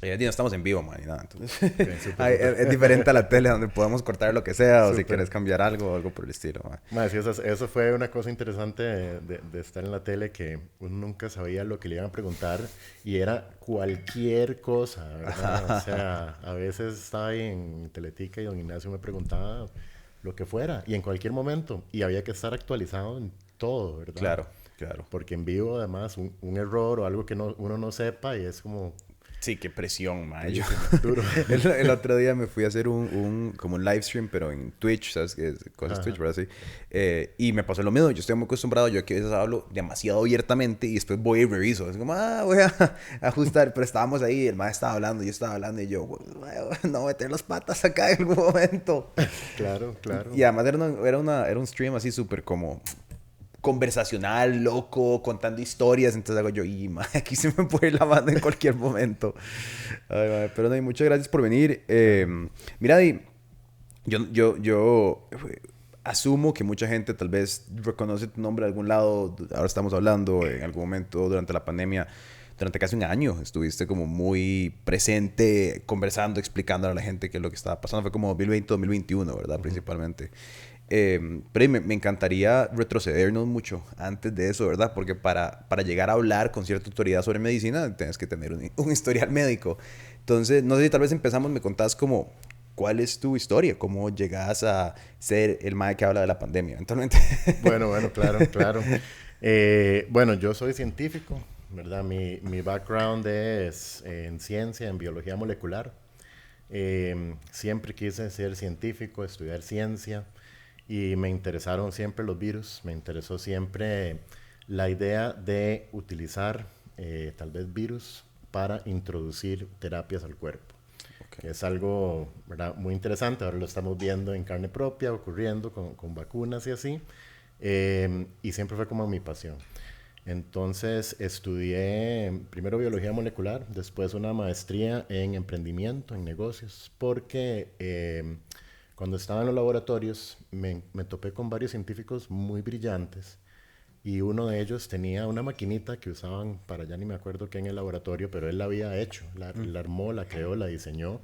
No estamos en vivo, man, y nada. Entonces, Ok, súper, es súper. diferente a la tele donde podemos cortar lo que sea o si Súper. quieres cambiar algo o algo por el estilo, man. Sí, eso fue una cosa interesante de estar en la tele, que uno nunca sabía lo que le iban a preguntar y era cualquier cosa, ¿verdad? O sea, a veces estaba ahí en Teletica y don Ignacio me preguntaba lo que fuera y en cualquier momento y había que estar actualizado en todo, ¿verdad? Claro, claro. Porque en vivo además un error o algo que uno no sepa y es como Sí, qué presión, man. Yo durísimo, duro. el otro día me fui a hacer como un live stream, pero en Twitch, ¿sabes qué? Cosas Twitch, Ajá. ¿verdad? Sí. Y me pasó lo mismo. Yo estoy muy acostumbrado. Yo aquí a veces hablo demasiado abiertamente y después voy y reviso. Es como, voy a ajustar. Pero estábamos ahí, el maestro estaba hablando, yo estaba hablando y yo, no, meter las patas acá en algún momento. Claro, Y claro. además era un stream así súper como conversacional, loco, contando historias. Entonces hago yo, y madre, aquí se me puede ir la mano en cualquier momento. Ay, madre, pero no, muchas gracias por venir. Claro. Mira, Di, yo asumo que mucha gente tal vez reconoce tu nombre de algún lado. Ahora estamos hablando, en algún momento durante la pandemia, durante casi un año, estuviste como muy presente, conversando, explicando a la gente qué es lo que estaba pasando. Fue como 2020, 2021, ¿verdad? Ujú. Principalmente. Pero me encantaría retrocedernos mucho antes de eso, ¿verdad? Porque para llegar a hablar con cierta autoridad sobre medicina, tienes que tener un historial médico. Entonces, no sé si tal vez empezamos, me contás como, ¿cuál es tu historia? ¿Cómo llegas a ser el mae que habla de la pandemia eventualmente? Bueno, bueno, claro, claro. Bueno, yo soy científico, ¿verdad? Mi background es en ciencia, en biología molecular. Siempre quise ser científico, estudiar ciencia y me interesaron siempre los virus. Me interesó siempre la idea de utilizar tal vez virus para introducir terapias al cuerpo, Ok, que es algo, ¿verdad?, muy interesante. Ahora lo estamos viendo en carne propia, ocurriendo con vacunas y así. Y siempre fue como mi pasión. Entonces estudié primero biología molecular, después una maestría en emprendimiento, en negocios, porque cuando estaba en los laboratorios me topé con varios científicos muy brillantes y uno de ellos tenía una maquinita que usaban para, ya ni me acuerdo qué, en el laboratorio, pero él la había hecho, la armó, la creó, la diseñó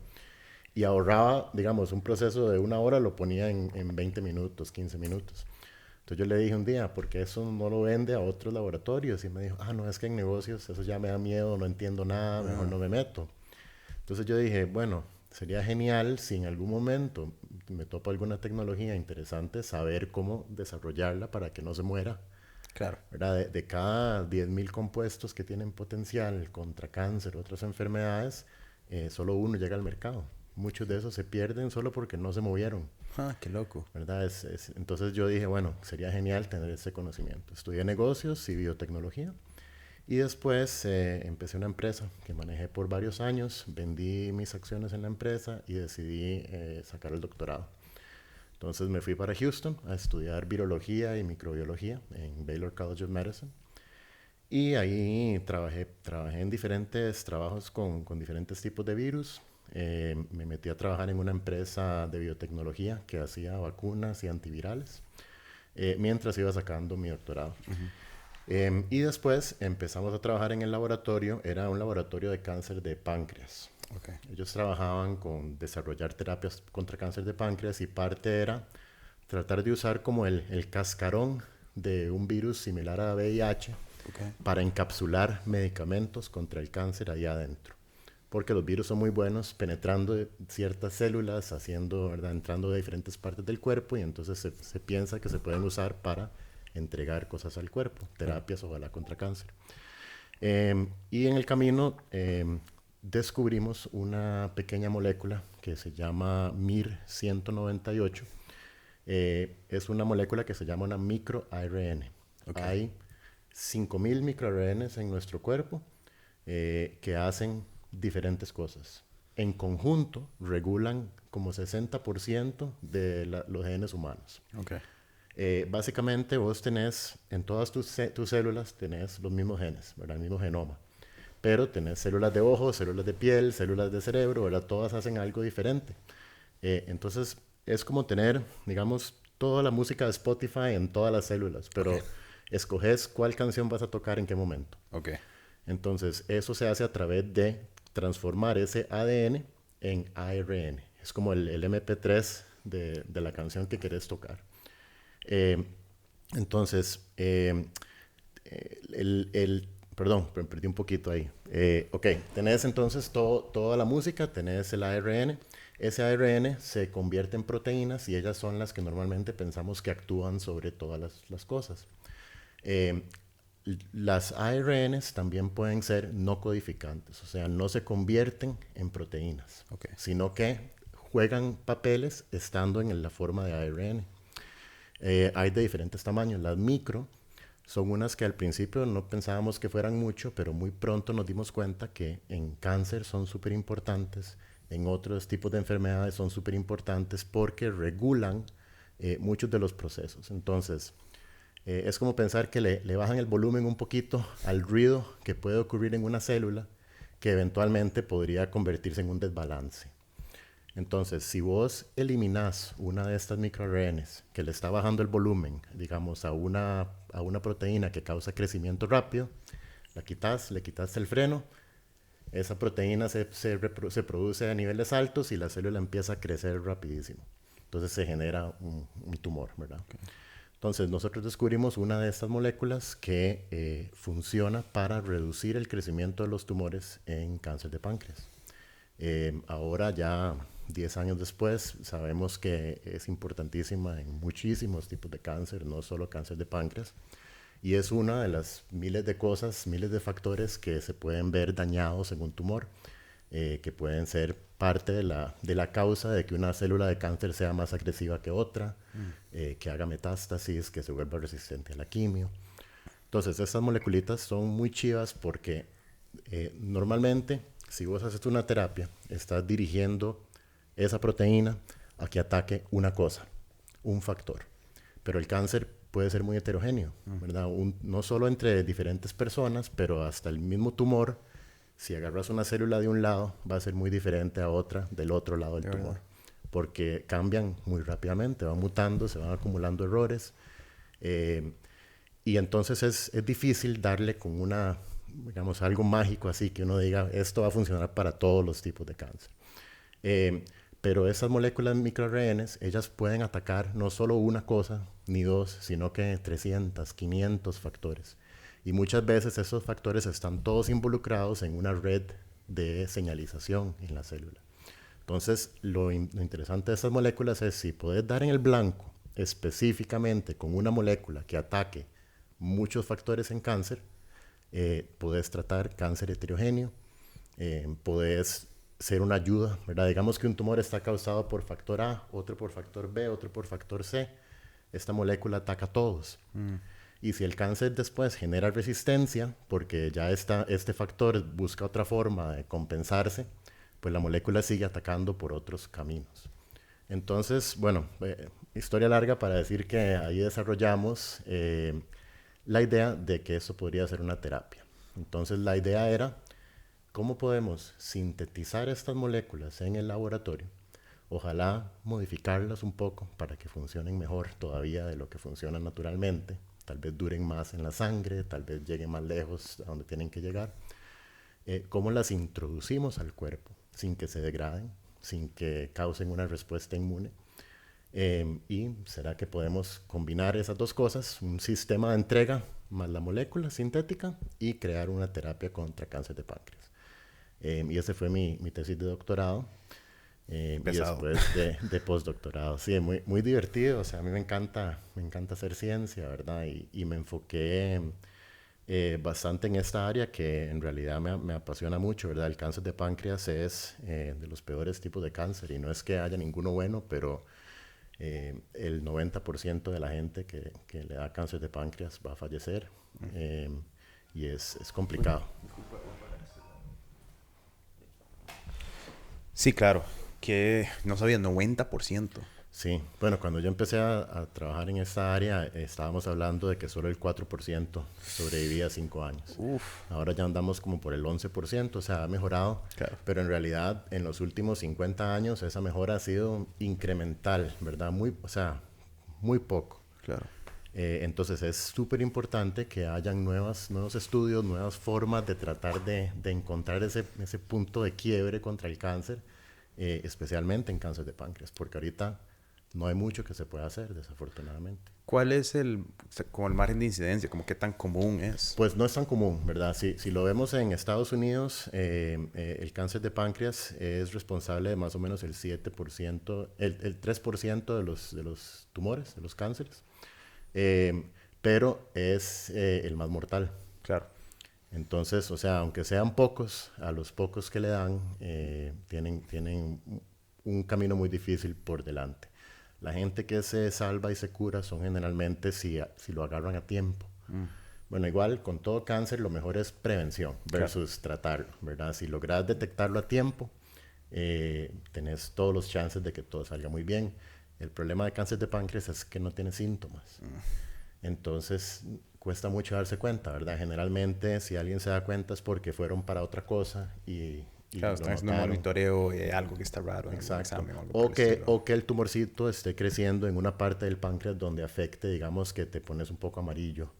y ahorraba, digamos, un proceso de una hora lo ponía en 20 minutos, 15 minutos. Entonces yo le dije un día, ¿por qué eso no lo vende a otros laboratorios? Y me dijo, no, es que en negocios eso ya me da miedo, no entiendo nada, mejor no me meto. Entonces yo dije, bueno, sería genial si en algún momento me topo alguna tecnología interesante, saber cómo desarrollarla para que no se muera, claro. ¿verdad? De cada 10.000 compuestos que tienen potencial contra cáncer o otras enfermedades, solo uno llega al mercado. Muchos de esos se pierden solo porque no se movieron, Qué loco. ¿verdad? Entonces yo dije, bueno, sería genial tener ese conocimiento. Estudié negocios y biotecnología y después empecé una empresa que manejé por varios años, vendí mis acciones en la empresa y decidí sacar el doctorado. Entonces me fui para Houston a estudiar virología y microbiología en Baylor College of Medicine. Y ahí trabajé en diferentes trabajos con diferentes tipos de virus. Me metí a trabajar en una empresa de biotecnología que hacía vacunas y antivirales, mientras iba sacando mi doctorado. Y después empezamos a trabajar en el laboratorio, era un laboratorio de cáncer de páncreas. Ok. Ellos trabajaban con desarrollar terapias contra cáncer de páncreas y parte era tratar de usar como el cascarón de un virus similar a VIH Ok. para encapsular medicamentos contra el cáncer ahí adentro. Porque los virus son muy buenos penetrando ciertas células, haciendo, ¿verdad?, entrando de diferentes partes del cuerpo y entonces se piensa que se pueden usar para entregar cosas al cuerpo, Claro. terapias ojalá contra cáncer. Y en el camino descubrimos una pequeña molécula que se llama MIR-198. Es una molécula que se llama una microARN. Ok. Hay 5.000 microARNs en nuestro cuerpo que hacen diferentes cosas. En conjunto regulan como 60% de los genes humanos. Ok. Básicamente vos tenés, en todas tus células tenés los mismos genes, ¿verdad? El mismo genoma. Pero tenés células de ojos, células de piel, células de cerebro, ¿verdad? Todas hacen algo diferente. Entonces es como tener, digamos, toda la música de Spotify en todas las células, Ok. pero escoges cuál canción vas a tocar en qué momento. Ok. Entonces eso se hace a través de transformar ese ADN en ARN. Es como el MP3 de la canción que querés tocar. Entonces, perdón, me perdí un poquito ahí. Ok, tenés entonces toda la música, tenés el ARN. Ese ARN se convierte en proteínas y ellas son las que normalmente pensamos que actúan sobre todas las cosas. Las ARNs también pueden ser no codificantes, o sea, no se convierten en proteínas, sino que juegan papeles estando en la forma de ARN. Hay de diferentes tamaños. Las micro son unas que al principio no pensábamos que fueran mucho, pero muy pronto nos dimos cuenta que en cáncer son súper importantes, en otros tipos de enfermedades son súper importantes porque regulan muchos de los procesos. Entonces, es como pensar que le bajan el volumen un poquito al ruido que puede ocurrir en una célula que eventualmente podría convertirse en un desbalance. Entonces, si vos eliminás una de estas microRNAs que le está bajando el volumen, digamos, a una proteína que causa crecimiento rápido, la quitas, le quitas el freno, esa proteína se produce a niveles altos y la célula empieza a crecer rapidísimo. Entonces se genera un tumor, ¿verdad? Okay. Entonces nosotros descubrimos una de estas moléculas que funciona para reducir el crecimiento de los tumores en cáncer de páncreas. Ahora ya 10 años después sabemos que es importantísima en muchísimos tipos de cáncer, no solo cáncer de páncreas, y es una de las miles de cosas, miles de factores que se pueden ver dañados en un tumor, que pueden ser parte de la causa de que una célula de cáncer sea más agresiva que otra, que haga metástasis, que se vuelva resistente a la quimio. Entonces, estas moleculitas son muy chivas porque normalmente, si vos haces una terapia, estás dirigiendo esa proteína a que ataque una cosa, un factor. Pero el cáncer puede ser muy heterogéneo, ¿verdad? No solo entre diferentes personas, pero hasta el mismo tumor, si agarras una célula de un lado, va a ser muy diferente a otra del otro lado del tumor. Porque cambian muy rápidamente, van mutando, se van acumulando errores. Y entonces es difícil darle con digamos, algo mágico así, que uno diga, esto va a funcionar para todos los tipos de cáncer. Pero esas moléculas microRNAs, ellas pueden atacar no solo una cosa ni dos, sino que 300, 500 factores. Y muchas veces esos factores están todos involucrados en una red de señalización en la célula. Entonces, lo interesante de estas moléculas es si puedes dar en el blanco específicamente con una molécula que ataque muchos factores en cáncer, puedes tratar cáncer heterogéneo, puedes ser una ayuda, ¿verdad? Digamos que un tumor está causado por factor A, otro por factor B, otro por factor C. Esta molécula ataca a todos. Y si el cáncer después genera resistencia, porque ya este factor busca otra forma de compensarse, pues la molécula sigue atacando por otros caminos. Entonces, bueno, historia larga para decir que ahí desarrollamos la idea de que eso podría ser una terapia. Entonces, la idea era ¿cómo podemos sintetizar estas moléculas en el laboratorio? Ojalá modificarlas un poco para que funcionen mejor todavía de lo que funcionan naturalmente. Tal vez duren más en la sangre, tal vez lleguen más lejos a donde tienen que llegar. ¿Cómo las introducimos al cuerpo sin que se degraden, sin que causen una respuesta inmune? ¿Y será que podemos combinar esas dos cosas, un sistema de entrega más la molécula sintética y crear una terapia contra cáncer de páncreas? Y ese fue mi tesis de doctorado. Y después de postdoctorado. Sí, muy, muy divertido. O sea, a mí me encanta hacer ciencia, ¿verdad? Y me enfoqué bastante en esta área que en realidad me apasiona mucho, ¿verdad? El cáncer de páncreas es de los peores tipos de cáncer y no es que haya ninguno bueno, pero el 90% de la gente que le da cáncer de páncreas va a fallecer y es complicado. Sí, claro, que no sabía, 90%. Sí, bueno, cuando yo empecé a trabajar en esta área, estábamos hablando de que solo el 4% sobrevivía 5 años. Uf. Ahora ya andamos como por el 11%, o sea, ha mejorado. Claro. Pero en realidad, en los últimos 50 años, esa mejora ha sido incremental, ¿verdad? O sea, muy poco. Claro. Entonces es súper importante que hayan nuevos estudios, nuevas formas de tratar de encontrar ese punto de quiebre contra el cáncer, especialmente en cáncer de páncreas, porque ahorita no hay mucho que se pueda hacer, desafortunadamente. ¿Cuál es como el margen de incidencia? ¿Como qué tan común es? Pues no es tan común, ¿verdad? Si lo vemos en Estados Unidos, el cáncer de páncreas es responsable de más o menos el 7%, el 3% de los tumores, de los cánceres, pero es el más mortal. Claro. Entonces, o sea, aunque sean pocos, a los pocos que le dan, tienen un camino muy difícil por delante. La gente que se salva y se cura son generalmente si lo agarran a tiempo. Bueno, igual con todo cáncer lo mejor es prevención versus tratarlo, ¿verdad? Si logras detectarlo a tiempo, tenés todos los chances de que todo salga muy bien. El problema de cáncer de páncreas es que no tiene síntomas. Entonces cuesta mucho darse cuenta, ¿verdad? Generalmente si alguien se da cuenta es porque fueron para otra cosa y Claro, están haciendo un monitoreo y algo que está raro en el examen. O que el tumorcito esté creciendo en una parte del páncreas donde afecte, digamos, que te pones un poco amarillo,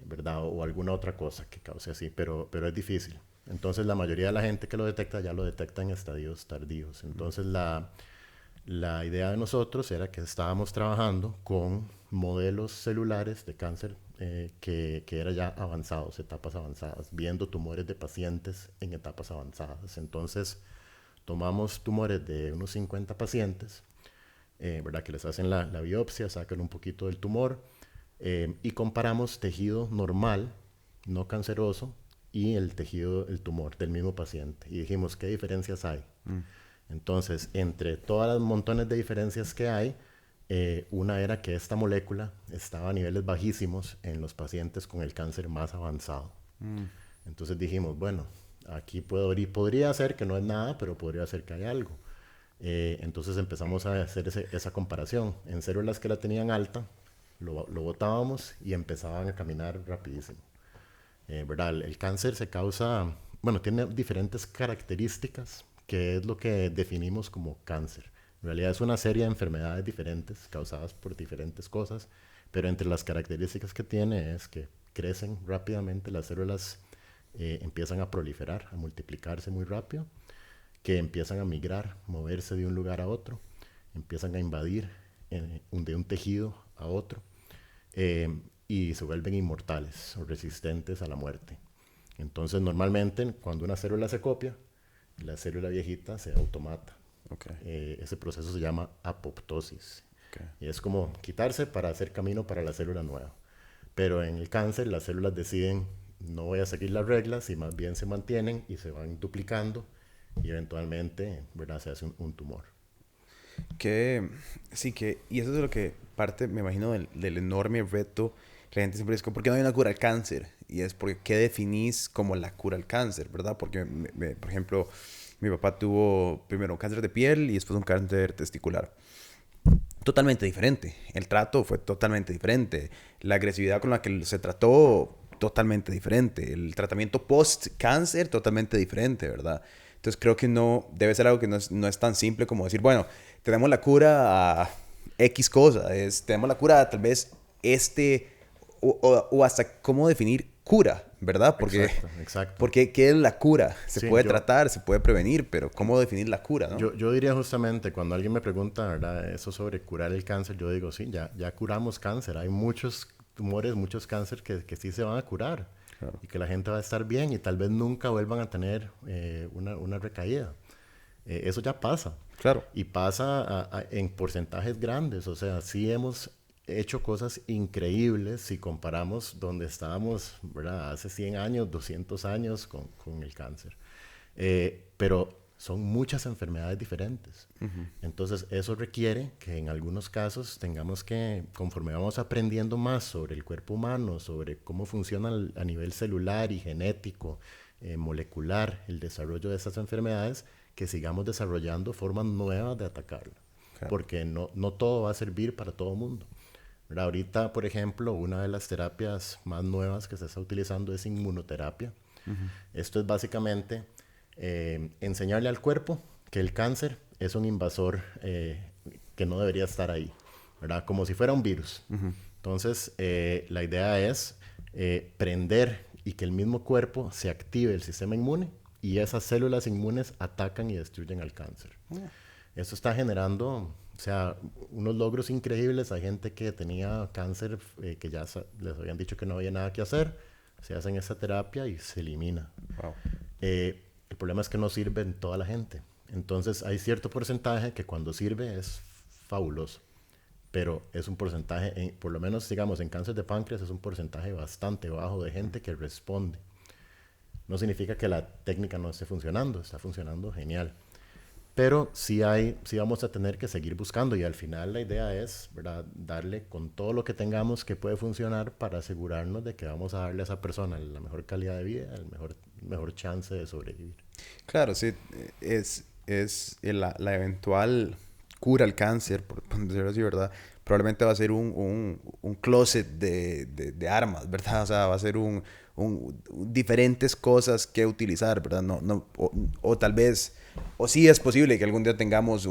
¿verdad? O alguna otra cosa que cause así, pero es difícil. Entonces la mayoría de la gente que lo detecta ya lo detecta en estadios tardíos. Entonces la idea de nosotros era que estábamos trabajando con modelos celulares de cáncer que era ya avanzados, etapas avanzadas, viendo tumores de pacientes en etapas avanzadas. Entonces, tomamos tumores de unos 50 pacientes, ¿verdad? Que les hacen la biopsia, sacan un poquito del tumor y comparamos tejido normal, no canceroso, y el tumor del mismo paciente. Y dijimos, ¿qué diferencias hay? Entonces, entre todas las montones de diferencias que hay, una era que esta molécula estaba a niveles bajísimos en los pacientes con el cáncer más avanzado. Entonces dijimos, bueno, aquí podría ser que no es nada, pero podría ser que hay algo. Entonces empezamos a hacer esa comparación. En células que la tenían alta, lo botábamos y empezaban a caminar rapidísimo. ¿Verdad? El cáncer se causa, bueno, tiene diferentes características, que es lo que definimos como cáncer. En realidad es una serie de enfermedades diferentes causadas por diferentes cosas, pero entre las características que tiene es que crecen rápidamente, las células empiezan a proliferar, a multiplicarse muy rápido, que empiezan a migrar, moverse de un lugar a otro, empiezan a invadir de un tejido a otro y se vuelven inmortales o resistentes a la muerte. Entonces normalmente cuando una célula se copia, la célula viejita se automata. Ese proceso se llama apoptosis. Y es como quitarse para hacer camino para la célula nueva. Pero en el cáncer las células deciden no voy a seguir las reglas y más bien se mantienen y se van duplicando y eventualmente, ¿verdad? Se hace un tumor. Y eso es lo que parte, me imagino, del enorme reto. La gente siempre dice, ¿por qué no hay una cura al cáncer? Y es porque, ¿qué definís como la cura al cáncer, verdad? Porque, por ejemplo, mi papá tuvo primero un cáncer de piel y después un cáncer testicular. Totalmente diferente. El trato fue totalmente diferente. La agresividad con la que se trató, totalmente diferente. El tratamiento post-cáncer, totalmente diferente, ¿verdad? Entonces creo que no, debe ser algo que no es tan simple como decir, bueno, tenemos la cura a X cosa. Tenemos la cura a tal vez o hasta cómo definir cura, ¿verdad? Porque, exacto. Porque ¿qué es la cura? Se puede tratar, se puede prevenir, pero ¿cómo definir la cura, no? Yo diría justamente, cuando alguien me pregunta, ¿verdad? Eso sobre curar el cáncer, yo digo, sí, ya curamos cáncer. Hay muchos tumores, muchos cánceres que sí se van a curar. Claro. Y que la gente va a estar bien y tal vez nunca vuelvan a tener una recaída. Eso ya pasa. Claro. Y pasa en porcentajes grandes. O sea, sí hemos hecho cosas increíbles si comparamos donde estábamos, ¿verdad? Hace 100 años, 200 años con el cáncer. Pero son muchas enfermedades diferentes. Entonces, eso requiere que en algunos casos tengamos que, conforme vamos aprendiendo más sobre el cuerpo humano, sobre cómo funciona a nivel celular y genético, molecular, el desarrollo de esas enfermedades, que sigamos desarrollando formas nuevas de atacarlo. Claro. Porque no todo va a servir para todo el mundo. ¿Verdad? Ahorita, por ejemplo, una de las terapias más nuevas que se está utilizando es inmunoterapia. Esto es básicamente enseñarle al cuerpo que el cáncer es un invasor que no debería estar ahí, ¿verdad? Como si fuera un virus. Entonces, la idea es prender y que el mismo cuerpo se active el sistema inmune y esas células inmunes atacan y destruyen al cáncer. Eso está generando, o sea, unos logros increíbles. Hay gente que tenía cáncer que ya les habían dicho que no había nada que hacer, se hacen esa terapia y se elimina. Wow. El problema es que no sirve en toda la gente. Entonces hay cierto porcentaje que cuando sirve es fabuloso, pero es un porcentaje, por lo menos digamos en cáncer de páncreas es un porcentaje bastante bajo de gente que responde. No significa que la técnica no esté funcionando, está funcionando genial. Pero sí vamos a tener que seguir buscando y al final la idea es, ¿verdad?, darle con todo lo que tengamos que puede funcionar para asegurarnos de que vamos a darle a esa persona la mejor calidad de vida, el mejor chance de sobrevivir. Claro, sí, es la eventual cura al cáncer, por decirlo así, ¿verdad? Probablemente va a ser un closet de armas, ¿verdad? O sea, va a ser diferentes cosas que utilizar, ¿verdad? O tal vez, o sí es posible que algún día tengamos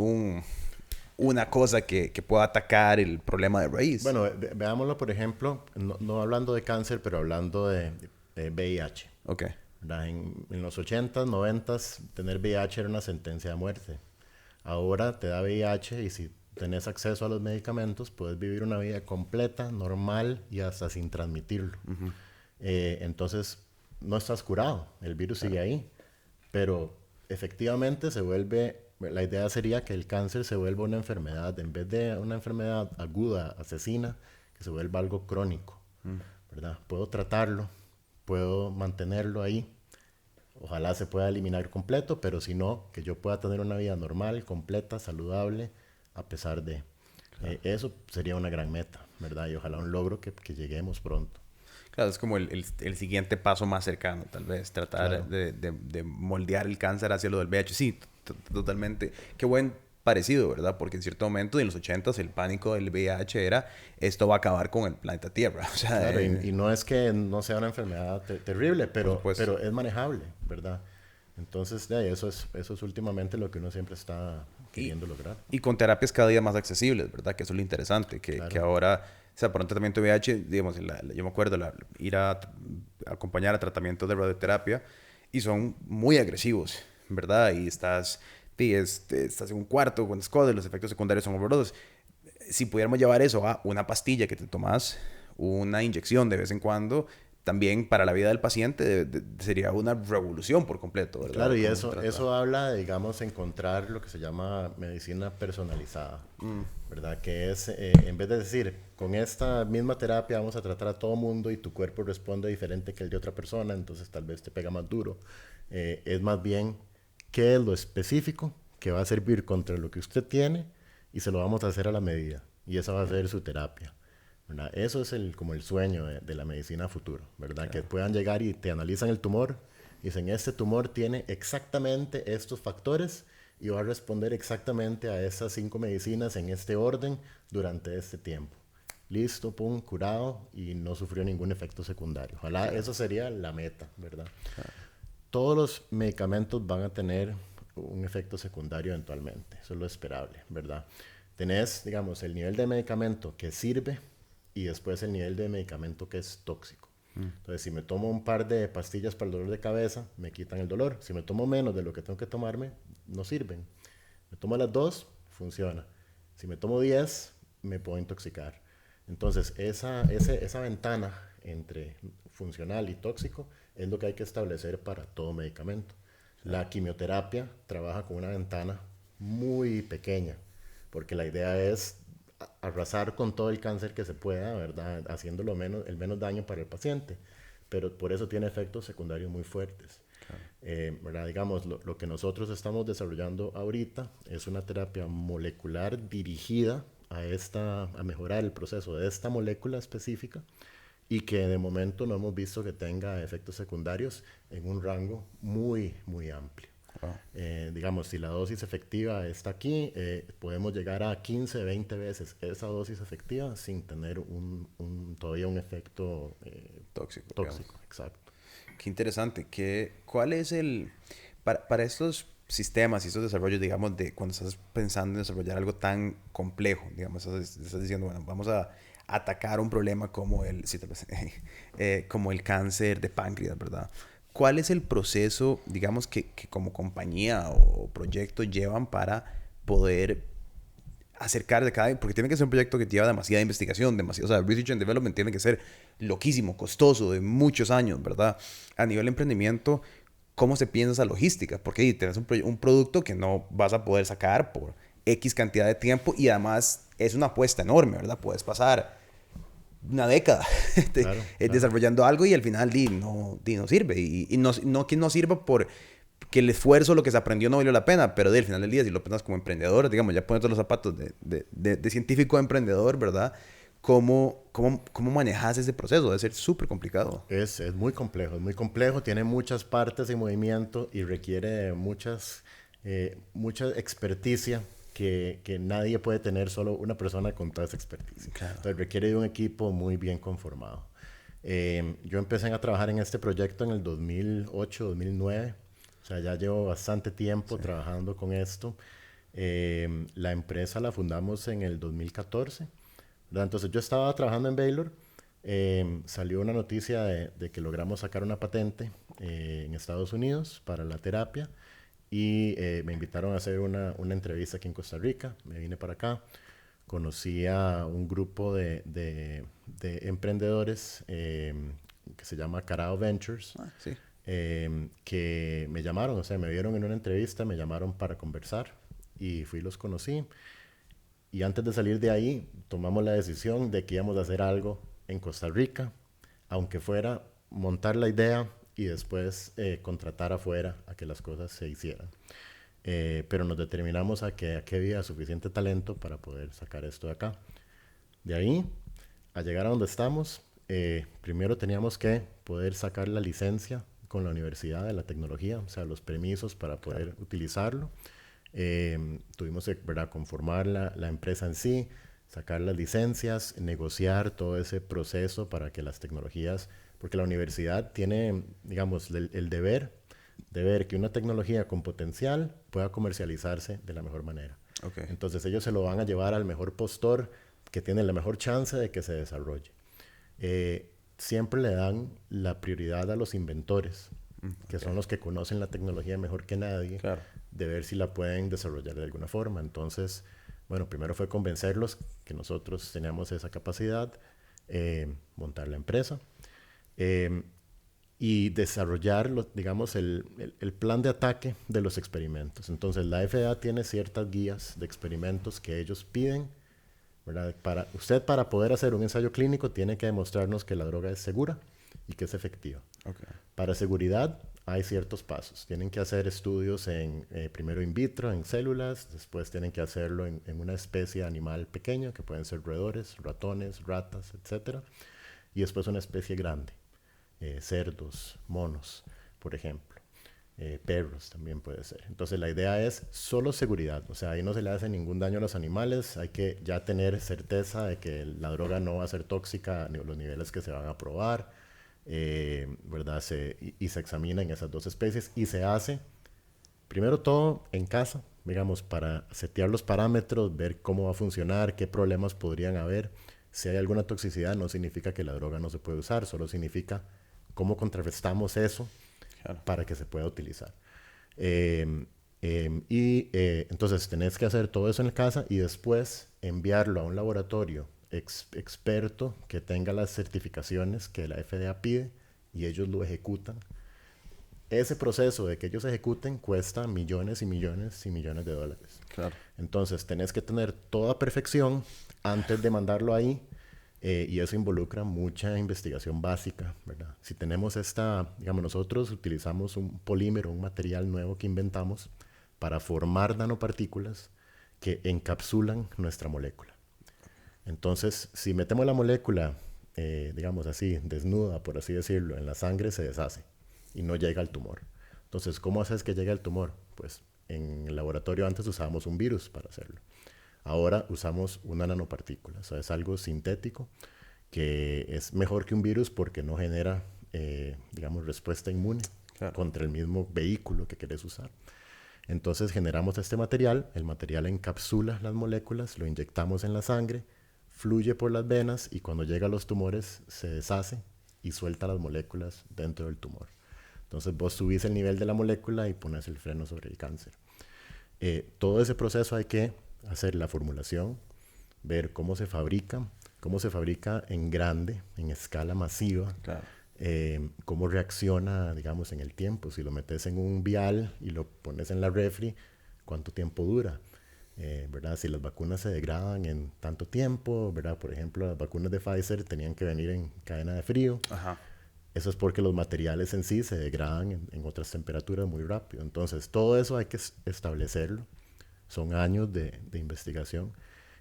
una cosa que pueda atacar el problema de raíz. Bueno, veámoslo, por ejemplo, no hablando de cáncer, pero hablando de VIH. Ok. En los 80s, 90s, tener VIH era una sentencia de muerte. Ahora te da VIH y si tenés acceso a los medicamentos, puedes vivir una vida completa, normal y hasta sin transmitirlo. Entonces, no estás curado, el virus sigue ahí, pero efectivamente la idea sería que el cáncer se vuelva una enfermedad, en vez de una enfermedad aguda, asesina, que se vuelva algo crónico, ¿verdad? Puedo tratarlo, puedo mantenerlo ahí, ojalá se pueda eliminar completo, pero si no, que yo pueda tener una vida normal, completa, saludable, a pesar de... eso sería una gran meta, ¿verdad? Y ojalá un logro que lleguemos pronto. Claro, es como el siguiente paso más cercano, tal vez, tratar Claro. de moldear el cáncer hacia lo del VIH. Sí, totalmente. Qué buen parecido, ¿verdad? Porque en cierto momento, en los 80s, el pánico del VIH era, esto va a acabar con el planeta Tierra. O sea, Claro, y no es que no sea una enfermedad terrible, por supuesto. pero es manejable, ¿verdad? Entonces, eso es últimamente lo que uno siempre está queriendo lograr. Y con terapias cada día más accesibles, ¿verdad? Que eso es lo interesante, que Claro. ahora, o sea, para un tratamiento de VIH, digamos, yo me acuerdo ir a acompañar a tratamientos de radioterapia y son muy agresivos, ¿verdad? Y estás en un cuarto con escodes, los efectos secundarios son horrorosos. Si pudiéramos llevar eso a una pastilla que te tomas, una inyección de vez en cuando, también para la vida del paciente sería una revolución por completo, ¿verdad? Claro, y Cómo se trata. eso habla de, digamos, encontrar lo que se llama medicina personalizada, ¿verdad? Que es, en vez de decir, con esta misma terapia vamos a tratar a todo mundo y tu cuerpo responde diferente que el de otra persona, entonces tal vez te pega más duro. Es más bien, ¿qué es lo específico que va a servir contra lo que usted tiene? Y se lo vamos a hacer a la medida. Y esa va a ser su terapia, ¿verdad? Eso es como el sueño de la medicina futuro, ¿verdad? Que puedan llegar y te analizan el tumor. Dicen, este tumor tiene exactamente estos factores y va a responder exactamente a esas 5 medicinas en este orden durante este tiempo. Listo, pum, curado y no sufrió ningún efecto secundario. Ojalá eso sería la meta, ¿verdad? Todos los medicamentos van a tener un efecto secundario eventualmente. Eso es lo esperable, ¿verdad? Tenés, digamos, el nivel de medicamento que sirve y después el nivel de medicamento que es tóxico. Entonces, si me tomo un par de pastillas para el dolor de cabeza, me quitan el dolor. Si me tomo menos de lo que tengo que tomarme, no sirven. Me tomo las 2, funciona. Si me tomo 10, me puedo intoxicar. Entonces, esa ventana entre funcional y tóxico es lo que hay que establecer para todo medicamento. La quimioterapia trabaja con una ventana muy pequeña, porque la idea es arrasar con todo el cáncer que se pueda, ¿verdad? Haciendo el menos daño para el paciente. Pero por eso tiene efectos secundarios muy fuertes. ¿Verdad? Digamos, lo que nosotros estamos desarrollando ahorita es una terapia molecular dirigida a mejorar el proceso de esta molécula específica y que de momento no hemos visto que tenga efectos secundarios en un rango muy, muy amplio. Wow. Digamos, si la dosis efectiva está aquí, podemos llegar a 15, 20 veces esa dosis efectiva sin tener todavía un efecto Tóxico. exacto. Qué interesante. ¿Cuál es para estos sistemas y estos desarrollos, digamos, de cuando estás pensando en desarrollar algo tan complejo, digamos, estás diciendo, bueno, vamos a atacar un problema como sí, tal vez, como el cáncer de páncreas, ¿verdad? ¿Cuál es el proceso, digamos, que como compañía o proyecto llevan para poder acercar de cada... Porque tiene que ser un proyecto que lleva demasiada investigación, demasiado... O sea, Research and Development tiene que ser loquísimo, costoso, de muchos años, ¿verdad? A nivel de emprendimiento, ¿cómo se piensa esa logística? Porque tienes un producto que no vas a poder sacar por X cantidad de tiempo y además es una apuesta enorme, ¿verdad? Puedes pasar una década Claro, claro. desarrollando algo y al final no sirve. Y no que no sirva por que el esfuerzo, lo que se aprendió no valió la pena, pero al final del día, si lo piensas como emprendedor, digamos, ya ponete los zapatos de científico a emprendedor, ¿verdad? ¿Cómo manejas ese proceso? Debe ser súper complicado. Es muy complejo, tiene muchas partes y movimiento y requiere de mucha experticia que nadie puede tener solo una persona con toda esa experticia. Claro. Entonces requiere de un equipo muy bien conformado. Yo empecé a trabajar en este proyecto en el 2008, 2009. O sea, ya llevo bastante tiempo trabajando con esto. La empresa la fundamos en el 2014. ¿Verdad? Entonces yo estaba trabajando en Baylor. Salió una noticia de que logramos sacar una patente en Estados Unidos para la terapia y me invitaron a hacer una entrevista aquí en Costa Rica. Me vine para acá. Conocí a un grupo de emprendedores que se llama Carao Ventures, Sí. que me llamaron, o sea, me vieron en una entrevista, me llamaron para conversar y fui y los conocí. Y antes de salir de ahí, tomamos la decisión de que íbamos a hacer algo en Costa Rica, aunque fuera montar la idea y después contratar afuera a que las cosas se hicieran. Pero nos determinamos a que aquí había suficiente talento para poder sacar esto de acá. De ahí, a llegar a donde estamos, primero teníamos que poder sacar la licencia con la universidad de la tecnología, o sea, los permisos para poder utilizarlo. Tuvimos que, ¿verdad?, conformar la empresa en sí, sacar las licencias, negociar todo ese proceso para que las tecnologías, porque la universidad tiene, digamos, el deber de ver que una tecnología con potencial pueda comercializarse de la mejor manera. Okay. Entonces ellos se lo van a llevar al mejor postor que tiene la mejor chance de que se desarrolle. Siempre le dan la prioridad a los inventores, que son los que conocen la tecnología mejor que nadie, Claro. de ver si la pueden desarrollar de alguna forma. Entonces, bueno, primero fue convencerlos que nosotros teníamos esa capacidad, montar la empresa y desarrollar, digamos, el plan de ataque de los experimentos. Entonces, la FDA tiene ciertas guías de experimentos que ellos piden, ¿verdad? Para poder hacer un ensayo clínico tiene que demostrarnos que la droga es segura y que es efectiva. Okay. Para seguridad hay ciertos pasos. Tienen que hacer estudios primero in vitro, en células, después tienen que hacerlo en una especie animal pequeña, que pueden ser roedores, ratones, ratas, etc. Y después una especie grande, cerdos, monos, por ejemplo. Perros también puede ser. Entonces la idea es solo seguridad, o sea, ahí no se le hace ningún daño a los animales, hay que ya tener certeza de que la droga no va a ser tóxica a los niveles que se van a probar, ¿verdad? Y se examinan esas dos especies y se hace primero todo en casa, digamos, para setear los parámetros, ver cómo va a funcionar, qué problemas podrían haber. Si hay alguna toxicidad no significa que la droga no se puede usar, solo significa cómo contrarrestamos eso. Claro. Para que se pueda utilizar. Entonces tenés que hacer todo eso en casa y después enviarlo a un laboratorio experto que tenga las certificaciones que la FDA pide y ellos lo ejecutan. Ese proceso de que ellos ejecuten cuesta millones y millones y millones de dólares. Claro. Entonces tenés que tener toda perfección antes de mandarlo ahí. Y eso involucra mucha investigación básica, ¿verdad? Si tenemos digamos, nosotros utilizamos un polímero, un material nuevo que inventamos para formar nanopartículas que encapsulan nuestra molécula. Entonces, si metemos la molécula, digamos así, desnuda, por así decirlo, en la sangre, se deshace y no llega al tumor. Entonces, ¿cómo haces que llegue al tumor? Pues en el laboratorio antes usábamos un virus para hacerlo. Ahora usamos una nanopartícula, o sea, es algo sintético que es mejor que un virus porque no genera, digamos, respuesta inmune contra el mismo vehículo que querés usar. Entonces generamos este material, el material encapsula las moléculas, lo inyectamos en la sangre, fluye por las venas y cuando llega a los tumores se deshace y suelta las moléculas dentro del tumor. Entonces vos subís el nivel de la molécula y pones el freno sobre el cáncer. Todo ese proceso hay que hacer la formulación, ver cómo se fabrica en grande, en escala masiva, Claro. cómo reacciona, digamos, en el tiempo. Si lo metes en un vial y lo pones en la refri, ¿cuánto tiempo dura? ¿Verdad? Si las vacunas se degradan en tanto tiempo, ¿verdad? Por ejemplo, las vacunas de Pfizer tenían que venir en cadena de frío. Ajá. Eso es porque los materiales en sí se degradan en otras temperaturas muy rápido. Entonces, todo eso hay que establecerlo. Son años de investigación.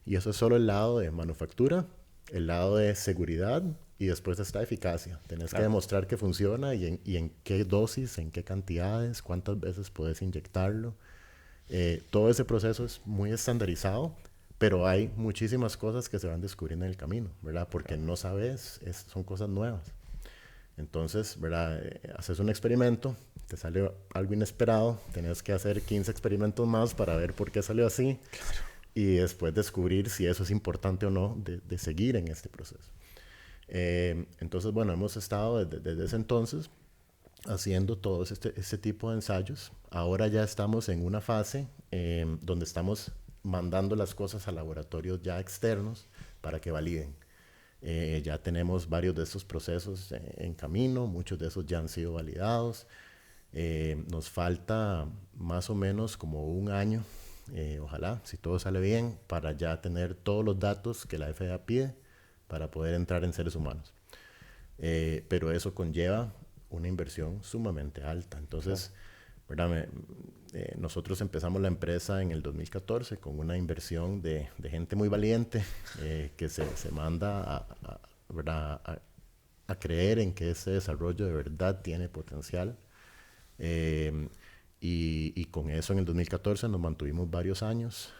Y eso es solo el lado de manufactura, el lado de seguridad y después está eficacia. Tenés que demostrar que funciona y en qué dosis, en qué cantidades, cuántas veces puedes inyectarlo. Todo ese proceso es muy estandarizado, pero hay muchísimas cosas que se van descubriendo en el camino, ¿verdad? Porque no sabes, son cosas nuevas. Entonces, ¿verdad? Haces un experimento, te sale algo inesperado, tenés que hacer 15 experimentos más para ver por qué salió así. Claro. Y después descubrir si eso es importante o no de seguir en este proceso. Entonces, bueno, hemos estado desde ese entonces haciendo todos este tipo de ensayos. Ahora ya estamos en una fase donde estamos mandando las cosas a laboratorios ya externos para que validen. Ya tenemos varios de estos procesos en camino, muchos de esos ya han sido validados. Nos falta más o menos como un año, ojalá, si todo sale bien, para ya tener todos los datos que la FDA pide para poder entrar en seres humanos. Pero eso conlleva una inversión sumamente alta. Entonces, ¿verdad? Nosotros empezamos la empresa en el 2014 con una inversión de gente muy valiente que se manda a creer en que ese desarrollo de verdad tiene potencial. Y con eso en el 2014 nos mantuvimos varios años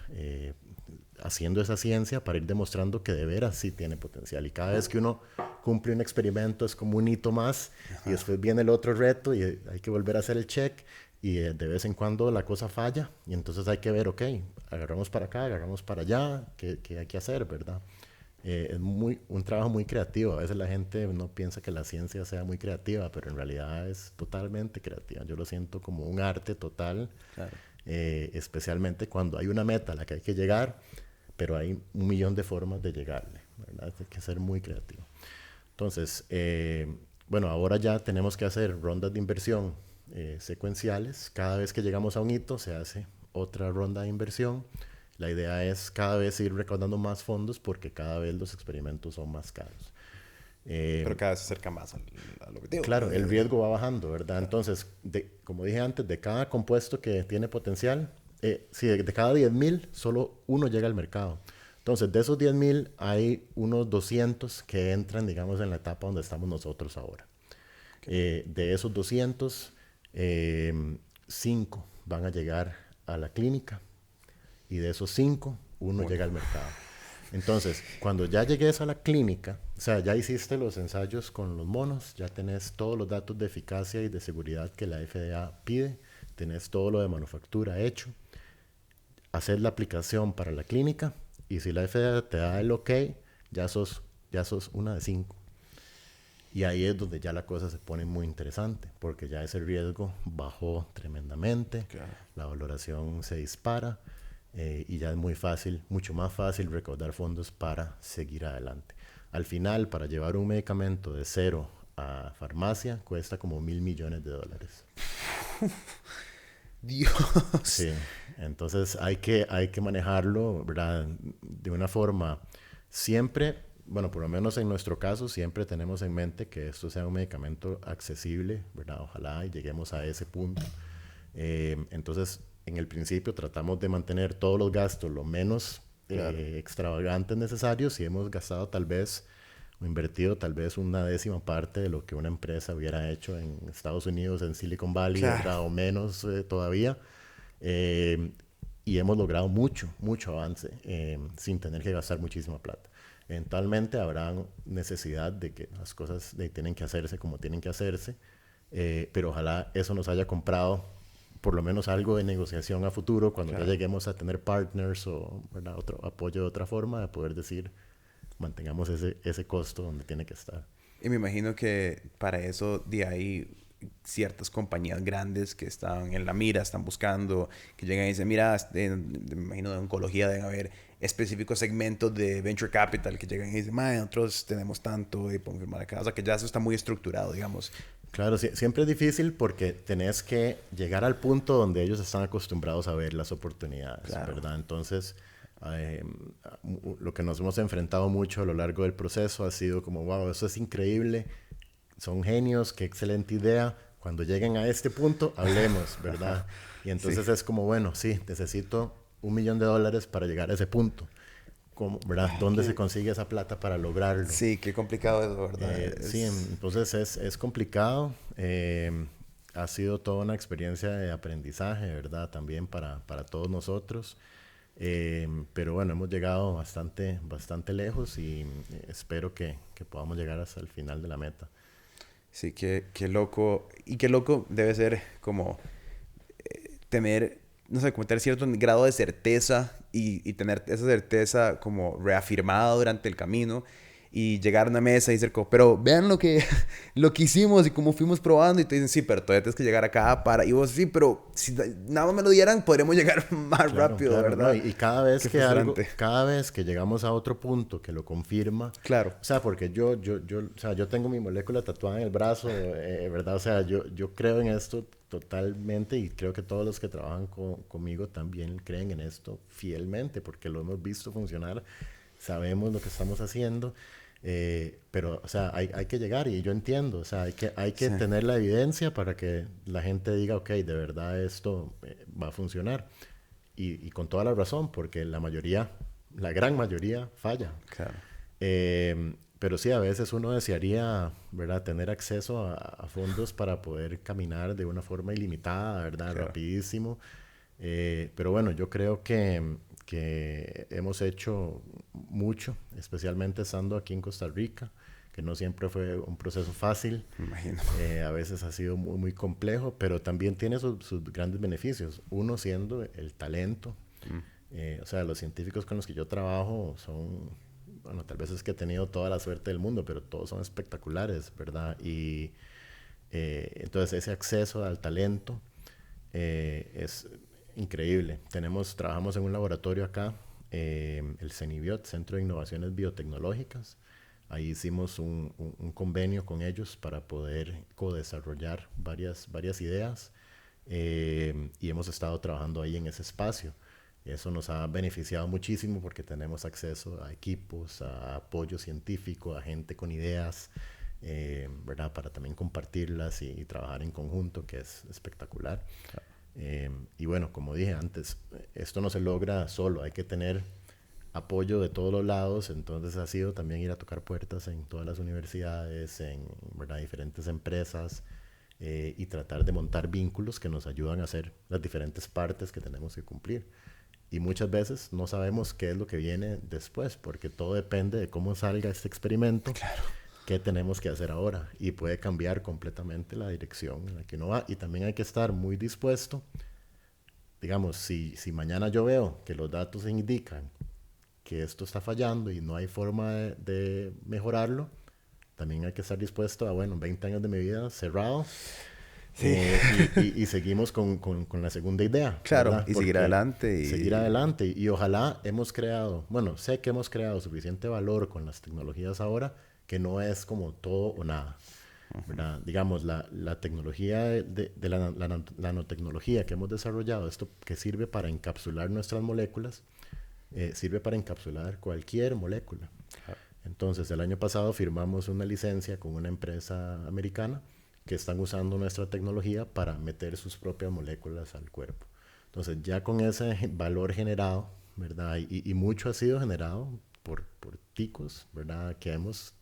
haciendo esa ciencia para ir demostrando que de veras sí tiene potencial. Y cada vez que uno cumple un experimento es como un hito más. Ajá. Y después viene el otro reto y hay que volver a hacer el check. Y de vez en cuando la cosa falla y entonces hay que ver, ok, agarramos para acá, agarramos para allá, ¿qué hay que hacer, verdad? Es un trabajo muy creativo. A veces la gente no piensa que la ciencia sea muy creativa, pero en realidad es totalmente creativa. Yo lo siento como un arte total, claro. Especialmente cuando hay una meta a la que hay que llegar, pero hay 1.000.000 de formas de llegarle, ¿verdad? Hay que ser muy creativo. Entonces, bueno, ahora ya tenemos que hacer rondas de inversión secuenciales. Cada vez que llegamos a un hito se hace otra ronda de inversión. La idea es cada vez ir recaudando más fondos porque cada vez los experimentos son más caros. Pero cada vez se acerca más al objetivo. Claro, el riesgo va bajando, ¿verdad? Claro. Entonces, como dije antes, de cada compuesto que tiene potencial, si de cada 10.000, solo uno llega al mercado. Entonces, de esos 10.000, hay unos 200 que entran, digamos, en la etapa donde estamos nosotros ahora. Okay. De esos 200, 5 van a llegar a la clínica y de esos 5, uno llega al mercado. Entonces, cuando ya llegues a la clínica, o sea, ya hiciste los ensayos con los monos, ya tenés todos los datos de eficacia y de seguridad que la FDA pide, tenés todo lo de manufactura hecho, haces la aplicación para la clínica y si la FDA te da el ok, ya sos una de 5. Y ahí es donde ya la cosa se pone muy interesante, porque ya ese riesgo bajó tremendamente, claro. La valoración se dispara y ya es muy fácil, mucho más fácil recaudar fondos para seguir adelante. Al final, para llevar un medicamento de cero a farmacia, cuesta como $1.000.000.000. Dios. Sí, entonces hay que manejarlo, ¿verdad? De una forma siempre, bueno, por lo menos en nuestro caso, siempre tenemos en mente que esto sea un medicamento accesible, ¿verdad? Ojalá y lleguemos a ese punto. Entonces, en el principio tratamos de mantener todos los gastos lo menos claro. Extravagantes necesarios y hemos gastado tal vez o invertido tal vez una 10ª parte de lo que una empresa hubiera hecho en Estados Unidos, en Silicon Valley, claro. O menos todavía. Y hemos logrado mucho avance sin tener que gastar muchísima plata. Eventualmente habrá necesidad de que las cosas tienen que hacerse como tienen que hacerse, pero ojalá eso nos haya comprado por lo menos algo de negociación a futuro cuando claro. Ya lleguemos a tener partners o, ¿verdad? Otro apoyo de otra forma de poder decir mantengamos ese costo donde tiene que estar. Y me imagino que para eso de ahí ciertas compañías grandes que están en la mira, están buscando, que llegan y dicen, mira, me imagino de oncología deben haber específicos segmentos de venture capital que llegan y dicen, nosotros tenemos tanto y podemos firmar acá. O sea, que ya eso está muy estructurado, digamos. Claro, siempre es difícil porque tenés que llegar al punto donde ellos están acostumbrados a ver las oportunidades, Claro. ¿verdad? Entonces, eh, lo que nos hemos enfrentado mucho a lo largo del proceso ha sido como, wow, eso es increíble, son genios, qué excelente idea. Cuando lleguen a este punto, hablemos, ¿verdad? Y entonces Sí. es como, bueno, sí, necesito $1 millón para llegar a ese punto. ¿Cómo, verdad? ¿Dónde se consigue esa plata para lograrlo? Sí, qué complicado eso, ¿verdad? Sí, entonces es complicado. Ha sido toda una experiencia de aprendizaje, ¿verdad? También para todos nosotros. Pero bueno, hemos llegado bastante lejos y espero que podamos llegar hasta el final de la meta. Sí, qué loco. Y qué loco debe ser como tener, no sé, como tener cierto grado de certeza y tener esa certeza como reafirmada durante el camino y llegar a una mesa y decir como, pero vean lo que hicimos y cómo fuimos probando y te dicen, sí, pero todavía tienes que llegar acá para... Y vos, sí, pero si nada más me lo dieran, podríamos llegar más Claro, rápido, claro, ¿no? ¿verdad? Y cada vez Qué que frustrante. cada vez que llegamos a otro punto que lo confirma, Claro, o sea, porque o sea, yo tengo mi molécula tatuada en el brazo, ¿verdad? O sea, yo creo en esto totalmente y creo que todos los que trabajan conmigo también creen en esto fielmente porque lo hemos visto funcionar, sabemos lo que estamos haciendo. Pero, o sea, hay que llegar y yo entiendo, o sea, hay que sí, tener la evidencia para que la gente diga, ok, de verdad esto va a funcionar. Y con toda la razón, porque la gran mayoría falla. claro, Pero sí, a veces uno desearía, ¿verdad?, tener acceso a fondos para poder caminar de una forma ilimitada, ¿verdad?, claro. rapidísimo. Pero bueno, yo creo que hemos hecho mucho, especialmente estando aquí en Costa Rica, que no siempre fue un proceso fácil. Me imagino. A veces ha sido muy complejo, pero también tiene sus grandes beneficios. Uno siendo el talento. Mm, O sea, los científicos con los que yo trabajo son, bueno, tal vez es que he tenido toda la suerte del mundo, pero todos son espectaculares, ¿verdad? Y entonces ese acceso al talento es increíble. Trabajamos en un laboratorio acá, el CENIBIOT, Centro de Innovaciones Biotecnológicas. Ahí hicimos un convenio con ellos para poder co-desarrollar varias ideas y hemos estado trabajando ahí en ese espacio. Eso nos ha beneficiado muchísimo porque tenemos acceso a equipos, a apoyo científico, a gente con ideas, ¿verdad? Para también compartirlas y trabajar en conjunto, que es espectacular. Y bueno, como dije antes, esto no se logra solo, hay que tener apoyo de todos los lados, entonces ha sido también ir a tocar puertas en todas las universidades, en, ¿verdad?, diferentes empresas y tratar de montar vínculos que nos ayudan a hacer las diferentes partes que tenemos que cumplir. Y muchas veces no sabemos qué es lo que viene después, porque todo depende de cómo salga este experimento, claro. qué tenemos que hacer ahora. Y puede cambiar completamente la dirección en la que uno va. Y también hay que estar muy dispuesto, digamos, si mañana yo veo que los datos indican que esto está fallando y no hay forma de mejorarlo, también hay que estar dispuesto a, bueno, 20 años de mi vida cerrado Sí, y seguimos con la segunda idea, claro. ¿verdad? Y seguir Porque adelante seguir y... adelante y ojalá hemos creado, bueno, sé que hemos creado suficiente valor con las tecnologías ahora que no es como todo o nada, ¿verdad? Digamos, la tecnología de la nanotecnología que hemos desarrollado, esto que sirve para encapsular nuestras moléculas, sirve para encapsular cualquier molécula. Entonces, el año pasado firmamos una licencia con una empresa americana que están usando nuestra tecnología para meter sus propias moléculas al cuerpo. Entonces, ya con ese valor generado, ¿verdad? Y mucho ha sido generado por ticos, ¿verdad? Que hemos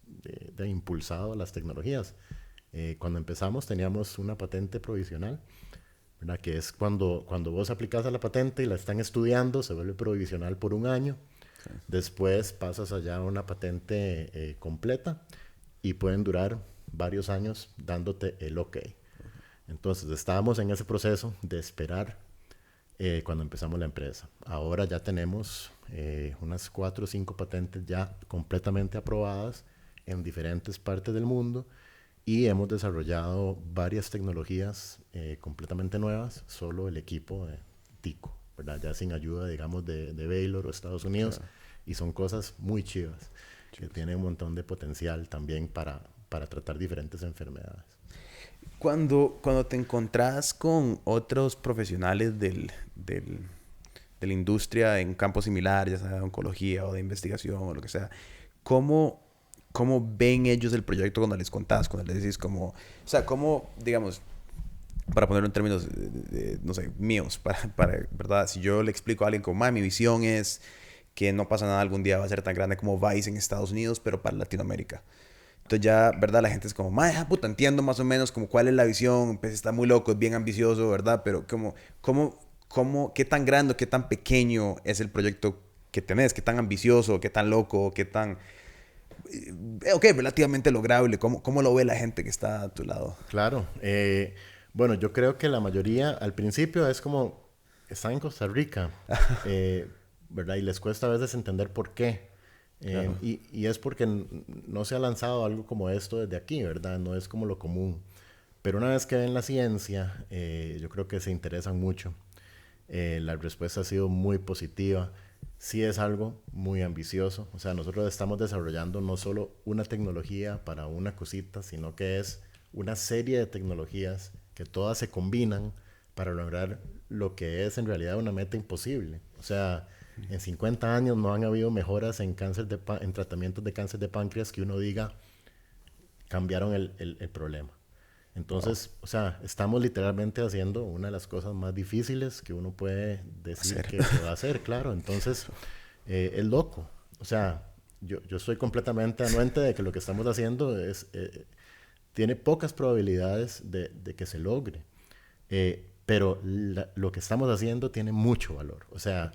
impulsado las tecnologías. Cuando empezamos teníamos una patente provisional, ¿verdad? Que es cuando vos aplicas a la patente y la están estudiando, se vuelve provisional por un año. Sí. Después pasas allá a una patente completa y pueden durar varios años dándote el OK. Entonces estábamos en ese proceso de esperar cuando empezamos la empresa. Ahora ya tenemos unas 4 o 5 patentes ya completamente aprobadas en diferentes partes del mundo y hemos desarrollado varias tecnologías completamente nuevas, solo el equipo de Tico, ¿verdad? Ya sin ayuda, digamos, de Baylor o Estados Unidos, claro. Y son cosas muy chivas, que tienen un montón de potencial también para tratar diferentes enfermedades. Cuando te encontrás con otros profesionales de la industria en campos similares, ya sea de oncología o de investigación o lo que sea, ¿cómo ven ellos el proyecto cuando les contás, cuando les decís como, o sea, cómo, digamos, para ponerlo en términos, no sé, míos, ¿verdad? Si yo le explico a alguien como, mi visión es que no pasa nada, algún día va a ser tan grande como Vice en Estados Unidos, pero para Latinoamérica. Entonces ya, ¿verdad? La gente es como, puta, entiendo más o menos como cuál es la visión, pues está muy loco, es bien ambicioso, ¿verdad? Pero qué tan grande, qué tan pequeño es el proyecto que tenés, qué tan ambicioso, qué tan loco, qué tan, ok, relativamente lograble, ¿cómo lo ve la gente que está a tu lado? Claro, bueno, yo creo que la mayoría al principio es como, están en Costa Rica, ¿verdad? Y les cuesta a veces entender por qué. Claro. Y es porque no se ha lanzado algo como esto desde aquí, ¿verdad? No es como lo común. Pero una vez que ven la ciencia, yo creo que se interesan mucho. La respuesta ha sido muy positiva. Sí es algo muy ambicioso. O sea, nosotros estamos desarrollando no solo una tecnología para una cosita, sino que es una serie de tecnologías que todas se combinan para lograr lo que es en realidad una meta imposible. O sea, en 50 años no han habido mejoras en tratamientos de cáncer de páncreas que uno diga cambiaron el problema. Entonces, wow. O sea, estamos literalmente haciendo una de las cosas más difíciles que uno puede decir que va a hacer, claro. Entonces, es loco. O sea, yo soy completamente anuente de que lo que estamos haciendo tiene pocas probabilidades de que se logre. Pero lo que estamos haciendo tiene mucho valor. O sea,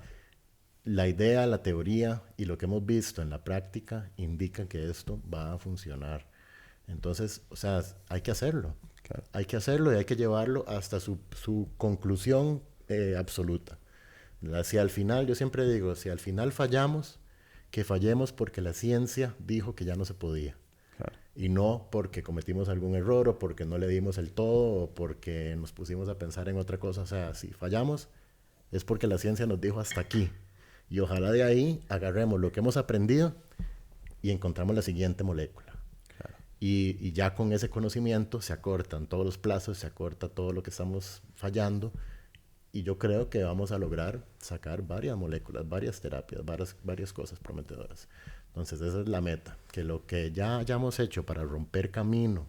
la idea, la teoría y lo que hemos visto en la práctica indican que esto va a funcionar. Entonces, o sea, hay que hacerlo. Claro. Hay que hacerlo y hay que llevarlo hasta su conclusión absoluta. Si al final, yo siempre digo, si al final fallamos, que fallemos porque la ciencia dijo que ya no se podía. Claro. Y no porque cometimos algún error o porque no le dimos el todo o porque nos pusimos a pensar en otra cosa. O sea, si fallamos es porque la ciencia nos dijo hasta aquí. Y ojalá de ahí agarremos lo que hemos aprendido y encontramos la siguiente molécula. Claro. Y ya con ese conocimiento se acortan todos los plazos, se acorta todo lo que estamos fallando. Y yo creo que vamos a lograr sacar varias moléculas, varias terapias, varias cosas prometedoras. Entonces esa es la meta, que lo que ya hayamos hecho para romper camino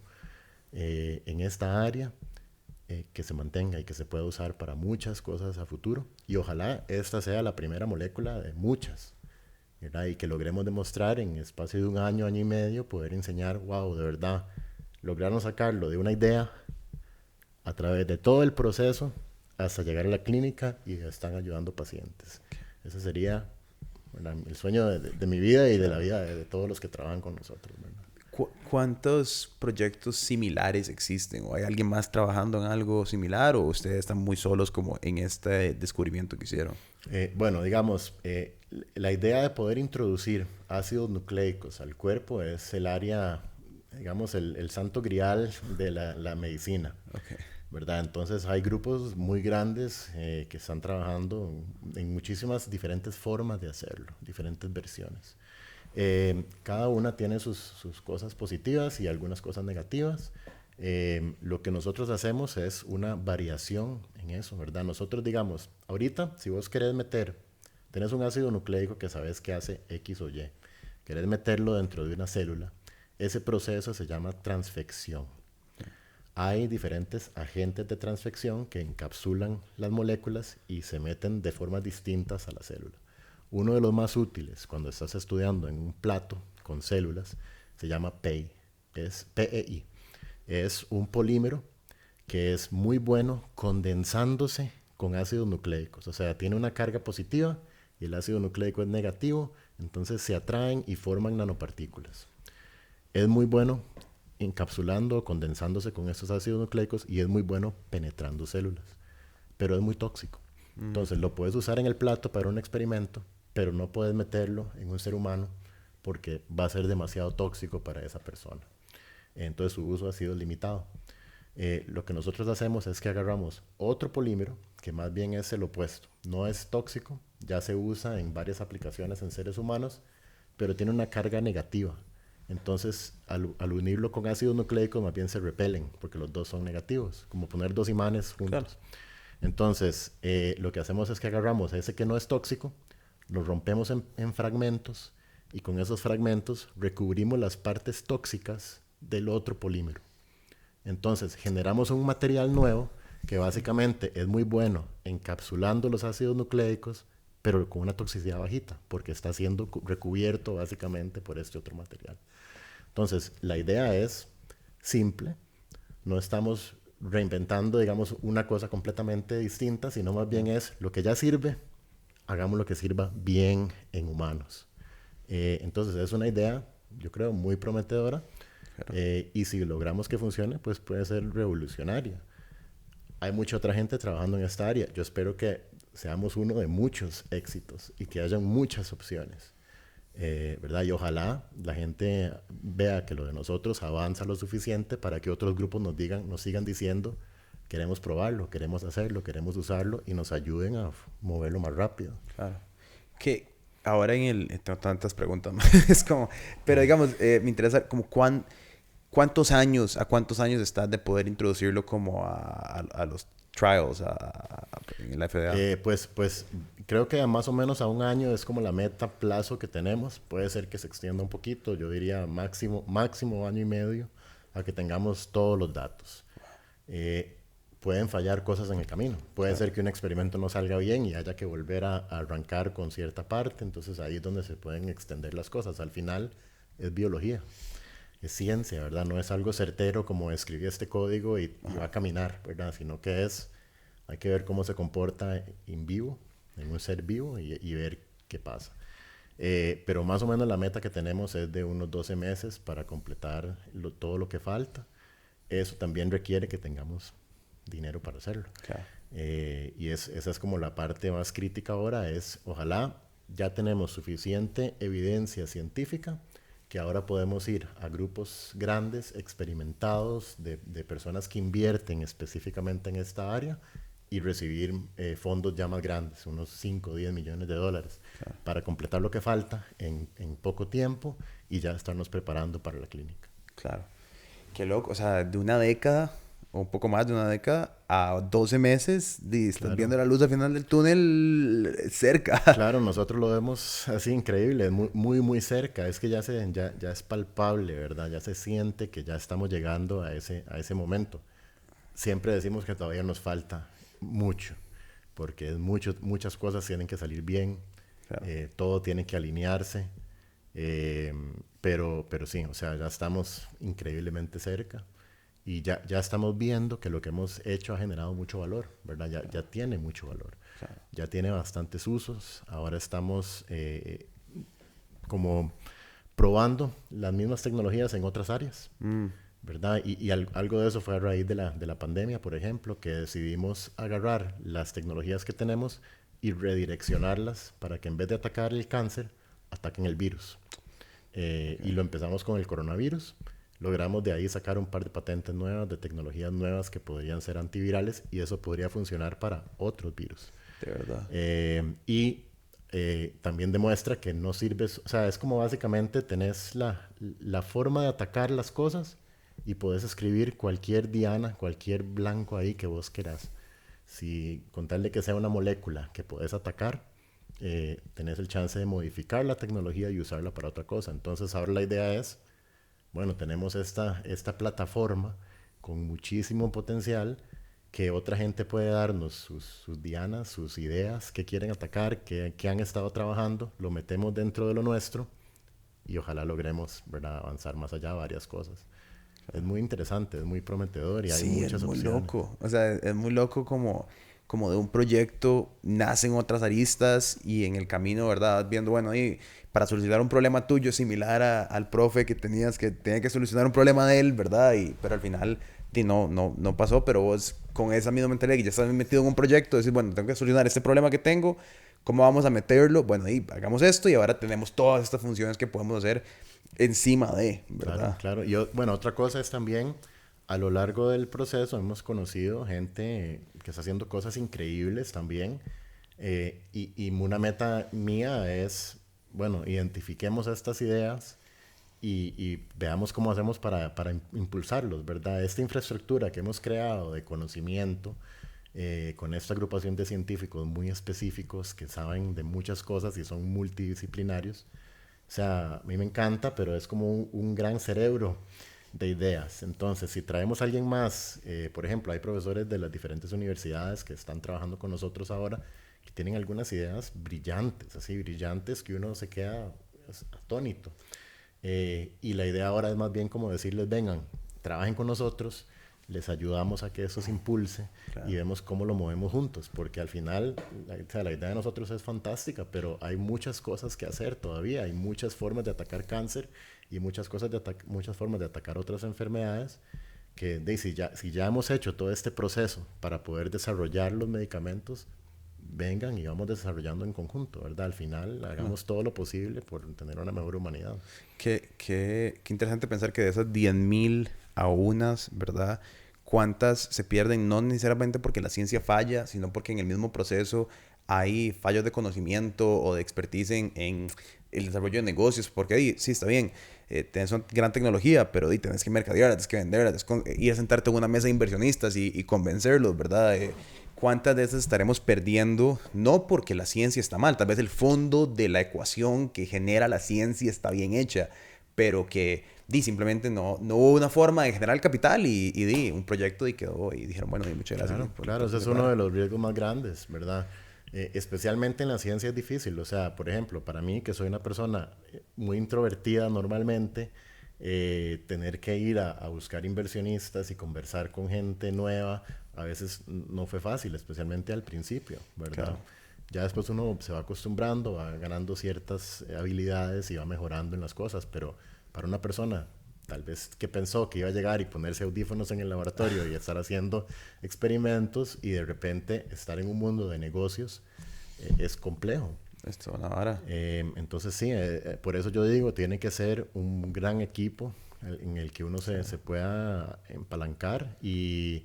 en esta área, que se mantenga y que se pueda usar para muchas cosas a futuro. Y ojalá esta sea la primera molécula de muchas, ¿verdad? Y que logremos demostrar en espacio de un año, año y medio, poder enseñar, wow, de verdad, lograron sacarlo de una idea a través de todo el proceso hasta llegar a la clínica y están ayudando pacientes. Ese sería, ¿verdad?, el sueño de mi vida y de la vida de todos los que trabajan con nosotros, ¿verdad? ¿Cuántos proyectos similares existen? ¿O hay alguien más trabajando en algo similar? ¿O ustedes están muy solos como en este descubrimiento que hicieron? Bueno, digamos, la idea de poder introducir ácidos nucleicos al cuerpo es el área, digamos, el santo grial de la medicina. Okay. ¿Verdad? Entonces hay grupos muy grandes que están trabajando en muchísimas diferentes formas de hacerlo, diferentes versiones. Cada una tiene sus cosas positivas y algunas cosas negativas. Lo que nosotros hacemos es una variación en eso, ¿verdad? Nosotros, digamos, ahorita, si vos querés tenés un ácido nucleico que sabes que hace X o Y, querés meterlo dentro de una célula, ese proceso se llama transfección. Hay diferentes agentes de transfección que encapsulan las moléculas y se meten de formas distintas a la célula. Uno de los más útiles cuando estás estudiando en un plato con células se llama PEI, es PEI. Es un polímero que es muy bueno condensándose con ácidos nucleicos. O sea, tiene una carga positiva y el ácido nucleico es negativo, entonces se atraen y forman nanopartículas. Es muy bueno encapsulando o condensándose con estos ácidos nucleicos y es muy bueno penetrando células, pero es muy tóxico. Entonces lo puedes usar en el plato para un experimento, pero no puedes meterlo en un ser humano porque va a ser demasiado tóxico para esa persona. Entonces su uso ha sido limitado. Lo que nosotros hacemos es que agarramos otro polímero, que más bien es el opuesto. No es tóxico, ya se usa en varias aplicaciones en seres humanos, pero tiene una carga negativa. Entonces, al unirlo con ácidos nucleicos, más bien se repelen, porque los dos son negativos, como poner dos imanes juntos. Claro. Entonces, lo que hacemos es que agarramos ese que no es tóxico, lo rompemos en fragmentos, y con esos fragmentos recubrimos las partes tóxicas del otro polímero. Entonces, generamos un material nuevo que básicamente es muy bueno encapsulando los ácidos nucleicos, pero con una toxicidad bajita, porque está siendo recubierto básicamente por este otro material. Entonces, la idea es simple, no estamos reinventando, digamos, una cosa completamente distinta, sino más bien es lo que ya sirve, hagamos lo que sirva bien en humanos. Entonces, es una idea, yo creo, muy prometedora. Claro. Y si logramos que funcione, pues puede ser revolucionaria. Hay mucha otra gente trabajando en esta área. Yo espero que seamos uno de muchos éxitos y que hayan muchas opciones, ¿verdad? Y ojalá la gente vea que lo de nosotros avanza lo suficiente para que otros grupos nos sigan diciendo, queremos probarlo, queremos hacerlo, queremos usarlo y nos ayuden a moverlo más rápido. Claro. Que ahora tengo tantas preguntas es como, pero digamos, me interesa como a cuántos años estás de poder introducirlo como a los trials en la FDA. Pues creo que más o menos a un año es como la meta plazo que tenemos. Puede ser que se extienda un poquito, yo diría máximo año y medio a que tengamos todos los datos. Pueden fallar cosas en el camino. Puede ser que un experimento no salga bien y haya que volver a arrancar con cierta parte. Entonces ahí es donde se pueden extender las cosas. Al final es biología, es ciencia, ¿verdad? No es algo certero como escribí este código y va a caminar, ¿verdad? Sino que hay que ver cómo se comporta en vivo, en un ser vivo y ver qué pasa. Pero más o menos la meta que tenemos es de unos 12 meses para completar todo lo que falta. Eso también requiere que tengamos dinero para hacerlo. Claro. Y esa es como la parte más crítica ahora, es ojalá ya tenemos suficiente evidencia científica que ahora podemos ir a grupos grandes, experimentados, de personas que invierten específicamente en esta área y recibir fondos ya más grandes, unos 5 o 10 millones de dólares, claro, para completar lo que falta en poco tiempo y ya estarnos preparando para la clínica. Claro. Qué loco, o sea, de una década o un poco más de una década a 12 meses estás claro, viendo la luz al final del túnel cerca. Claro, nosotros lo vemos así increíble, muy, muy, muy cerca. Es que ya es palpable, ¿verdad? Ya se siente que ya estamos llegando a ese momento. Siempre decimos que todavía nos falta mucho, porque muchas cosas tienen que salir bien, claro, todo tiene que alinearse, pero sí, o sea, ya estamos increíblemente cerca. Y ya estamos viendo que lo que hemos hecho ha generado mucho valor, ¿verdad? Ya tiene mucho valor. Claro. Ya tiene bastantes usos. Ahora estamos como probando las mismas tecnologías en otras áreas, ¿verdad? Y algo de eso fue a raíz de la pandemia, por ejemplo, que decidimos agarrar las tecnologías que tenemos y redireccionarlas para que en vez de atacar el cáncer, ataquen el virus. Y lo empezamos con el coronavirus. Logramos de ahí sacar un par de patentes nuevas, de tecnologías nuevas que podrían ser antivirales y eso podría funcionar para otros virus. De verdad. También demuestra que no sirves, o sea, es como básicamente tenés la forma de atacar las cosas y podés escribir cualquier diana, cualquier blanco ahí que vos querás. Si con tal de que sea una molécula que podés atacar, tenés el chance de modificar la tecnología y usarla para otra cosa. Entonces ahora la idea es, bueno, tenemos esta plataforma con muchísimo potencial que otra gente puede darnos sus dianas, sus ideas que quieren atacar, que han estado trabajando, lo metemos dentro de lo nuestro y ojalá logremos, ¿verdad?, avanzar más allá varias cosas. Es muy interesante, es muy prometedor y hay muchas opciones. Sí, es muy loco. O sea, es muy loco como como de un proyecto nacen otras aristas y en el camino, ¿verdad? Viendo, bueno, y para solucionar un problema tuyo similar al profe que tenía que solucionar un problema de él, ¿verdad? Pero al final no pasó, pero vos con esa misma mentalidad que ya estás metido en un proyecto, decís, bueno, tengo que solucionar este problema que tengo, ¿cómo vamos a meterlo? Bueno, ahí hagamos esto y ahora tenemos todas estas funciones que podemos hacer encima de, Claro, ¿verdad? claro. Y bueno, otra cosa es también, a lo largo del proceso hemos conocido gente que está haciendo cosas increíbles también. Y una meta mía es, bueno, identifiquemos estas ideas y veamos cómo hacemos para impulsarlos, ¿verdad? Esta infraestructura que hemos creado de conocimiento, con esta agrupación de científicos muy específicos que saben de muchas cosas y son multidisciplinarios. O sea, a mí me encanta, pero es como un gran cerebro de ideas. Entonces, si traemos a alguien más, por ejemplo, hay profesores de las diferentes universidades que están trabajando con nosotros ahora, que tienen algunas ideas brillantes, así brillantes que uno se queda atónito. Y la idea ahora es más bien como decirles, vengan, trabajen con nosotros, les ayudamos a que eso se impulse Claro. y vemos cómo lo movemos juntos, porque al final, o sea, la idea de nosotros es fantástica, pero hay muchas cosas que hacer todavía, hay muchas formas de atacar cáncer y muchas formas de atacar otras enfermedades que si ya hemos hecho todo este proceso para poder desarrollar los medicamentos, vengan y vamos desarrollando en conjunto, ¿verdad? Al final, hagamos todo lo posible por tener una mejor humanidad. Qué interesante pensar que de esas 10.000 a unas, ¿verdad? ¿Cuántas se pierden? No necesariamente porque la ciencia falla, sino porque en el mismo proceso hay fallos de conocimiento o de expertise en el desarrollo de negocios. Porque ahí, sí, está bien, tenés una gran tecnología, pero tenés que mercadearla, tenés que venderla, ir a sentarte en una mesa de inversionistas y convencerlos, ¿verdad? ¿Cuántas de esas estaremos perdiendo? No porque la ciencia está mal, tal vez el fondo de la ecuación que genera la ciencia está bien hecha, pero que simplemente no hubo una forma de generar el capital un proyecto quedó y dijeron, bueno, muchas gracias Claro, por claro, ese es uno mejorar. de los riesgos más grandes, ¿verdad? Especialmente en la ciencia es difícil, o sea, por ejemplo, para mí, que soy una persona muy introvertida normalmente, tener que ir a buscar inversionistas y conversar con gente nueva, a veces no fue fácil, especialmente al principio, ¿verdad? Claro. Ya después uno se va acostumbrando, va ganando ciertas habilidades y va mejorando en las cosas, pero para una persona tal vez que pensó que iba a llegar y ponerse audífonos en el laboratorio y estar haciendo experimentos y de repente estar en un mundo de negocios, es complejo. Esto, ahora. Entonces sí, por eso yo digo, tiene que ser un gran equipo en el que uno se pueda empalancar y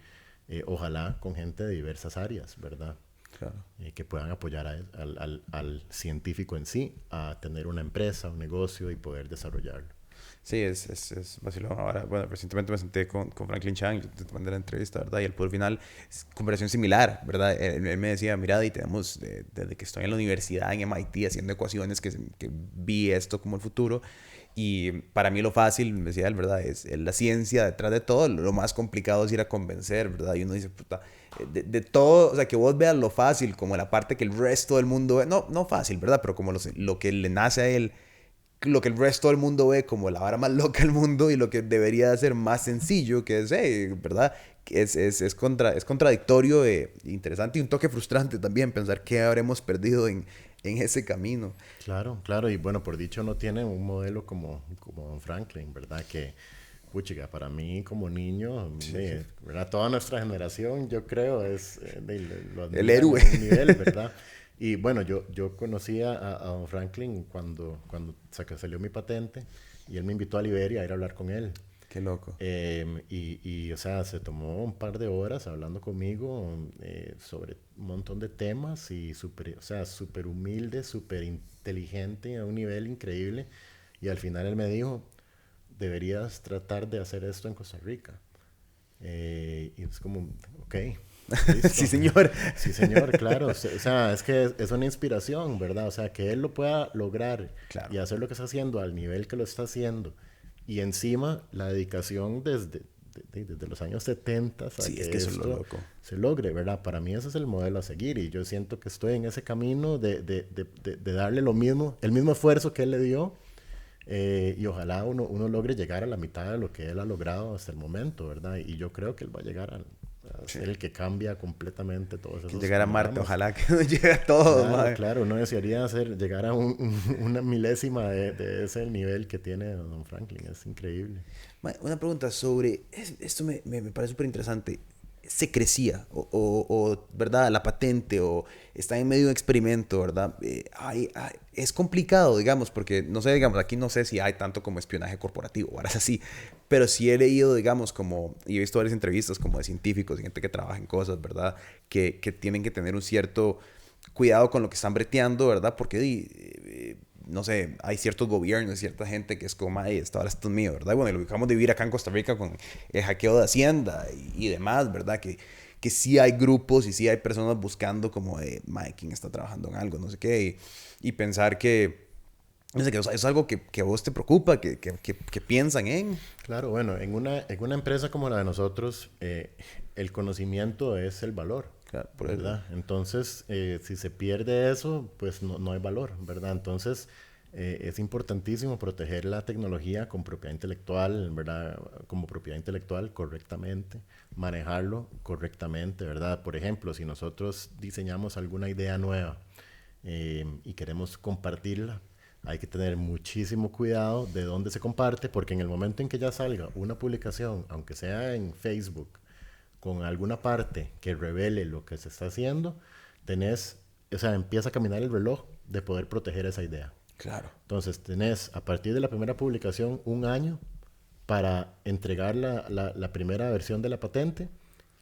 ojalá con gente de diversas áreas, ¿verdad? Claro. Que puedan apoyar al científico en sí a tener una empresa, un negocio y poder desarrollarlo. Sí, es vacilón. Ahora, bueno, recientemente me senté con Franklin Chang, yo te mandé la entrevista, ¿verdad? Y él por el final, conversación similar, ¿verdad? Él me decía, mira, y tenemos, desde que estoy en la universidad, en MIT, haciendo ecuaciones, que vi esto como el futuro. Y para mí lo fácil, me decía él, ¿verdad? Es la ciencia detrás de todo. Lo más complicado es ir a convencer, ¿verdad? Y uno dice, puta, de todo, o sea, que vos veas lo fácil como la parte que el resto del mundo ve. No fácil, ¿verdad? Pero como lo que le nace a él, lo que el resto del mundo ve como la vara más loca del mundo y lo que debería ser más sencillo, que es, ¿verdad? Es contradictorio, interesante y un toque frustrante también pensar qué habremos perdido en ese camino. Claro, claro, y bueno, por dicho no tiene un modelo como Don Franklin, ¿verdad? Que, puchiga, para mí como niño, ¿verdad? Toda nuestra generación, yo creo, lo El admiran héroe. a un nivel, ¿verdad? Y bueno, yo conocí a Don Franklin cuando salió mi patente y él me invitó a Liberia a ir a hablar con él. Qué loco. O sea, se tomó un par de horas hablando conmigo sobre un montón de temas y o sea, súper humilde, súper inteligente a un nivel increíble. Y al final él me dijo, deberías tratar de hacer esto en Costa Rica. Y es como, ok, Sí, listo. señor. Sí, señor, claro. O sea, es que es una inspiración, ¿verdad? O sea, que él lo pueda lograr Claro. y hacer lo que está haciendo al nivel que lo está haciendo. Y encima, la dedicación desde los años 70 a Sí, es que que eso es lo esto loco. se logre, ¿verdad? Para mí ese es el modelo a seguir y yo siento que estoy en ese camino de darle lo mismo, el mismo esfuerzo que él le dio y ojalá uno logre llegar a la mitad de lo que él ha logrado hasta el momento, ¿verdad? Y yo creo que él va a llegar Es Sí. el que cambia completamente todos Que esos llegar a Marte, panoramas. ojalá que no llegue a todos, Claro, mae. claro, uno desearía llegar a una milésima de ese nivel que tiene Don Franklin, es increíble. Mae, una pregunta sobre, esto me parece súper interesante. ¿Se crecía? ¿Verdad? La patente, o está en medio de un experimento, ¿verdad? Es complicado, digamos, porque no sé, digamos, aquí no sé si hay tanto como espionaje corporativo, o ahora es así, pero sí he leído, digamos, como, y he visto varias entrevistas como de científicos, y gente que trabaja en cosas, ¿verdad? Que tienen que tener un cierto cuidado con lo que están breteando, ¿verdad? Porque no sé, hay ciertos gobiernos, cierta gente que es como, ay, esto es mío, ¿verdad? Bueno, y lo que acabamos de vivir acá en Costa Rica con el hackeo de Hacienda y demás, ¿verdad? Que sí hay grupos y sí hay personas buscando como de, mae, ¿quién está trabajando en algo? No sé qué. Y pensar que, no sé, que es algo que a vos te preocupa, que piensan en. Claro, bueno, en una empresa como la de nosotros, el conocimiento es el valor, Claro, por eso. ¿verdad? Entonces, si se pierde eso, pues no hay valor, ¿verdad? Entonces, es importantísimo proteger la tecnología con propiedad intelectual, ¿verdad? Como propiedad intelectual correctamente, manejarlo correctamente, ¿verdad? Por ejemplo, si nosotros diseñamos alguna idea nueva y queremos compartirla, hay que tener muchísimo cuidado de dónde se comparte, porque en el momento en que ya salga una publicación, aunque sea en Facebook, con alguna parte que revele lo que se está haciendo, o sea, empieza a caminar el reloj de poder proteger esa idea. Claro. Entonces, tenés a partir de la primera publicación un año para entregar la primera versión de la patente,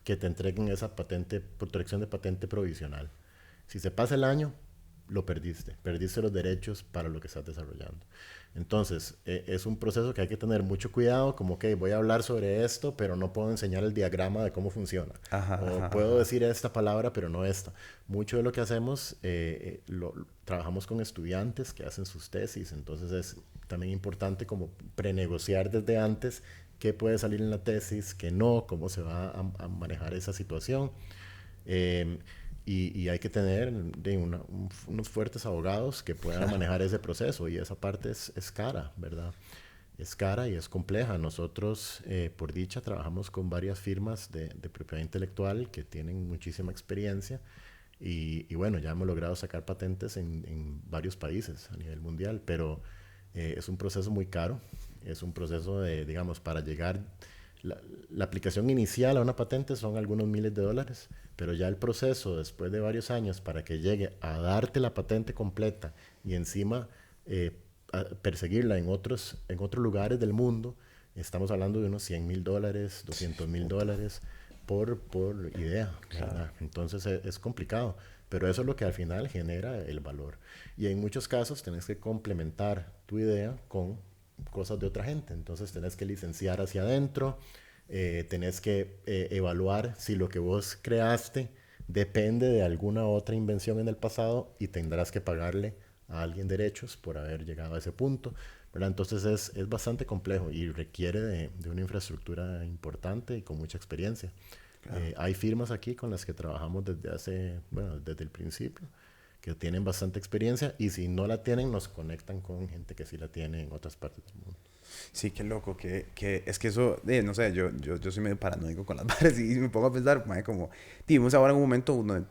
que te entreguen esa patente, protección de patente provisional. Si se pasa el año, lo perdiste, perdiste los derechos para lo que estás desarrollando. Entonces, es un proceso que hay que tener mucho cuidado, como que voy a hablar sobre esto, pero no puedo enseñar el diagrama de cómo funciona. Ajá, O ajá, puedo ajá. decir esta palabra, pero no esta. Mucho de lo que hacemos, trabajamos con estudiantes que hacen sus tesis, entonces es también importante como prenegociar desde antes qué puede salir en la tesis, qué no, cómo se va a manejar esa situación. Eh, y hay que tener unos fuertes abogados que puedan Claro. manejar ese proceso y esa parte es cara, ¿verdad? Es cara y es compleja. Nosotros, por dicha, trabajamos con varias firmas de propiedad intelectual que tienen muchísima experiencia y bueno, ya hemos logrado sacar patentes en varios países a nivel mundial, pero es un proceso muy caro. Es un proceso de, digamos, para llegar la, la aplicación inicial a una patente son algunos miles de dólares, pero ya el proceso después de varios años para que llegue a darte la patente completa y encima a perseguirla en otros lugares del mundo, estamos hablando de unos $100,000, $200,000 por idea, Claro. ¿verdad? Entonces es complicado, pero eso es lo que al final genera el valor. Y en muchos casos tenés que complementar tu idea con cosas de otra gente. Entonces tenés que licenciar hacia adentro, tenés que evaluar si lo que vos creaste depende de alguna otra invención en el pasado y tendrás que pagarle a alguien derechos por haber llegado a ese punto, ¿verdad? Entonces es bastante complejo y requiere de una infraestructura importante y con mucha experiencia. Claro. Hay firmas aquí con las que trabajamos bueno, desde el principio, que tienen bastante experiencia y si no la tienen nos conectan con gente que sí la tiene en otras partes del mundo. Sí, qué loco, que es que eso, no sé, yo soy medio paranoico con las barras y me pongo a pensar, mae, como, vivimos ahora en un momento donde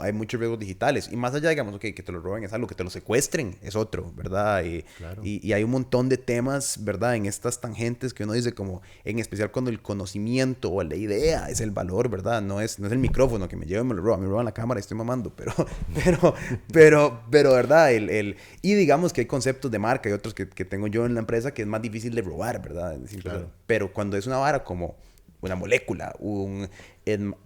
hay muchos riesgos digitales y más allá, digamos, okay, que te lo roben es algo, que te lo secuestren es otro, ¿verdad? Claro, Y hay un montón de temas, ¿verdad? En estas tangentes que uno dice como, en especial cuando el conocimiento o la idea es el valor, ¿verdad? No es el micrófono que me lleva y me lo roba, me roban la cámara y estoy mamando, pero, ¿verdad? Y digamos que hay conceptos de marca y otros que tengo yo en la empresa que es más difícil de robar, ¿verdad? claro. Pero cuando es una vara como una molécula,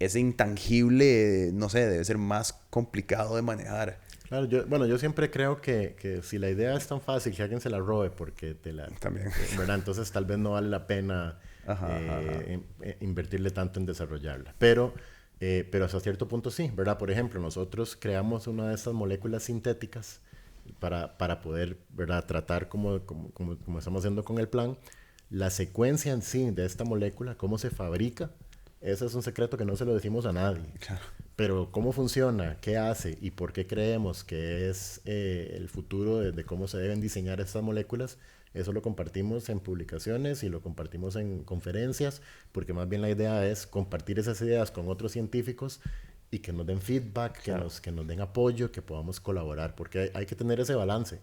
ese intangible, no sé, debe ser más complicado de manejar. Claro, bueno, yo siempre creo que si la idea es tan fácil que alguien se la robe porque También. ¿verdad? Entonces tal vez no vale la pena Ajá, ajá, ajá. invertirle tanto en desarrollarla. Pero hasta cierto punto sí, ¿verdad? Por ejemplo, nosotros creamos una de estas moléculas sintéticas para poder, ¿verdad? Tratar como estamos haciendo con el plan. La secuencia en sí de esta molécula, cómo se fabrica, ese es un secreto que no se lo decimos a nadie. Claro. Pero cómo funciona, qué hace y por qué creemos que es el futuro de cómo se deben diseñar estas moléculas, Eso lo compartimos en publicaciones y lo compartimos en conferencias, porque más bien la idea es compartir esas ideas con otros científicos y que nos den feedback, Claro. que nos den apoyo, que podamos colaborar, porque hay que tener ese balance.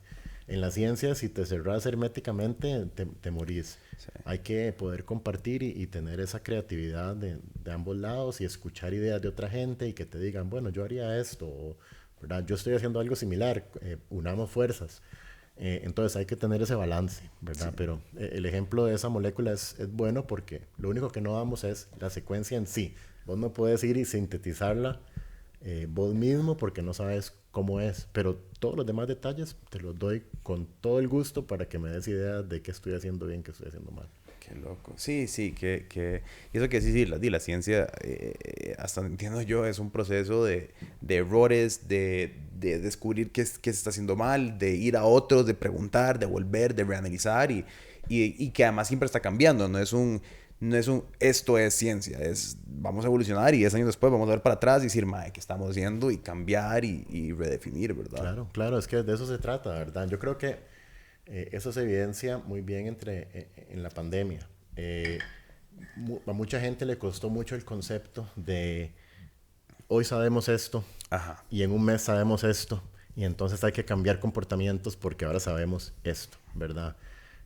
En la ciencia, si te cerrás herméticamente, te morís. Sí. Hay que poder compartir y tener esa creatividad de ambos lados y escuchar ideas de otra gente y que te digan, bueno, yo haría esto, o, ¿verdad? Yo estoy haciendo algo similar, unamos fuerzas. Entonces hay que tener ese balance, ¿verdad? Sí. Pero el ejemplo de esa molécula es bueno porque lo único que no damos es la secuencia en sí. Vos no puedes ir y sintetizarla vos mismo porque no sabes cómo es, pero todos los demás detalles te los doy con todo el gusto para que me des idea de qué estoy haciendo bien, qué estoy haciendo mal. Qué loco. Sí, sí, y eso que sí, sí, la ciencia, hasta entiendo yo, es un proceso de errores, de descubrir qué se está haciendo mal, de ir a otros, de preguntar, de volver, de reanalizar y que además siempre está cambiando. No es un, esto es ciencia, vamos a evolucionar y 10 años después vamos a ver para atrás y decir, mae, ¿qué estamos haciendo? Y cambiar y redefinir, ¿verdad? Claro, claro, es que de eso se trata, ¿verdad? Yo creo que eso se evidencia muy bien en la pandemia. A mucha gente le costó mucho el concepto de hoy sabemos esto Ajá, y en un mes sabemos esto y entonces hay que cambiar comportamientos porque ahora sabemos esto, ¿verdad?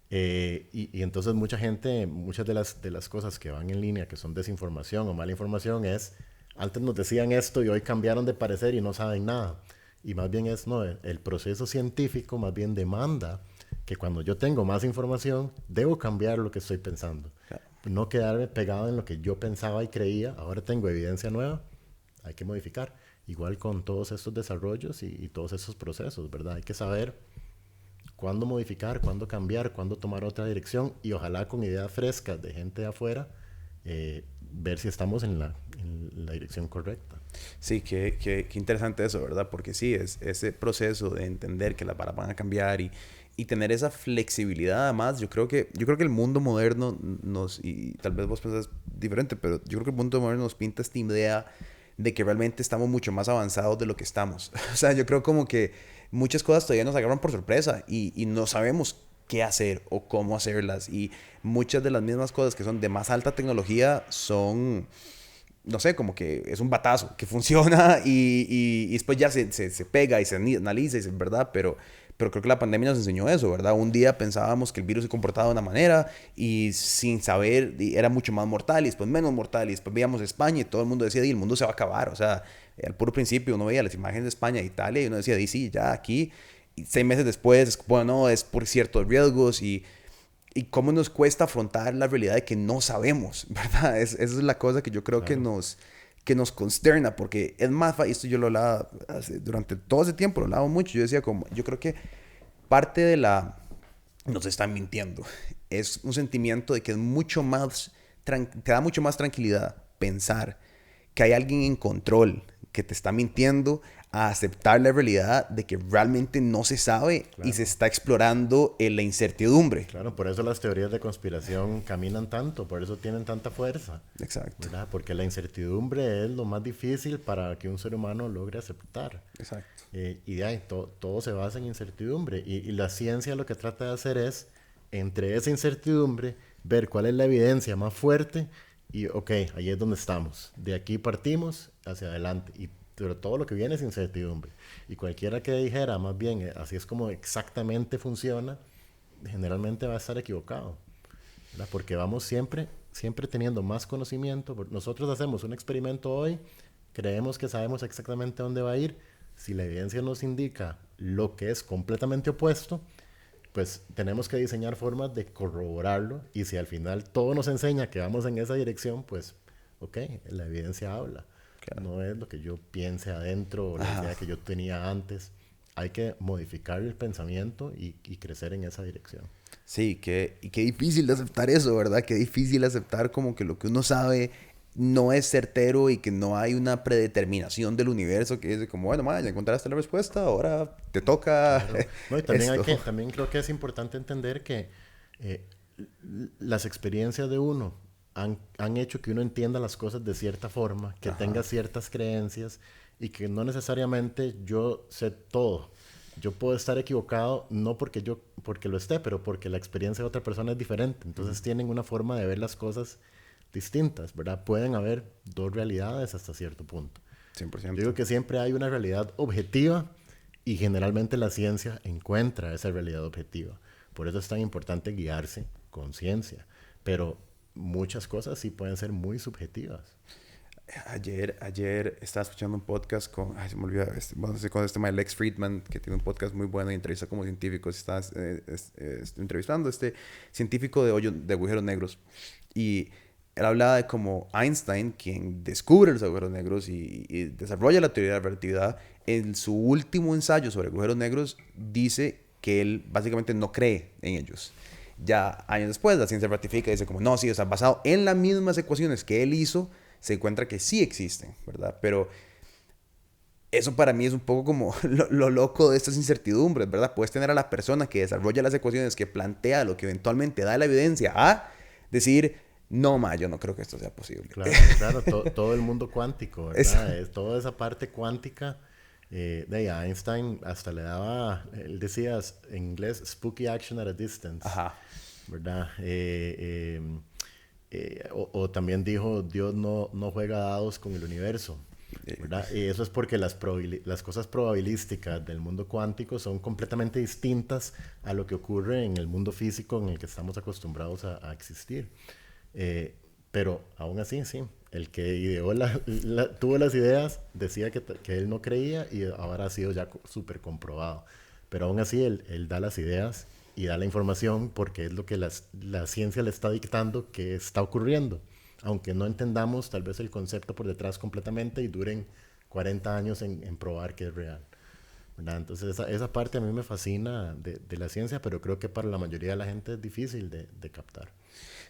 Y entonces mucha gente, muchas de las cosas que van en línea, que son desinformación o mala información, es antes nos decían esto y hoy cambiaron de parecer y no saben nada. Y más bien es, no, el proceso científico más bien demanda que cuando yo tengo más información, debo cambiar lo que estoy pensando. claro. No quedarme pegado en lo que yo pensaba y creía, ahora tengo evidencia nueva, hay que modificar. Igual con todos estos desarrollos y todos esos procesos, ¿verdad? Hay que saber cuándo modificar, cuándo cambiar, cuándo tomar otra dirección y ojalá con ideas frescas de gente de afuera, ver si estamos en la dirección correcta. Sí, qué interesante eso, ¿verdad? Porque sí, es ese proceso de entender que las varas van a cambiar y tener esa flexibilidad además, yo creo que el mundo moderno y tal vez vos pensás diferente, pero yo creo que el mundo moderno nos pinta esta idea de que realmente estamos mucho más avanzados de lo que estamos. O sea, yo creo como que muchas cosas todavía nos agarran por sorpresa y no sabemos qué hacer o cómo hacerlas. Y muchas de las mismas cosas que son de más alta tecnología son, no sé, como que es un batazo que funciona y después ya se pega y se analiza y es verdad, pero creo que la pandemia nos enseñó eso, ¿verdad? Un día pensábamos que el virus se comportaba de una manera y sin saber era mucho más mortal y después menos mortal y después veíamos España y todo el mundo decía, el mundo se va a acabar, o sea, al puro principio uno veía las imágenes de España e Italia y uno decía, sí, ya aquí, y 6 meses después, bueno, es por ciertos riesgos y cómo nos cuesta afrontar la realidad de que no sabemos, ¿verdad? Esa es la cosa que yo creo Claro. que nos consterna, porque es más fácil, esto yo lo hablaba durante todo ese tiempo, lo hablaba mucho, yo decía como, yo creo que parte de nos están mintiendo, es un sentimiento de que es mucho más, te da mucho más tranquilidad pensar que hay alguien en control que te está mintiendo a aceptar la realidad de que realmente no se sabe y se Claro. está explorando en la incertidumbre. Claro, por eso las teorías de conspiración caminan tanto, por eso tienen tanta fuerza, Exacto, ¿verdad? Porque la incertidumbre es lo más difícil para que un ser humano logre aceptar. exacto. Y de ahí, todo se basa en incertidumbre. Y la ciencia lo que trata de hacer es, entre esa incertidumbre, ver cuál es la evidencia más fuerte y, ok, ahí es donde estamos. De aquí partimos hacia adelante. Pero todo lo que viene es incertidumbre. Y cualquiera que dijera, más bien, así es como exactamente funciona, generalmente va a estar equivocado, ¿verdad? Porque vamos siempre teniendo más conocimiento. Nosotros hacemos un experimento hoy, creemos que sabemos exactamente dónde va a ir. Si la evidencia nos indica lo que es completamente opuesto, pues tenemos que diseñar formas de corroborarlo. Y si al final todo nos enseña que vamos en esa dirección, pues, ok, la evidencia habla. Claro. No es lo que yo piense adentro o la idea que yo tenía antes. Hay que modificar el pensamiento y crecer en esa dirección. Sí, y qué difícil de aceptar eso, ¿verdad? Qué difícil aceptar como que lo que uno sabe no es certero y que no hay una predeterminación del universo que dice como, bueno, ya encontraste la respuesta, ahora te toca Claro. No, y también esto. también creo que es importante entender que eh, las experiencias de uno han hecho que uno entienda las cosas de cierta forma, que tenga Ajá, ciertas creencias y que no necesariamente yo sé todo. yo puedo estar equivocado no porque lo esté, pero porque la experiencia de otra persona es diferente. Entonces tienen una forma de ver las cosas distintas, ¿verdad? Pueden haber dos realidades hasta cierto punto. 100%. Yo digo que siempre hay una realidad objetiva y generalmente la ciencia encuentra esa realidad objetiva. Por eso es tan importante guiarse con ciencia. Pero muchas cosas sí pueden ser muy subjetivas. Ayer estaba escuchando un podcast con, ay, se me olvidó, bueno, no sé, con este mae Lex Friedman, que tiene un podcast muy bueno y entrevista como científicos. Estaba entrevistando a este científico de agujeros negros. Y él hablaba de cómo Einstein, quien descubre los agujeros negros y desarrolla la teoría de la relatividad, en su último ensayo sobre agujeros negros dice que él básicamente no cree en ellos. Ya años después la ciencia ratifica y dice como no, sí, o sea, basado en las mismas ecuaciones que él hizo, se encuentra que sí existen, ¿verdad? Pero eso para mí es un poco como lo loco de estas incertidumbres, ¿verdad? Puedes tener a la persona que desarrolla las ecuaciones, que plantea lo que eventualmente da la evidencia, a decir, no, ma, yo no creo que esto sea posible. Claro, claro, todo el mundo cuántico, ¿verdad? Toda esa parte cuántica de Einstein hasta le daba, él decía en inglés, spooky action at a distance, Ajá. ¿verdad? O también dijo, Dios no juega dados con el universo, ¿verdad? Y eso es porque las cosas probabilísticas del mundo cuántico son completamente distintas a lo que ocurre en el mundo físico en el que estamos acostumbrados a existir. Pero aún así, sí, el que ideó tuvo las ideas decía que él no creía y ahora ha sido ya súper comprobado. Pero aún así él da las ideas y da la información porque es lo que la ciencia le está dictando que está ocurriendo. Aunque no entendamos tal vez el concepto por detrás completamente y duren 40 años en probar que es real, ¿verdad? Entonces esa parte a mí me fascina de la ciencia, pero creo que para la mayoría de la gente es difícil de captar.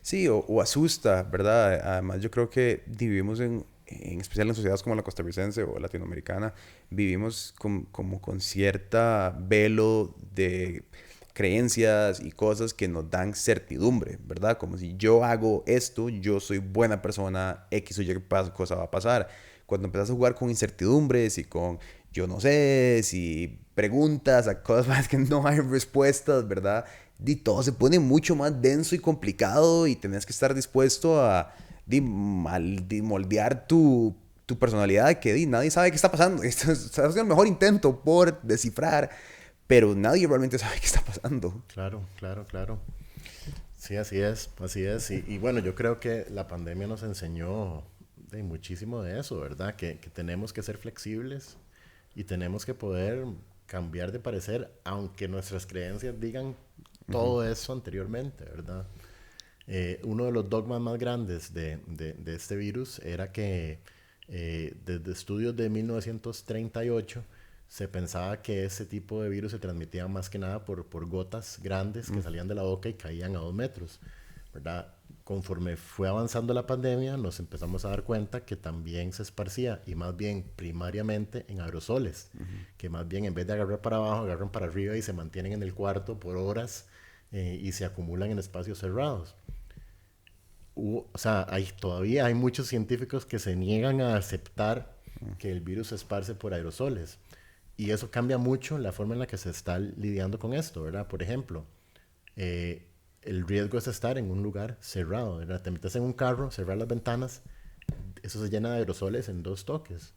Sí, o asusta, ¿verdad? Además, yo creo que vivimos en especial en sociedades como la costarricense o latinoamericana, vivimos como con cierta velo de creencias y cosas que nos dan certidumbre, ¿verdad? Como si yo hago esto, yo soy buena persona, X o Y cosa va a pasar. Cuando empezás a jugar con incertidumbres y con yo no sé, si preguntas a cosas que no hay respuestas, ¿verdad? Y todo se pone mucho más denso y complicado y tenés que estar dispuesto a moldear tu personalidad que nadie sabe qué está pasando. Esto es el mejor intento por descifrar, pero nadie realmente sabe qué está pasando. Claro, claro, claro. Sí, así es, así es. Y bueno, yo creo que la pandemia nos enseñó muchísimo de eso, ¿verdad? Que tenemos que ser flexibles y tenemos que poder cambiar de parecer, aunque nuestras creencias digan todo eso anteriormente, ¿verdad? Uno de los dogmas más grandes de este virus era que desde estudios de 1938 se pensaba que ese tipo de virus se transmitía más que nada por gotas grandes que salían de la boca y caían a 2 metros, ¿verdad? Conforme fue avanzando la pandemia, nos empezamos a dar cuenta que también se esparcía, y más bien primariamente en aerosoles, que más bien en vez de agarrar para abajo, agarran para arriba y se mantienen en el cuarto por horas y se acumulan en espacios cerrados. O sea, todavía hay muchos científicos que se niegan a aceptar que el virus se esparce por aerosoles. Y eso cambia mucho la forma en la que se está lidiando con esto, ¿verdad? Por ejemplo, el riesgo es estar en un lugar cerrado, ¿verdad? Te metes en un carro, cerrar las ventanas, eso se llena de aerosoles en 2 toques.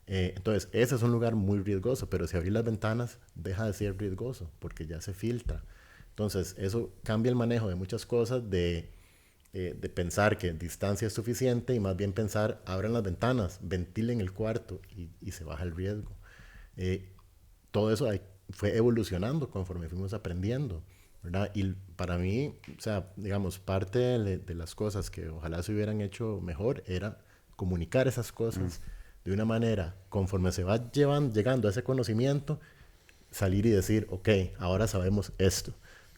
Entonces, ese es un lugar muy riesgoso, pero si abrir las ventanas, deja de ser riesgoso, porque ya se filtra. Entonces, eso cambia el manejo de muchas cosas, de pensar que distancia es suficiente y más bien pensar, abran las ventanas, ventilen el cuarto y se baja el riesgo. Todo eso fue evolucionando conforme fuimos aprendiendo, ¿verdad? Y para mí, o sea, digamos, parte de las cosas que ojalá se hubieran hecho mejor era comunicar esas cosas de una manera, conforme se va llegando a ese conocimiento, salir y decir, ok, ahora sabemos esto,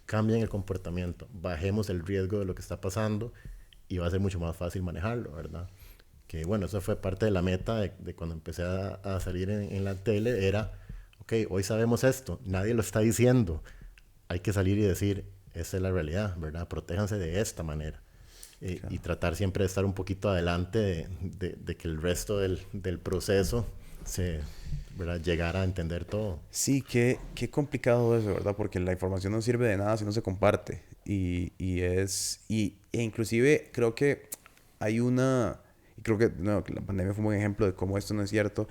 cambien el comportamiento, bajemos el riesgo de lo que está pasando y va a ser mucho más fácil manejarlo, ¿verdad? Que bueno, eso fue parte de la meta de cuando empecé a salir en la tele, era, ok, hoy sabemos esto, nadie lo está diciendo, hay que salir y decir, esa es la realidad, ¿verdad? Protéjanse de esta manera. Claro. Y tratar siempre de estar un poquito adelante de que el resto del proceso ¿verdad? Llegar a entender todo. Sí, qué complicado eso, ¿verdad? Porque la información no sirve de nada si no se comparte. E inclusive creo que hay y creo que, no, que la pandemia fue un buen ejemplo de cómo esto no es cierto.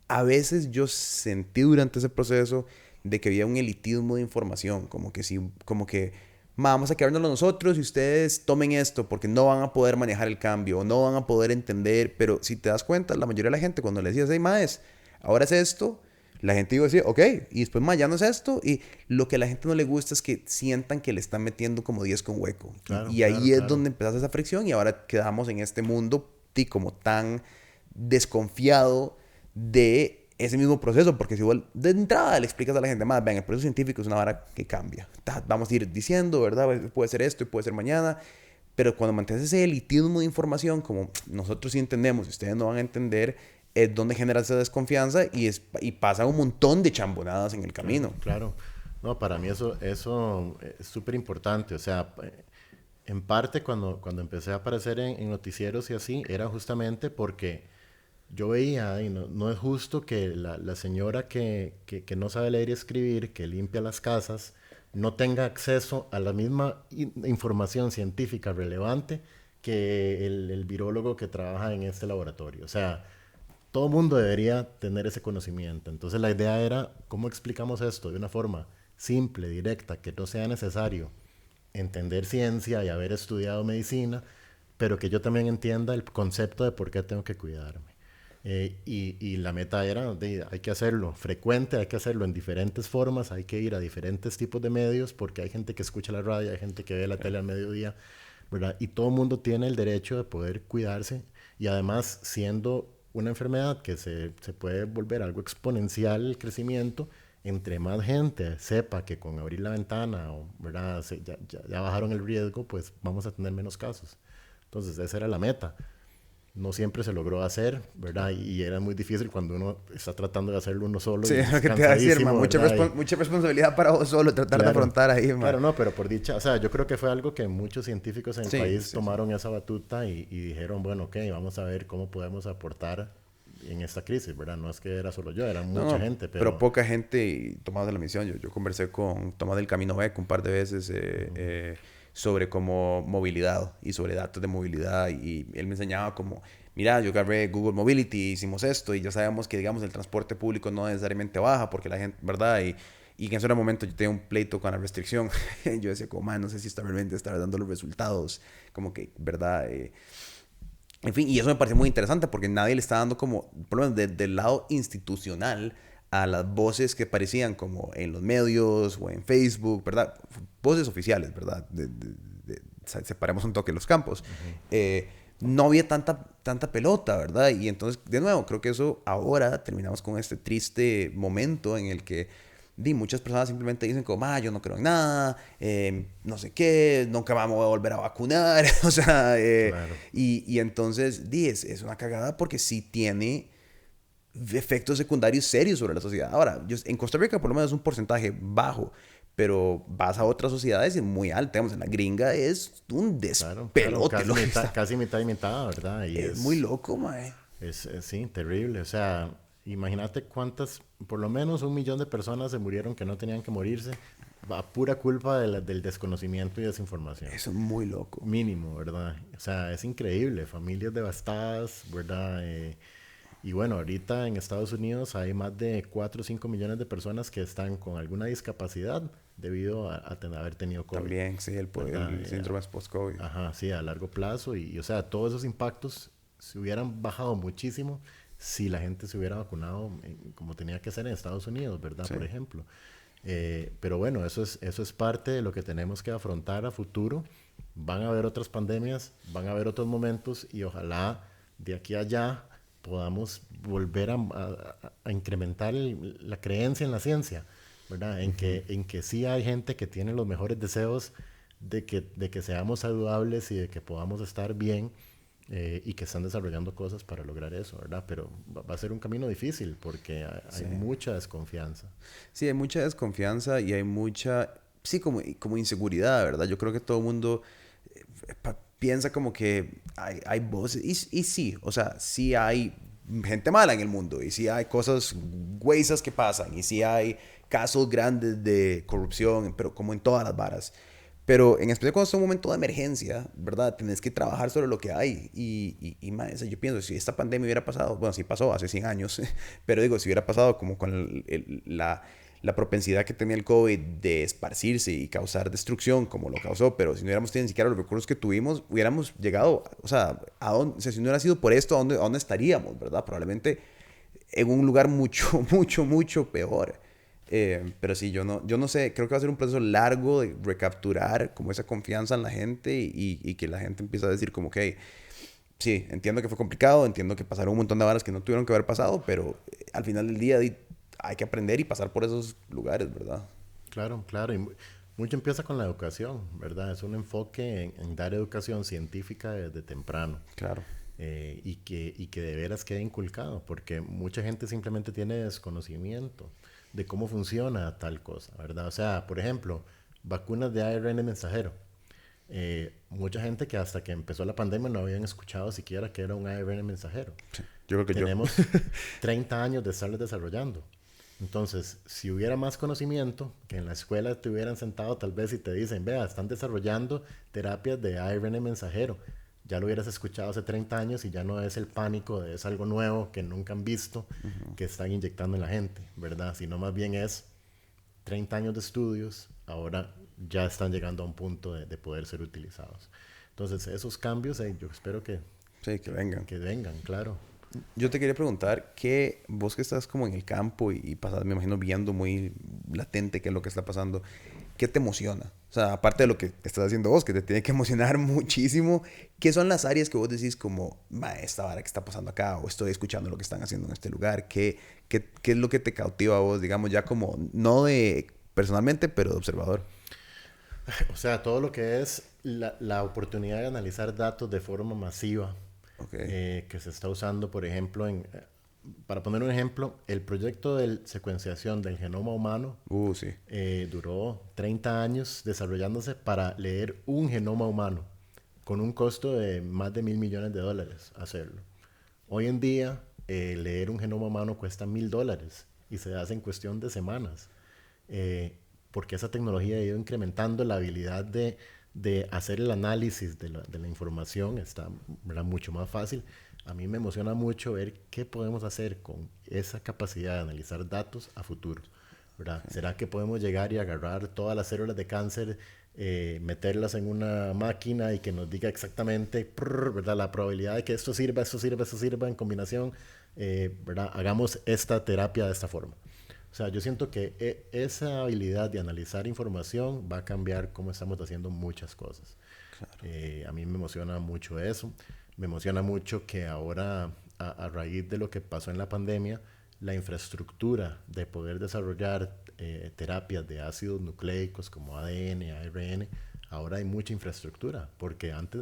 A veces yo sentí durante ese proceso de que había un elitismo de información, como que sí, como que vamos a quedárnoslo nosotros y ustedes tomen esto porque no van a poder manejar el cambio o no van a poder entender, pero si te das cuenta, la mayoría de la gente cuando le decías, hey, maes, ahora es esto, la gente iba a decir, ok, y después, ma, ya no es esto, y lo que a la gente no le gusta es que sientan que le están metiendo como 10 con hueco, Claro, y claro, ahí es claro. donde empezás esa fricción y ahora quedamos en este mundo como tan desconfiado de ese mismo proceso, porque si igual de entrada le explicas a la gente, más, vean, el proceso científico es una vara que cambia. Vamos a ir diciendo, ¿verdad? Puede ser esto y puede ser mañana, pero cuando mantienes ese elitismo de información, como nosotros sí entendemos y ustedes no van a entender, es donde genera esa desconfianza y pasa un montón de chambonadas en el Claro, camino. claro. No, para mí eso es súper importante. O sea, en parte cuando empecé a aparecer en noticieros y así, era justamente porque yo veía, y no es justo que la señora que no sabe leer y escribir, que limpia las casas, no tenga acceso a la misma información científica relevante que el virólogo que trabaja en este laboratorio. O sea, todo mundo debería tener ese conocimiento. Entonces la idea era, ¿cómo explicamos esto de una forma simple, directa, que no sea necesario entender ciencia y haber estudiado medicina, pero que yo también entienda el concepto de por qué tengo que cuidarme? Y la meta era, hay que hacerlo frecuente, hay que hacerlo en diferentes formas, hay que ir a diferentes tipos de medios, porque hay gente que escucha la radio, hay gente que ve la tele al mediodía, ¿verdad? Y todo el mundo tiene el derecho de poder cuidarse y además siendo una enfermedad que se puede volver algo exponencial el crecimiento, entre más gente sepa que con abrir la ventana, o, ¿verdad? Ya bajaron el riesgo, pues vamos a tener menos casos. Entonces esa era la meta. No siempre se logró hacer, ¿verdad? Y era muy difícil cuando uno está tratando de hacerlo uno solo Sí, y es lo es que te voy a decir, ma. cansadísimo, ¿verdad? Mucha responsabilidad para vos solo tratar de Claro, afrontar ahí, ma. claro, no, pero por dicha, o sea, yo creo que fue algo que muchos científicos en el Sí, país sí, sí. tomaron esa batuta y dijeron, bueno, ok, vamos a ver cómo podemos aportar en esta crisis, ¿verdad? No es que era solo yo, era No, mucha no, gente, pero pero... poca gente tomaba de la misión. Yo conversé con Tomás del Camino Beck un par de veces sobre como movilidad y sobre datos de movilidad y él me enseñaba como, mira, yo agarré Google Mobility, hicimos esto y ya sabemos que, digamos, el transporte público no necesariamente baja porque la gente, ¿verdad? Y que en ese momento yo tenía un pleito con la restricción. Yo decía, como, man, no sé si está realmente está dando los resultados, como que, ¿verdad? En fin, y eso me pareció muy interesante porque nadie le está dando como, por lo menos del lado institucional, a las voces que parecían como en los medios o en Facebook, ¿verdad? Voces oficiales, ¿verdad? Separemos un toque los campos. Ujú. Eh, no había tanta pelota, ¿verdad? Y entonces, de nuevo, creo que eso ahora terminamos con este triste momento en el que muchas personas simplemente dicen como, ah, yo no creo en nada, no sé qué, nunca vamos a volver a vacunar, o sea, Claro. y entonces, es una cagada porque sí tiene efectos secundarios serios sobre la sociedad. Ahora, en Costa Rica por lo menos es un porcentaje bajo, pero vas a otras sociedades y es muy alto. Digamos, en la gringa es un Claro, claro, despelote lo que está. casi mitad y mitad, ¿verdad? Y Es muy loco, mae. sí, terrible. O sea, imagínate cuántas, por lo menos 1 millón de personas se murieron que no tenían que morirse a pura culpa del desconocimiento y desinformación. Eso es muy loco. Mínimo, ¿verdad? O sea, es increíble. Familias devastadas, ¿verdad? Y bueno, ahorita en Estados Unidos hay más de 4 o 5 millones de personas que están con alguna discapacidad debido a haber tenido COVID, También, sí, ¿verdad? el síndrome post-COVID. Ajá, sí, a largo plazo. O sea, todos esos impactos se hubieran bajado muchísimo si la gente se hubiera vacunado como tenía que ser en Estados Unidos, ¿verdad? Sí. Por ejemplo. Pero bueno, eso es parte de lo que tenemos que afrontar a futuro. Van a haber otras pandemias, van a haber otros momentos y ojalá de aquí a allá podamos volver a incrementar la creencia en la ciencia, ¿verdad? En que sí hay gente que tiene los mejores deseos de que seamos saludables y de que podamos estar bien y que están desarrollando cosas para lograr eso, ¿verdad? Pero va a ser un camino difícil porque hay Sí. mucha desconfianza. Sí, hay mucha desconfianza y hay mucha, sí, como inseguridad, ¿verdad? Yo creo que todo el mundo piensa como que hay voces, y sí, o sea, sí hay gente mala en el mundo, y sí hay cosas güeyes que pasan, y sí hay casos grandes de corrupción, pero como en todas las varas. Pero en especial cuando es un momento de emergencia, ¿verdad? Tenés que trabajar sobre lo que hay. Y más, yo pienso, si esta pandemia hubiera pasado, bueno, sí pasó hace 100 años, pero digo, si hubiera pasado como con la propensidad que tenía el COVID de esparcirse y causar destrucción como lo causó, pero si no hubiéramos tenido ni siquiera los recursos que tuvimos, hubiéramos llegado, o sea, o sea, si no hubiera sido por esto, a dónde estaríamos, ¿verdad? Probablemente en un lugar mucho, mucho, mucho peor. Pero sí, yo no sé, creo que va a ser un proceso largo de recapturar como esa confianza en la gente y que la gente empiece a decir como que, sí, entiendo que fue complicado, entiendo que pasaron un montón de varas que no tuvieron que haber pasado, pero al final del día hay que aprender y pasar por esos lugares, ¿verdad? Claro, claro. Mucho empieza con la educación, ¿verdad? Es un enfoque en dar educación científica desde temprano. Claro. Y que de veras quede inculcado, porque mucha gente simplemente tiene desconocimiento de cómo funciona tal cosa, ¿verdad? O sea, por ejemplo, vacunas de ARN mensajero. Mucha gente que hasta que empezó la pandemia no habían escuchado siquiera que era un ARN mensajero. Sí, yo creo que yo. Tenemos 30 años de estarles desarrollando. Entonces, si hubiera más conocimiento, que en la escuela te hubieran sentado tal vez y te dicen, vea, están desarrollando terapias de ARN mensajero. Ya lo hubieras escuchado hace 30 años y ya no es el pánico de es algo nuevo que nunca han visto, que están inyectando en la gente, ¿verdad? Sino más bien es 30 años de estudios, ahora ya están llegando a un punto de poder ser utilizados. Entonces, esos cambios, yo espero Sí, que vengan. que vengan, claro. Yo te quería preguntar, que vos que estás como en el campo y pasas, me imagino, viendo muy latente qué es lo que está pasando, ¿qué te emociona? O sea, aparte de lo que estás haciendo vos, que te tiene que emocionar muchísimo, ¿qué son las áreas que vos decís como, ma, esta vara que está pasando acá, o estoy escuchando lo que están haciendo en este lugar? ¿Qué es lo que te cautiva a vos, digamos, ya como, no de personalmente, pero de observador? O sea, todo lo que es la oportunidad de analizar datos de forma masiva, Ok. que se está usando, por ejemplo, para poner un ejemplo, el proyecto de secuenciación del genoma humano Sí. duró 30 años desarrollándose para leer un genoma humano, con un costo de más de $1.000 millones hacerlo. Hoy en día, leer un genoma humano cuesta $1.000 y se hace en cuestión de semanas. Eh, Porque esa tecnología ha ido incrementando la habilidad de hacer el análisis de la información, está, ¿verdad?, mucho más fácil. A mí me emociona mucho ver qué podemos hacer con esa capacidad de analizar datos a futuro, ¿verdad? ¿Será que podemos llegar y agarrar todas las células de cáncer, meterlas en una máquina y que nos diga exactamente, ¿verdad?, la probabilidad de que esto sirva, esto sirva, esto sirva en combinación, ¿verdad? Hagamos esta terapia de esta forma. O sea, yo siento que esa habilidad de analizar información va a cambiar cómo estamos haciendo muchas cosas. A mí me emociona mucho eso. Me emociona mucho que ahora, a raíz de lo que pasó en la pandemia, la infraestructura de poder desarrollar terapias de ácidos nucleicos como ADN, ARN, ahora hay mucha infraestructura, porque antes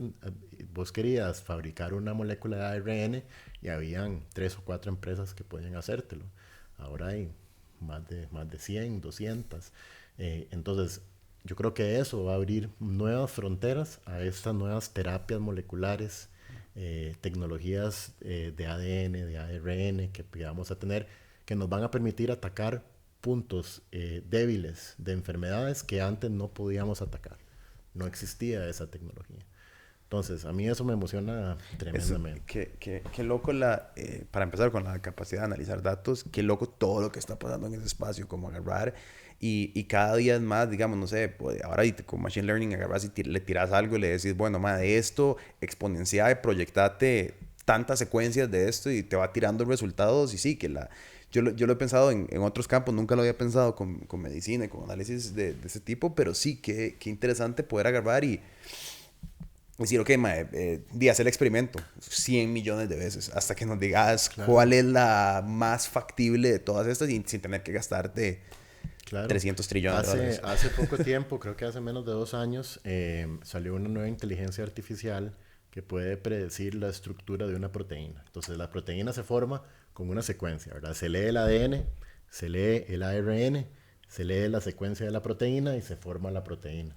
vos querías fabricar una molécula de ARN y habían 3 o 4 empresas que podían hacértelo. Ahora hay más de 100, 200. Entonces, yo creo que eso va a abrir nuevas fronteras a estas nuevas terapias moleculares, tecnologías de ADN, de ARN que vamos a tener, que nos van a permitir atacar puntos débiles de enfermedades que antes no podíamos atacar. No existía esa tecnología. Entonces, a mí eso me emociona tremendamente. Qué loco para empezar con la capacidad de analizar datos, qué loco todo lo que está pasando en ese espacio, como agarrar y cada día es más, digamos, no sé, pues ahora con Machine Learning agarras y le tiras algo y le decís, bueno, ma, de esto, exponencial, proyectate tantas secuencias de esto y te va tirando resultados y sí, yo lo he pensado en otros campos, nunca lo había pensado con medicina y con análisis de ese tipo, pero sí, qué interesante poder agarrar y decir, ok, mae, hacer el experimento 100 millones de veces hasta que nos digas Claro, cuál es la más factible de todas estas y sin tener que gastarte claro. 300 trillones de Hace, dólares. hace poco tiempo, creo que hace menos de 2 años, salió una nueva inteligencia artificial que puede predecir la estructura de una proteína. Entonces, la proteína se forma con una secuencia, ¿verdad? Se lee el ADN, se lee el ARN, se lee la secuencia de la proteína y se forma la proteína.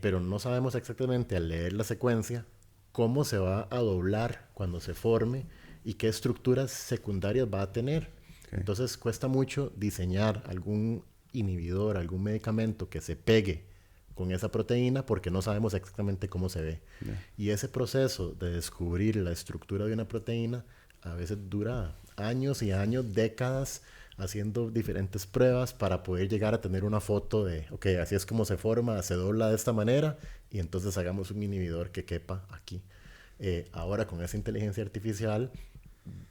Pero no sabemos exactamente al leer la secuencia cómo se va a doblar cuando se forme y qué estructuras secundarias va a tener. Okay. Entonces cuesta mucho diseñar algún inhibidor, algún medicamento que se pegue con esa proteína porque no sabemos exactamente cómo se ve. Yeah. Y ese proceso de descubrir la estructura de una proteína a veces dura años y años, décadas, haciendo diferentes pruebas para poder llegar a tener una foto de, ok, así es como se forma, se dobla de esta manera y entonces hagamos un inhibidor que quepa aquí. Ahora con esa inteligencia artificial,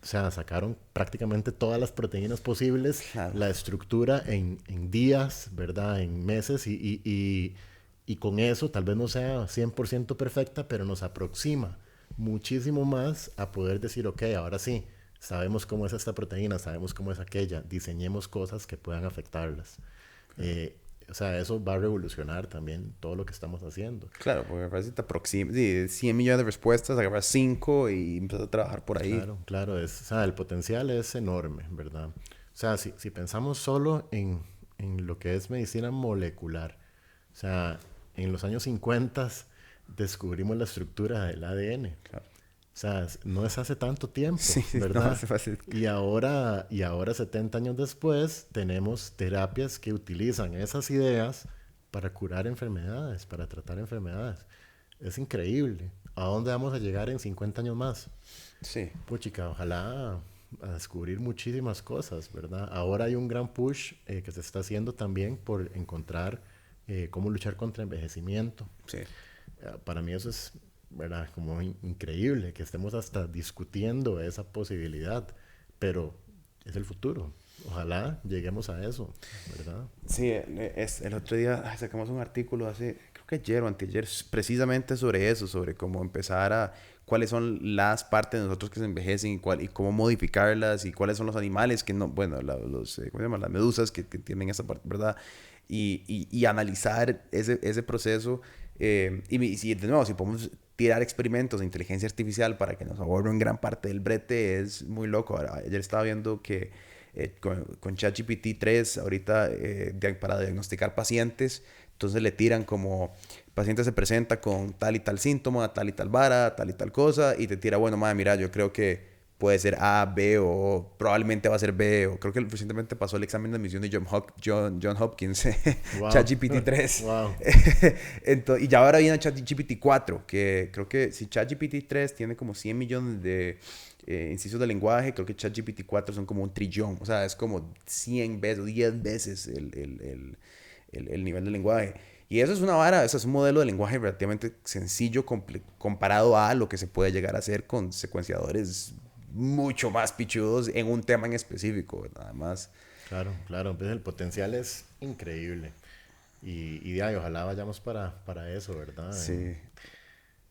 o sea, sacaron prácticamente todas las proteínas posibles, Claro. la estructura en días, ¿verdad? En meses y con eso tal vez no sea 100% perfecta, pero nos aproxima muchísimo más a poder decir, ok, ahora sí, sabemos cómo es esta proteína, sabemos cómo es aquella, diseñemos cosas que puedan afectarlas. O sea, eso va a revolucionar también todo lo que estamos haciendo. Claro, porque me parece que te aproxima, sí, 100 millones de respuestas, agarras 5 y empiezas a trabajar por ahí. Claro, claro, o sea, el potencial es enorme, ¿verdad? O sea, si pensamos solo en lo que es medicina molecular, o sea, en los años 50 descubrimos la estructura del ADN. Claro. O sea, no es hace tanto tiempo, Sí, sí, no, ¿verdad? hace fácil. Y ahora, 70 años después, tenemos terapias que utilizan esas ideas para curar enfermedades, para tratar enfermedades. Es increíble. ¿A dónde vamos a llegar en 50 años más? Sí. Puchica, ojalá a descubrir muchísimas cosas, ¿verdad? Ahora hay un gran push que se está haciendo también por encontrar cómo luchar contra envejecimiento. Sí. Para mí eso es, ¿verdad? Como increíble que estemos hasta discutiendo esa posibilidad, pero es el futuro. Ojalá lleguemos a eso, ¿verdad? Sí, el otro día sacamos un artículo hace, creo que ayer o anteayer, precisamente sobre eso, sobre cómo empezar a, cuáles son las partes de nosotros que se envejecen y cómo modificarlas y cuáles son los animales que no, bueno, ¿cómo se llama? Las medusas que tienen esa parte, ¿verdad? Y analizar ese proceso. Y si, de nuevo, si podemos tirar experimentos de inteligencia artificial para que nos ahorren gran parte del brete, es muy loco. Ahora, ayer estaba viendo que con ChatGPT 3 ahorita para diagnosticar pacientes, entonces le tiran como el paciente se presenta con tal y tal síntoma, tal y tal vara, tal y tal cosa, y te tira, bueno, madre, mira, yo creo que puede ser A, B o probablemente va a ser B, o creo que recientemente pasó el examen de admisión de John Hopkins, Wow. ChatGPT 3. Wow. Y ya ahora viene ChatGPT 4, que creo que si ChatGPT 3 tiene como 100 millones de incisos de lenguaje, creo que ChatGPT 4 son como 1 trillón, o sea, es como 100 veces, 10 veces el nivel de lenguaje. Y eso es una vara, eso es un modelo de lenguaje relativamente sencillo comparado a lo que se puede llegar a hacer con secuenciadores mucho más pichudos en un tema en específico, nada más. Claro, claro, entonces el potencial es increíble. Y de ahí, ojalá vayamos para eso, ¿verdad? Sí.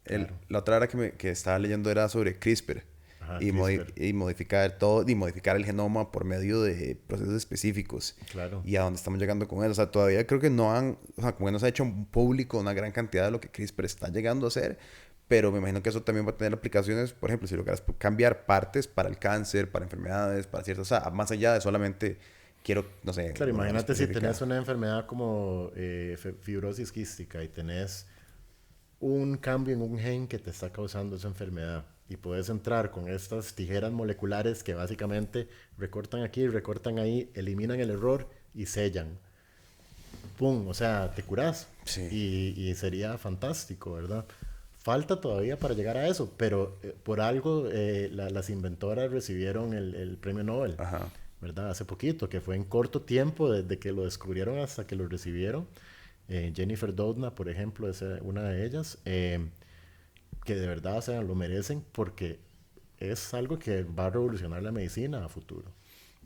Claro. La otra hora que estaba leyendo era sobre CRISPR Ajá, y, CRISPR. y modificar todo y modificar el genoma por medio de procesos específicos. Claro. Y a dónde estamos llegando con eso. O sea, todavía creo que no han, o sea, como que no se ha hecho público una gran cantidad de lo que CRISPR está llegando a hacer, pero me imagino que eso también va a tener aplicaciones, por ejemplo, si logras cambiar partes para el cáncer, para enfermedades, para ciertas, o sea, más allá de solamente quiero, no sé, Claro, una vara imagínate si específica. tenés una enfermedad como fibrosis quística y tenés un cambio en un gen que te está causando esa enfermedad y puedes entrar con estas tijeras moleculares que básicamente recortan aquí, recortan ahí, eliminan el error y sellan. ¡Pum! O sea, te curás Sí. y sería fantástico, ¿verdad? Falta todavía para llegar a eso, pero por algo las inventoras recibieron el premio Nobel, Ajá. ¿verdad? Hace poquito, que fue en corto tiempo desde que lo descubrieron hasta que lo recibieron. Jennifer Doudna, por ejemplo, es una de ellas, que de verdad, o sea, lo merecen porque es algo que va a revolucionar la medicina a futuro,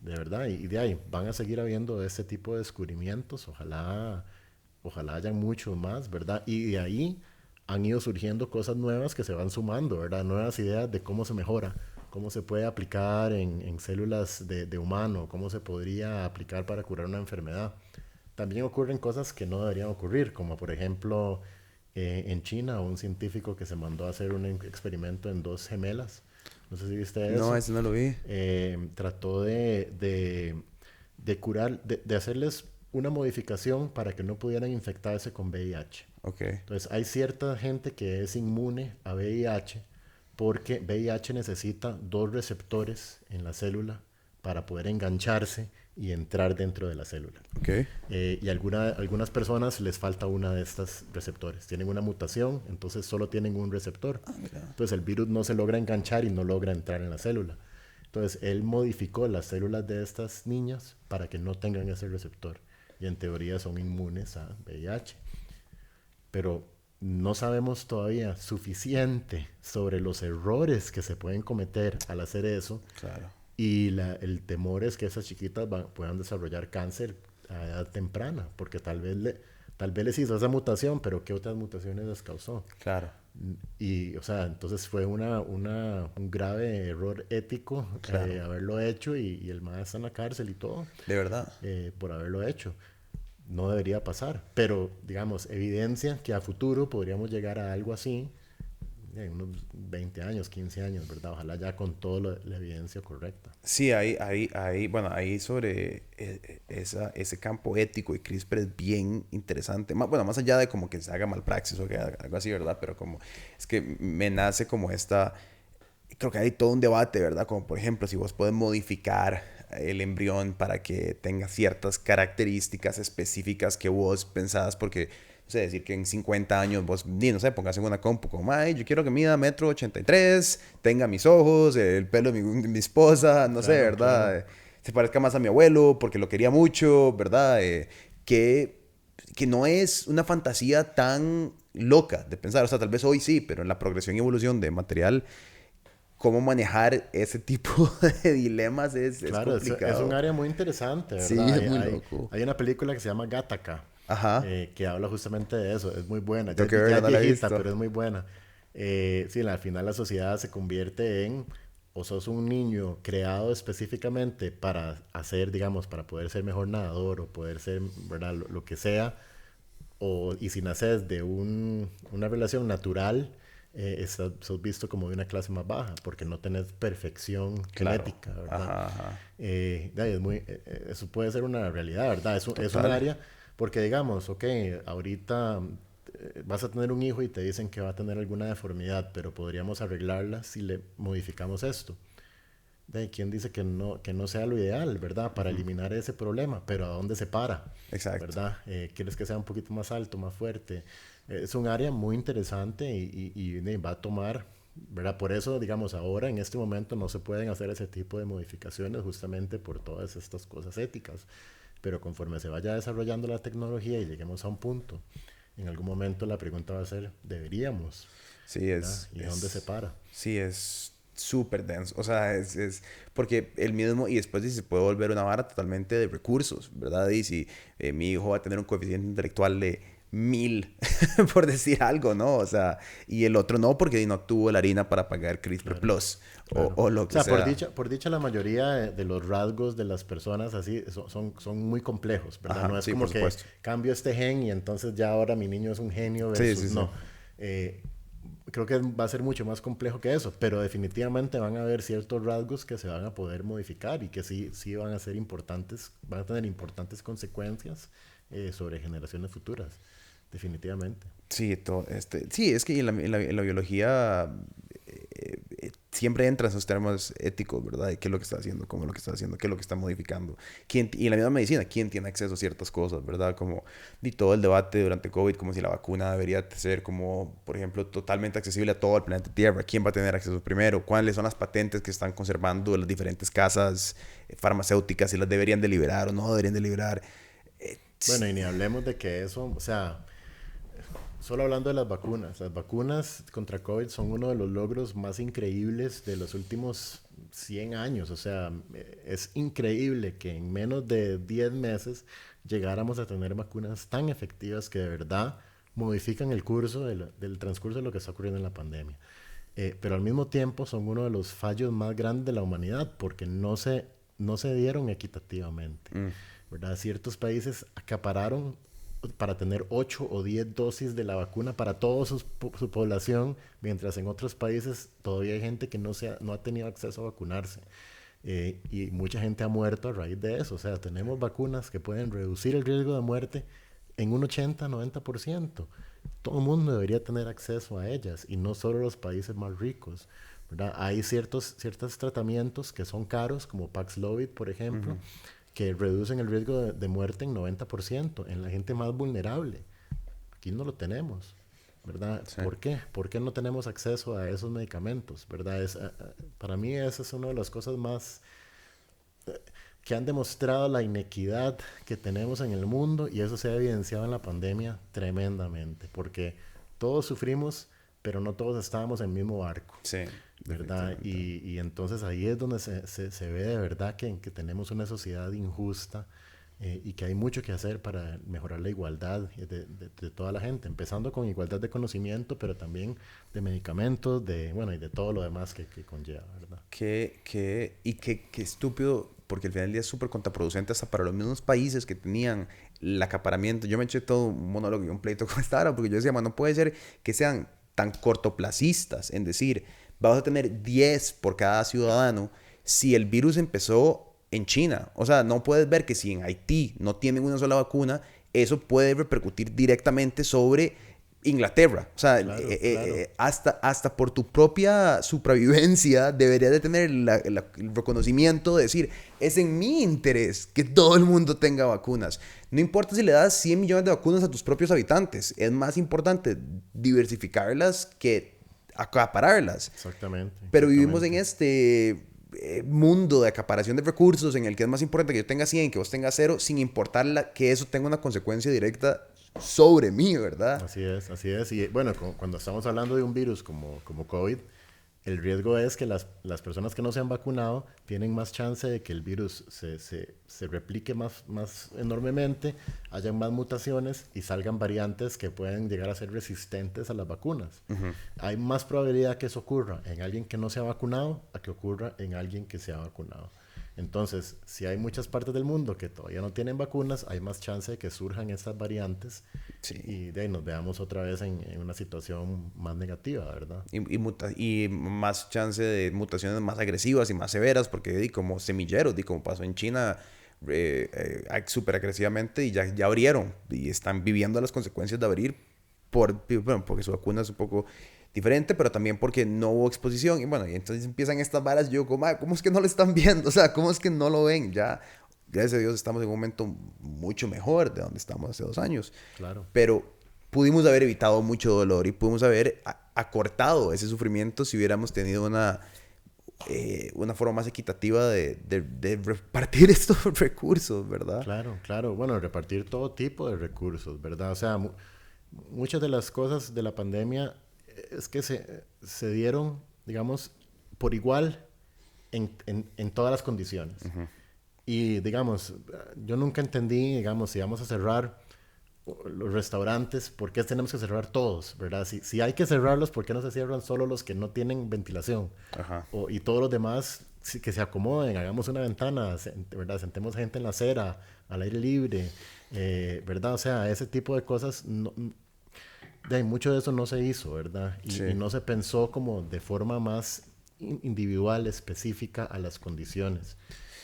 de verdad, y de ahí van a seguir habiendo este tipo de descubrimientos, ojalá hayan muchos más, ¿verdad? Y de ahí han ido surgiendo cosas nuevas que se van sumando, ¿verdad? Nuevas ideas de cómo se mejora, cómo se puede aplicar en células de humano, cómo se podría aplicar para curar una enfermedad. También ocurren cosas que no deberían ocurrir, como por ejemplo en China un científico que se mandó a hacer un experimento en dos gemelas. No sé si viste No, eso. ese no lo vi. Trató de curar, de hacerles una modificación para que no pudieran infectarse con VIH. Ok. Entonces hay cierta gente que es inmune a VIH, porque VIH necesita dos receptores en la célula para poder engancharse y entrar dentro de la célula. Okay. Y algunas personas les falta una de estas receptores. Tienen una mutación, entonces solo tienen un receptor. Entonces el virus no se logra enganchar y no logra entrar en la célula. Entonces él modificó las células de estas niñas para que no tengan ese receptor. Y en teoría son inmunes a VIH. Pero no sabemos todavía suficiente sobre los errores que se pueden cometer al hacer eso. Claro. Y el temor es que esas chiquitas puedan desarrollar cáncer a edad temprana, porque tal vez les hizo esa mutación, pero ¿qué otras mutaciones les causó? Claro. Y, o sea, entonces fue un grave error ético Claro. haberlo hecho y el maestro está en la cárcel y todo. De verdad. Por haberlo hecho. No debería pasar, pero, digamos, evidencia que a futuro podríamos llegar a algo así en unos 20 años, 15 años, ¿verdad? Ojalá ya con toda la evidencia correcta. Sí, bueno, ahí sobre ese campo ético y CRISPR es bien interesante. Bueno, más allá de como que se haga malpraxis o que algo así, ¿verdad? Pero como es que me nace como creo que hay todo un debate, ¿verdad? Como por ejemplo, si vos podés modificar el embrión para que tenga ciertas características específicas que vos pensás, porque no sé, decir que en 50 años vos, no sé, pongas en una compu como, ay, yo quiero que mida 1,83 m, tenga mis ojos, el pelo de mi esposa, no sé, Claro, ¿verdad? claro. Se parezca más a mi abuelo porque lo quería mucho, ¿verdad? Que no es una fantasía tan loca de pensar, o sea, tal vez hoy sí, pero en la progresión y evolución de material, cómo manejar ese tipo de dilemas es Claro, es un complicado. área muy interesante, Sí, ¿verdad? es muy loco. Hay una película que se llama Gattaca, Ajá. que habla justamente de eso. Es muy buena. Tengo que Ya verla, es no la he viejita, visto. pero es muy buena. Sí, al final la sociedad se convierte en, o sos un niño creado específicamente para hacer, digamos, para poder ser mejor nadador o poder ser, ¿verdad? Lo que sea, y si naces de una relación natural, sos visto como de una clase más baja, porque no tenés perfección Claro. genética, ¿verdad? Ajá, ajá. Eso puede ser una realidad, ¿verdad? Es un Total. área, porque digamos, ok, ahorita vas a tener un hijo y te dicen que va a tener alguna deformidad, pero podríamos arreglarla si le modificamos esto. ¿Quién dice que no sea lo ideal, verdad? Para eliminar ese problema, pero ¿a dónde se para? Exacto. ¿Verdad? ¿Quieres que sea un poquito más alto, más fuerte? Es un área muy interesante y va a tomar, ¿verdad? Por eso, digamos, ahora en este momento no se pueden hacer ese tipo de modificaciones justamente por todas estas cosas éticas. Pero conforme se vaya desarrollando la tecnología y lleguemos a un punto, en algún momento la pregunta va a ser, ¿deberíamos? Sí, ¿Verdad? ¿Y dónde se para? sí, es súper denso. O sea, porque el mismo, y después si se puede volver una vara totalmente de recursos, ¿verdad? Y si mi hijo va a tener un coeficiente intelectual de 1000, por decir algo, ¿no? O sea, y el otro no, porque no tuvo la harina para pagar CRISPR Claro. Plus Claro. o lo O que sea, sea. por dicha la mayoría de los rasgos de las personas así son muy complejos, ¿verdad? Ajá, No es sí, por como que supuesto. cambio este gen y entonces ya ahora mi niño es un genio Sí, sí, versus sí. no. Eh, Creo que va a ser mucho más complejo que eso, pero definitivamente van a haber ciertos rasgos que se van a poder modificar y que sí van a ser importantes, van a tener importantes consecuencias sobre generaciones futuras, definitivamente. Sí, sí, es que en la biología siempre entran esos términos éticos, ¿verdad? De qué es lo que está haciendo, cómo es lo que está haciendo, qué es lo que está modificando. Y en la misma medicina, ¿quién tiene acceso a ciertas cosas, ¿verdad? Como y todo el debate durante COVID, como si la vacuna debería ser como, por ejemplo, totalmente accesible a todo el planeta Tierra. ¿Quién va a tener acceso primero? ¿Cuáles son las patentes que están conservando las diferentes casas farmacéuticas? Si las deberían de liberar o no deberían de liberar. Eh, Bueno, y ni hablemos de que eso, o sea, solo hablando de las vacunas contra COVID son uno de los logros más increíbles de los últimos 100 años. O sea, es increíble que en menos de 10 meses llegáramos a tener vacunas tan efectivas que de verdad modifican el curso del transcurso de lo que está ocurriendo en la pandemia. Pero al mismo tiempo son uno de los fallos más grandes de la humanidad porque no se dieron equitativamente. mm, ¿Verdad? Ciertos países acapararon para tener 8 o 10 dosis de la vacuna para toda su población, mientras en otros países todavía hay gente que no ha tenido acceso a vacunarse. Y mucha gente ha muerto a raíz de eso. O sea, tenemos vacunas que pueden reducir el riesgo de muerte en un 80-90%. todo el mundo debería tener acceso a ellas y no solo los países más ricos, ¿verdad? Hay ciertos tratamientos que son caros, como Paxlovid, por ejemplo, Ujú. que reducen el riesgo de muerte en 90% en la gente más vulnerable. Aquí no lo tenemos, ¿verdad? Sí. ¿Por qué? ¿Por qué no tenemos acceso a esos medicamentos, verdad? Para mí esa es una de las cosas más que han demostrado la inequidad que tenemos en el mundo y eso se ha evidenciado en la pandemia tremendamente, porque todos sufrimos, pero no todos estábamos en el mismo barco, Sí, ¿verdad? definitivamente. Y entonces ahí es donde se ve de verdad que tenemos una sociedad injusta y que hay mucho que hacer para mejorar la igualdad de toda la gente, empezando con igualdad de conocimiento, pero también de medicamentos, bueno, y de todo lo demás que conlleva, ¿verdad? Qué estúpido, porque al final del día es súper contraproducente hasta para los mismos países que tenían el acaparamiento. Yo me eché todo un monólogo y un pleito con esta hora, porque yo decía, "Man, no puede ser que sean tan cortoplacistas en decir, vamos a tener 10 por cada ciudadano si el virus empezó en China. O sea, no puedes ver que si en Haití no tienen una sola vacuna, eso puede repercutir directamente sobre Inglaterra. O sea, Claro, claro. hasta por tu propia supervivencia deberías de tener el reconocimiento de decir, es en mi interés que todo el mundo tenga vacunas. No importa si le das 100 millones de vacunas a tus propios habitantes, es más importante diversificarlas que acapararlas. Exactamente, Pero vivimos en exactamente. este mundo de acaparación de recursos en el que es más importante que yo tenga 100, que vos tengas 0, sin importar que eso tenga una consecuencia directa sobre mí, ¿verdad? Así es, así es. Y bueno, cuando estamos hablando de un virus como COVID, el riesgo es que las personas que no se han vacunado tienen más chance de que el virus se replique más enormemente, hayan más mutaciones y salgan variantes que pueden llegar a ser resistentes a las vacunas. Ujú. Hay más probabilidad que eso ocurra en alguien que no se ha vacunado a que ocurra en alguien que se ha vacunado. Entonces, si hay muchas partes del mundo que todavía no tienen vacunas, hay más chance de que surjan estas variantes Sí. y de ahí nos veamos otra vez en una situación más negativa, ¿verdad? Y más chance de mutaciones más agresivas y más severas, porque como semilleros, como pasó en China súper agresivamente y ya abrieron y están viviendo las consecuencias de abrir bueno, porque su vacuna es un poco diferente, pero también porque no hubo exposición. Y bueno, y entonces empiezan estas varas. Yo, como, ¿cómo es que no lo están viendo? O sea, ¿cómo es que no lo ven? Ya, gracias a Dios, estamos en un momento mucho mejor de donde estábamos hace 2 años. Claro. Pero pudimos haber evitado mucho dolor y pudimos haber acortado ese sufrimiento si hubiéramos tenido una forma más equitativa de repartir estos recursos, ¿verdad? Claro, claro. Bueno, repartir todo tipo de recursos, ¿verdad? O sea, muchas de las cosas de la pandemia es que se dieron, digamos, por igual en todas las condiciones. Y, digamos, yo nunca entendí, digamos, si vamos a cerrar los restaurantes, ¿por qué tenemos que cerrar todos, verdad? Si hay que cerrarlos, ¿por qué no se cierran solo los que no tienen ventilación? Ajá. Y todos los demás que se acomoden, hagamos una ventana, ¿verdad? Sentemos gente en la acera, al aire libre, ¿verdad? O sea, ese tipo de cosas, mucho de eso no se hizo, ¿verdad? Y Sí. no se pensó como de forma más individual, específica a las condiciones,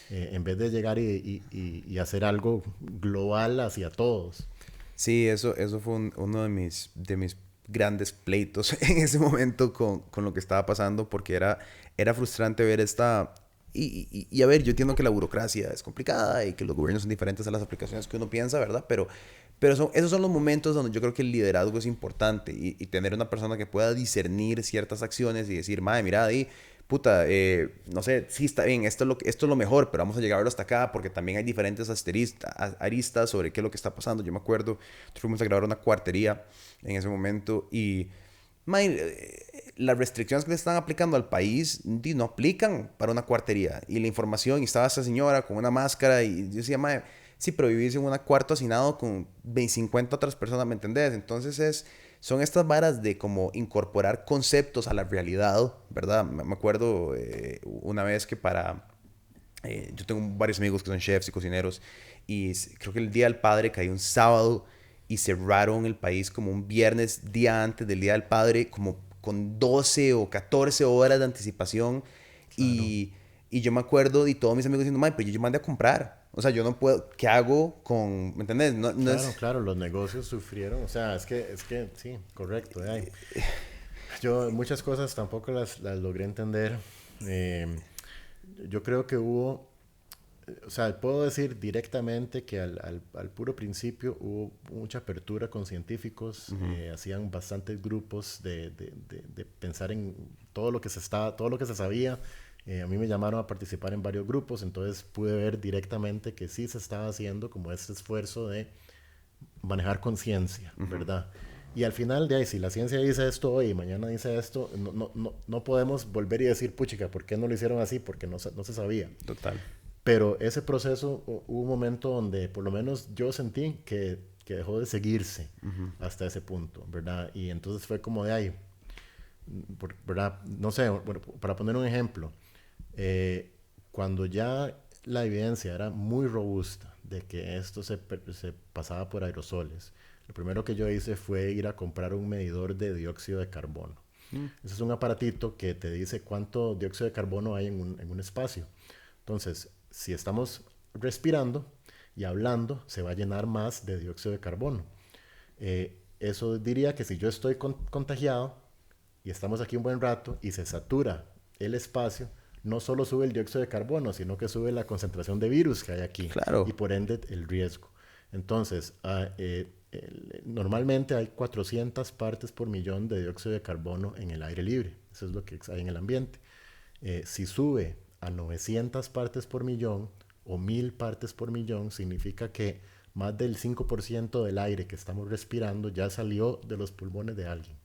en vez de llegar y hacer algo global hacia todos. Sí, eso fue uno de mis grandes pleitos en ese momento con lo que estaba pasando, porque era frustrante ver esta. Y a ver, yo entiendo que la burocracia es complicada y que los gobiernos son diferentes a las aplicaciones que uno piensa, ¿verdad? Pero esos son los momentos donde yo creo que el liderazgo es importante y tener una persona que pueda discernir ciertas acciones y decir, madre, mira, ahí, puta, no sé, sí está bien, esto es lo mejor, pero vamos a llegarlo hasta acá porque también hay diferentes aristas sobre qué es lo que está pasando. Yo me acuerdo, fuimos a grabar una cuartería en ese momento y las restricciones que le están aplicando al país no aplican para una cuartería. Y la información, y estaba esa señora con una máscara y yo decía, mae, sí, pero vivís en un cuarto hacinado con 50 otras personas, ¿me entendés? Entonces son estas varas de como incorporar conceptos a la realidad, ¿verdad? Me acuerdo una vez que yo tengo varios amigos que son chefs y cocineros y creo que el Día del Padre cayó un sábado y cerraron el país como un viernes, día antes del Día del Padre, como con 12 o 14 horas de anticipación. Claro. Y yo me acuerdo y todos mis amigos diciendo, "Mae, pero yo mandé a comprar. O sea, yo no puedo, ¿qué hago con, ¿me entendés? No, no Claro, es, claro, los negocios sufrieron, o sea, es que sí, correcto. Yo muchas cosas tampoco las logré entender. Eh, yo creo que hubo, o sea, puedo decir directamente que al puro principio hubo mucha apertura con científicos, hacían bastantes grupos de pensar en todo lo que todo lo que se sabía. A mí me llamaron a participar en varios grupos, entonces pude ver directamente que sí se estaba haciendo como este esfuerzo de manejar conciencia, ¿verdad? Y al final de ahí, si la ciencia dice esto hoy y mañana dice esto, no podemos volver y decir, puchica, ¿por qué no lo hicieron así? Porque no se sabía. total. Pero ese proceso, hubo un momento donde por lo menos yo sentí que dejó de seguirse hasta ese punto, ¿verdad? Y entonces fue como de ahí, ¿verdad? No sé, bueno, para poner un ejemplo, eh, cuando ya la evidencia era muy robusta de que esto se pasaba por aerosoles, lo primero que yo hice fue ir a comprar un medidor de dióxido de carbono. Ese es un aparatito que te dice cuánto dióxido de carbono hay en un espacio. Entonces, si estamos respirando y hablando, se va a llenar más de dióxido de carbono. Eso diría que si yo estoy contagiado y estamos aquí un buen rato y se satura el espacio, no solo sube el dióxido de carbono, sino que sube la concentración de virus que hay aquí y Claro. por ende el riesgo. Entonces, normalmente hay 400 partes por millón de dióxido de carbono en el aire libre. Eso es lo que hay en el ambiente. Si sube a 900 partes por millón o 1000 partes por millón, significa que más del 5% del aire que estamos respirando ya salió de los pulmones de alguien.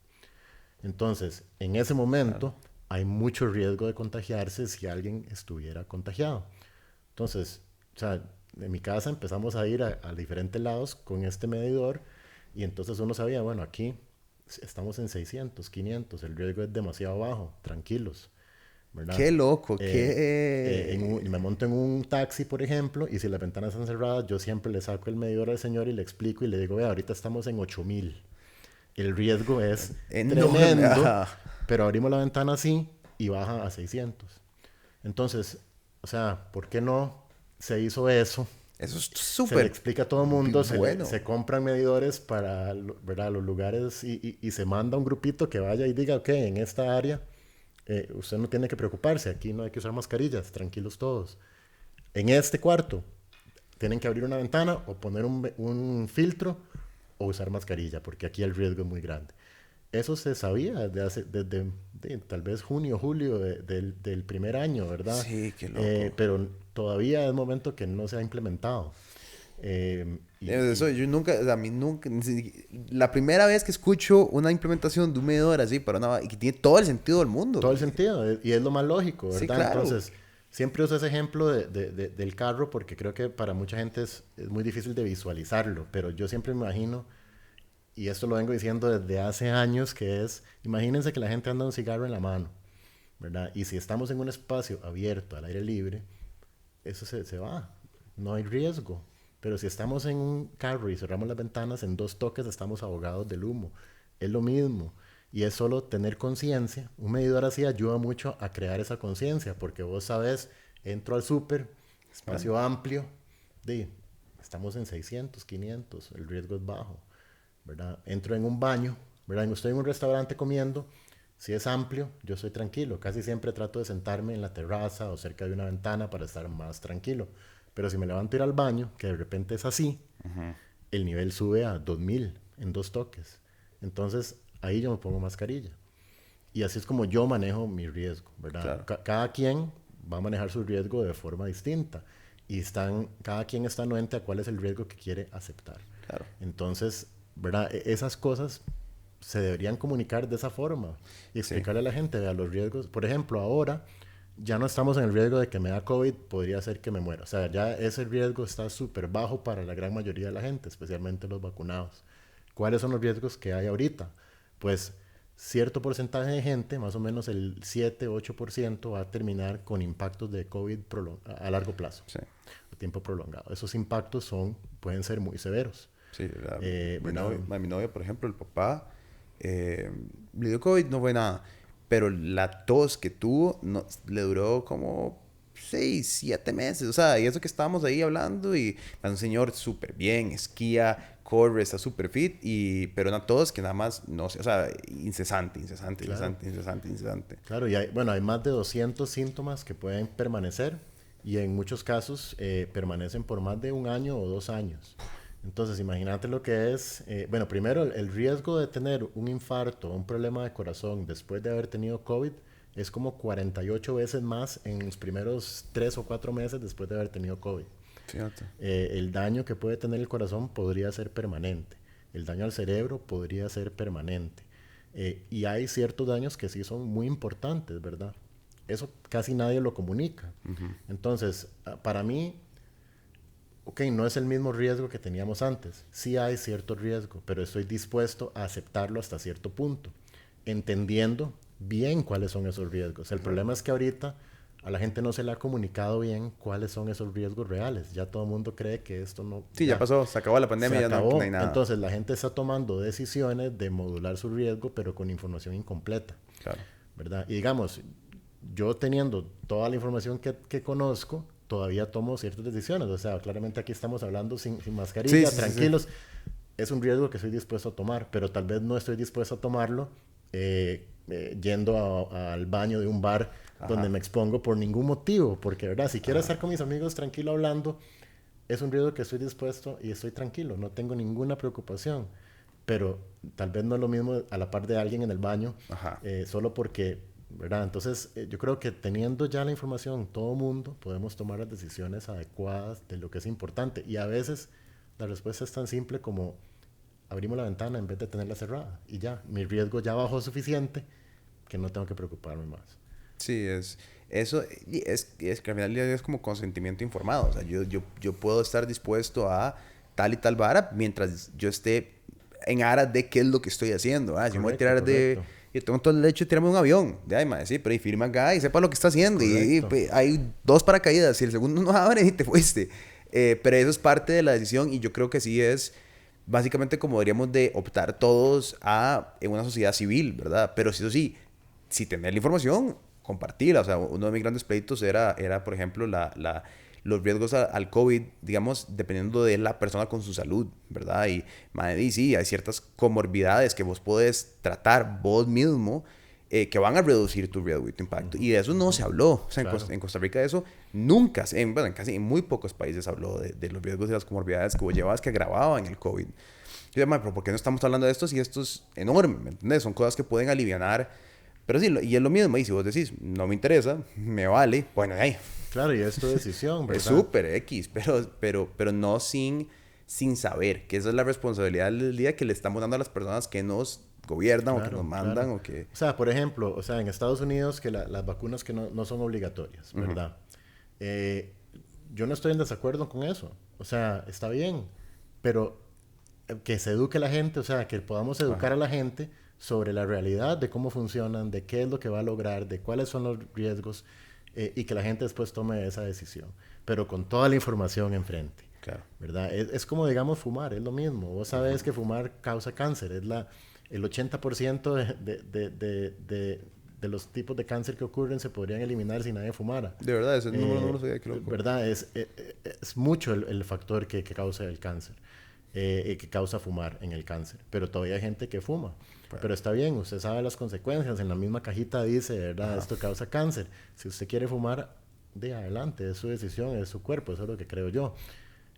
Entonces, en ese Claro. momento hay mucho riesgo de contagiarse si alguien estuviera contagiado. Entonces, o sea, en mi casa empezamos a ir a diferentes lados con este medidor y entonces uno sabía, bueno, aquí estamos en 600, 500, el riesgo es demasiado bajo, tranquilos, ¿verdad? Qué loco, Me monto en un taxi, por ejemplo, y si las ventanas están cerradas, yo siempre le saco el medidor al señor y le explico y le digo, vea, ahorita estamos en 8000. El riesgo es enorme. tremendo, Ajá. pero abrimos la ventana así y baja a 600. Entonces, o sea, ¿por qué no se hizo eso? Eso es Se le súper explica a todo el mundo, bueno. se compran medidores para, ¿verdad?, los lugares y se manda un grupito que vaya y diga, ok, en esta área usted no tiene que preocuparse, aquí no hay que usar mascarillas, tranquilos todos. En este cuarto tienen que abrir una ventana o poner un filtro o usar mascarilla, porque aquí el riesgo es muy grande. Eso se sabía desde tal vez junio, julio del primer año, ¿verdad? Sí, qué loco. Pero todavía es momento que no se ha implementado. Eso, yo nunca, o sea, a mí nunca, la primera vez que escucho una implementación de un medidor así para una, y que tiene todo el sentido del mundo. Todo el sentido, y es lo más lógico, Sí, ¿verdad? claro. Entonces, siempre uso ese ejemplo del carro porque creo que para mucha gente es muy difícil de visualizarlo, pero yo siempre me imagino, y esto lo vengo diciendo desde hace años, que es, imagínense que la gente anda un cigarro en la mano, ¿verdad? Y si estamos en un espacio abierto, al aire libre, eso se va, no hay riesgo. Pero si estamos en un carro y cerramos las ventanas, en 2 toques estamos ahogados del humo. Es lo mismo. Y es solo tener conciencia. Un medidor así ayuda mucho a crear esa conciencia, porque vos sabes, entro al súper, Claro. espacio amplio, estamos en 600, 500, el riesgo es bajo, ¿verdad? Entro en un baño, ¿verdad? Estoy en un restaurante comiendo, si es amplio, yo soy tranquilo. Casi siempre trato de sentarme en la terraza o cerca de una ventana para estar más tranquilo. Pero si me levanto a ir al baño, que de repente es así, el nivel sube a 2000 en 2 toques. Entonces ahí yo me pongo mascarilla. Y así es como yo manejo mi riesgo, ¿verdad? Claro, Cada quien va a manejar su riesgo de forma distinta. Y cada quien está anuente a cuál es el riesgo que quiere aceptar. claro. Entonces, ¿verdad? Esas cosas se deberían comunicar de esa forma y Sí, explicarle a la gente a los riesgos. Por ejemplo, ahora ya no estamos en el riesgo de que me da COVID, podría ser que me muera. O sea, ya ese riesgo está súper bajo para la gran mayoría de la gente, especialmente los vacunados. ¿Cuáles son los riesgos que hay ahorita? Pues cierto porcentaje de gente, más o menos el 7-8%, va a terminar con impactos de COVID a largo plazo, sí. a tiempo prolongado. Esos impactos pueden ser muy severos. Sí, ¿Verdad? mi novia, por ejemplo, el papá, le dio COVID, no fue nada. Pero la tos que tuvo le duró como 6, 7 meses, o sea, y eso que estábamos ahí hablando y un señor súper bien, esquía, corre, está súper fit, pero no todos que nada más, no sé, o sea, incesante, incesante, Claro. incesante, incesante, incesante. Claro, y hay, bueno, hay más de 200 síntomas que pueden permanecer y en muchos casos permanecen por más de un año o 2 años. Entonces, imagínate lo que es, bueno, primero el riesgo de tener un infarto o un problema de corazón después de haber tenido COVID es como 48 veces más en los primeros 3 o 4 meses después de haber tenido COVID. Fíjate. El daño que puede tener el corazón podría ser permanente. El daño al cerebro podría ser permanente. Y hay ciertos daños que sí son muy importantes, ¿verdad? Eso casi nadie lo comunica. Entonces, para mí, ok, no es el mismo riesgo que teníamos antes. Sí hay cierto riesgo, pero estoy dispuesto a aceptarlo hasta cierto punto, entendiendo bien cuáles son esos riesgos. El problema es que ahorita a la gente no se le ha comunicado bien cuáles son esos riesgos reales. Ya todo el mundo cree que esto no... Sí, ya pasó, se acabó la Se pandemia, ya no, no acabó. hay nada. Entonces la gente está tomando decisiones de modular su riesgo, pero con información incompleta, Claro. ¿verdad? Y digamos, yo teniendo toda la información que conozco, todavía tomo ciertas decisiones. O sea, claramente aquí estamos hablando sin Sí, mascarilla, sí, sí, sí. tranquilos. Es un riesgo que estoy dispuesto a tomar, pero tal vez no estoy dispuesto a tomarlo yendo al baño de un bar donde Ajá. me expongo por ningún motivo. Porque, ¿verdad? Si quiero estar con mis amigos tranquilo hablando, es un riesgo que estoy dispuesto y estoy tranquilo, no tengo ninguna preocupación. Pero tal vez no es lo mismo a la par de alguien en el baño, Ajá. solo porque, ¿verdad? Entonces, yo creo que teniendo ya la información, todo mundo podemos tomar las decisiones adecuadas de lo que es importante. Y a veces la respuesta es tan simple como abrimos la ventana en vez de tenerla cerrada. Y ya, mi riesgo ya bajó suficiente que no tengo que preocuparme más. Sí, eso es que al final del día es como consentimiento informado. O sea, yo puedo estar dispuesto a tal y tal vara mientras yo esté en aras de qué es lo que estoy haciendo. Si me voy a Correcto, tirar de... correcto, Yo tengo todo el derecho de tirarme de un avión. De ahí, mae, sí, pero y firma acá y sepa lo que está haciendo. correcto. Pues, hay 2 paracaídas. Si el segundo no abre y te fuiste. Pero eso es parte de la decisión y yo creo que sí es básicamente como deberíamos de optar todos en una sociedad civil, ¿verdad? Pero sí, eso sí, si tener la información, compartirla. O sea, uno de mis grandes pleitos era por ejemplo, los riesgos al COVID, digamos, dependiendo de la persona con su salud, ¿verdad? Y, madre, y sí, hay ciertas comorbilidades que vos podés tratar vos mismo que van a reducir tu riesgo y tu impacto. Y de eso no se habló. O sea, Claro. En Costa Rica de eso nunca, bueno, en muy pocos países se habló de los riesgos y las comorbilidades que vos llevabas que agravaban el COVID. Yo decía, pero ¿por qué no estamos hablando de esto si esto es enorme? ¿Me entiendes? Son cosas que pueden alivianar. Pero sí, y es lo mismo. Y si vos decís, no me interesa, me vale, bueno, ahí, Claro, y es tu decisión, es ¿verdad? súper X, pero no sin saber, que esa es la responsabilidad del día que le estamos dando a las personas que nos gobiernan o que nos Claro, mandan claro. o que... O sea, por ejemplo, o sea, en Estados Unidos que las vacunas que no son obligatorias, ¿verdad? Eh, yo no estoy en desacuerdo con eso. O sea, está bien, pero que se eduque la gente, o sea, que podamos educar Ajá, a la gente sobre la realidad de cómo funcionan, de qué es lo que va a lograr, de cuáles son los riesgos y que la gente después tome esa decisión, pero con toda la información enfrente. claro. ¿Verdad? Es como, digamos, fumar, es lo mismo. Vos sabés que fumar causa cáncer, el 80% de los tipos de cáncer que ocurren se podrían eliminar si nadie fumara. De verdad, ese número no Eh, lo sabía, qué loco. ¿Verdad? Es mucho el factor que causa el cáncer, que causa fumar en el cáncer, pero todavía hay gente que fuma. Bueno, Pero está bien, usted sabe las consecuencias, en la misma cajita dice, ¿verdad? ajá. Esto causa cáncer. Si usted quiere fumar, de adelante, es su decisión, es su cuerpo, eso es lo que creo yo.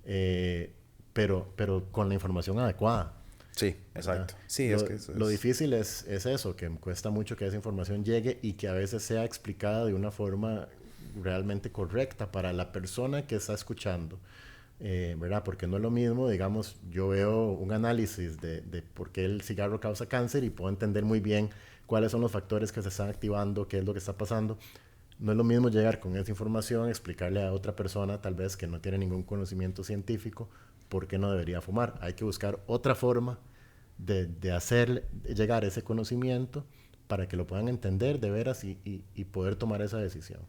Eh, pero con la información adecuada, Sí, ¿verdad? exacto. Sí, es Lo, que eso lo es... difícil es eso, que cuesta mucho que esa información llegue y que a veces sea explicada de una forma realmente correcta para la persona que está escuchando, ¿verdad? Porque no es lo mismo, digamos, yo veo un análisis de por qué el cigarro causa cáncer y puedo entender muy bien cuáles son los factores que se están activando, qué es lo que está pasando. No es lo mismo llegar con esa información, explicarle a otra persona tal vez que no tiene ningún conocimiento científico por qué no debería fumar. Hay que buscar otra forma de hacer llegar ese conocimiento para que lo puedan entender de veras y poder tomar esa decisión.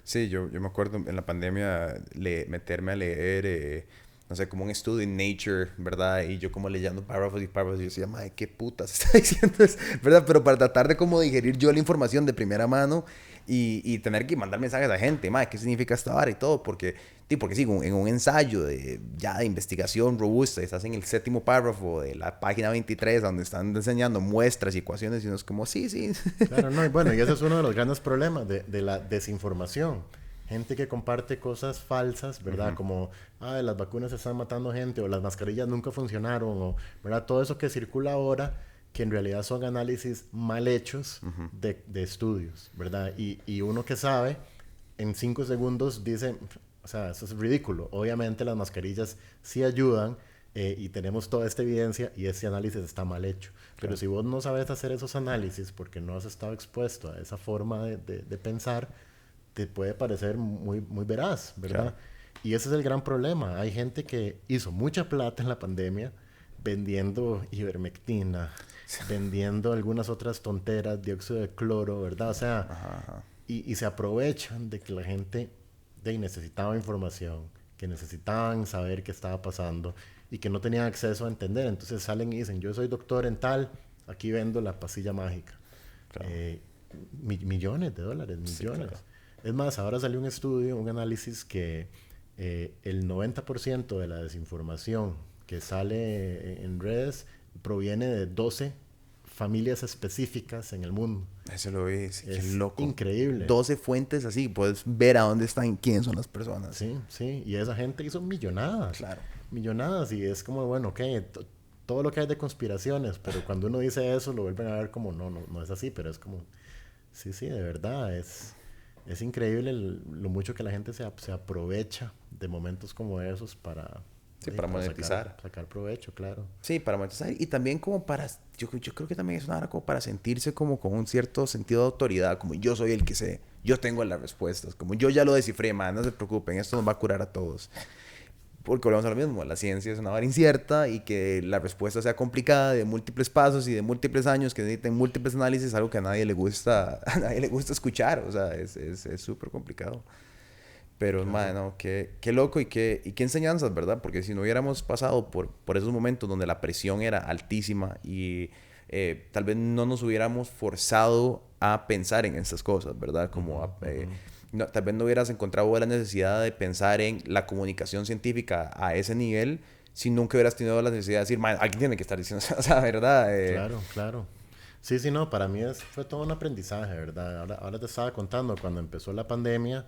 Sí, yo me acuerdo en la pandemia meterme a leer, no sé, como un estudio en Nature, ¿verdad? Y yo como leyendo párrafos y párrafos y yo decía, madre, qué putas está diciendo eso, ¿verdad? Pero para tratar de como digerir yo la información de primera mano y tener que mandar mensajes a gente, madre, ¿qué significa esta vara y todo? Porque sí, en un ensayo de investigación robusta, estás en el 7º párrafo de la página 23, donde están enseñando muestras y ecuaciones, y uno es como, sí. Claro, no, y bueno, y ese es uno de los grandes problemas de la desinformación. Gente que comparte cosas falsas, ¿verdad? Como, las vacunas están matando gente, o las mascarillas nunca funcionaron, o, ¿verdad? Todo eso que circula ahora, que en realidad son análisis mal hechos de estudios, ¿verdad? Y uno que sabe, en 5 segundos dice, o sea, eso es ridículo. Obviamente las mascarillas sí ayudan, y tenemos toda esta evidencia y ese análisis está mal hecho. Pero si vos no sabes hacer esos análisis porque no has estado expuesto a esa forma de pensar, te puede parecer muy veraz, ¿verdad? Claro. Y ese es el gran problema. Hay gente que hizo mucha plata en la pandemia vendiendo ivermectina, vendiendo algunas otras tonteras, dióxido de cloro, ¿verdad? O sea, y se aprovechan de que la gente necesitaba información, que necesitaban saber qué estaba pasando y que no tenían acceso a entender. Entonces salen y dicen, yo soy doctor en tal, aquí vendo la pastilla mágica. Claro. Millones de dólares, millones. Sí, claro. Es más, ahora salió un estudio, un análisis que el 90% de la desinformación que sale en redes proviene de 12 familias específicas en el mundo. Eso lo vi, sí, es qué loco. Increíble. 12 fuentes así, puedes ver a dónde están, quiénes son las personas. Sí, sí, y esa gente hizo millonadas. Claro. Millonadas, y es como, bueno, ok, todo lo que hay de conspiraciones, pero cuando uno dice eso, lo vuelven a ver como, no es así, pero es como, sí, de verdad, es increíble lo mucho que la gente se aprovecha de momentos como esos para... Sí, para monetizar. Sacar provecho, claro. Sí, para monetizar. Y también como para... Yo creo que también es una hora como para sentirse como con un cierto sentido de autoridad. Como yo soy el que sé. Yo tengo las respuestas. Como yo ya lo descifré, man. No se preocupen. Esto nos va a curar a todos. Porque volvemos a lo mismo. La ciencia es una vara incierta y que la respuesta sea complicada, de múltiples pasos y de múltiples años, que necesiten múltiples análisis, es algo que a nadie le gusta escuchar. O sea, es súper complicado. Pero, claro. Man, no, qué loco y qué enseñanzas, ¿verdad? Porque si no hubiéramos pasado por esos momentos donde la presión era altísima y tal vez no nos hubiéramos forzado a pensar en estas cosas, ¿verdad? Como no, tal vez no hubieras encontrado la necesidad de pensar en la comunicación científica a ese nivel si nunca hubieras tenido la necesidad de decir, man, alguien tiene que estar diciendo eso, o sea, ¿verdad? Claro. Sí, no, para mí fue todo un aprendizaje, ¿verdad? Ahora te estaba contando, cuando empezó la pandemia...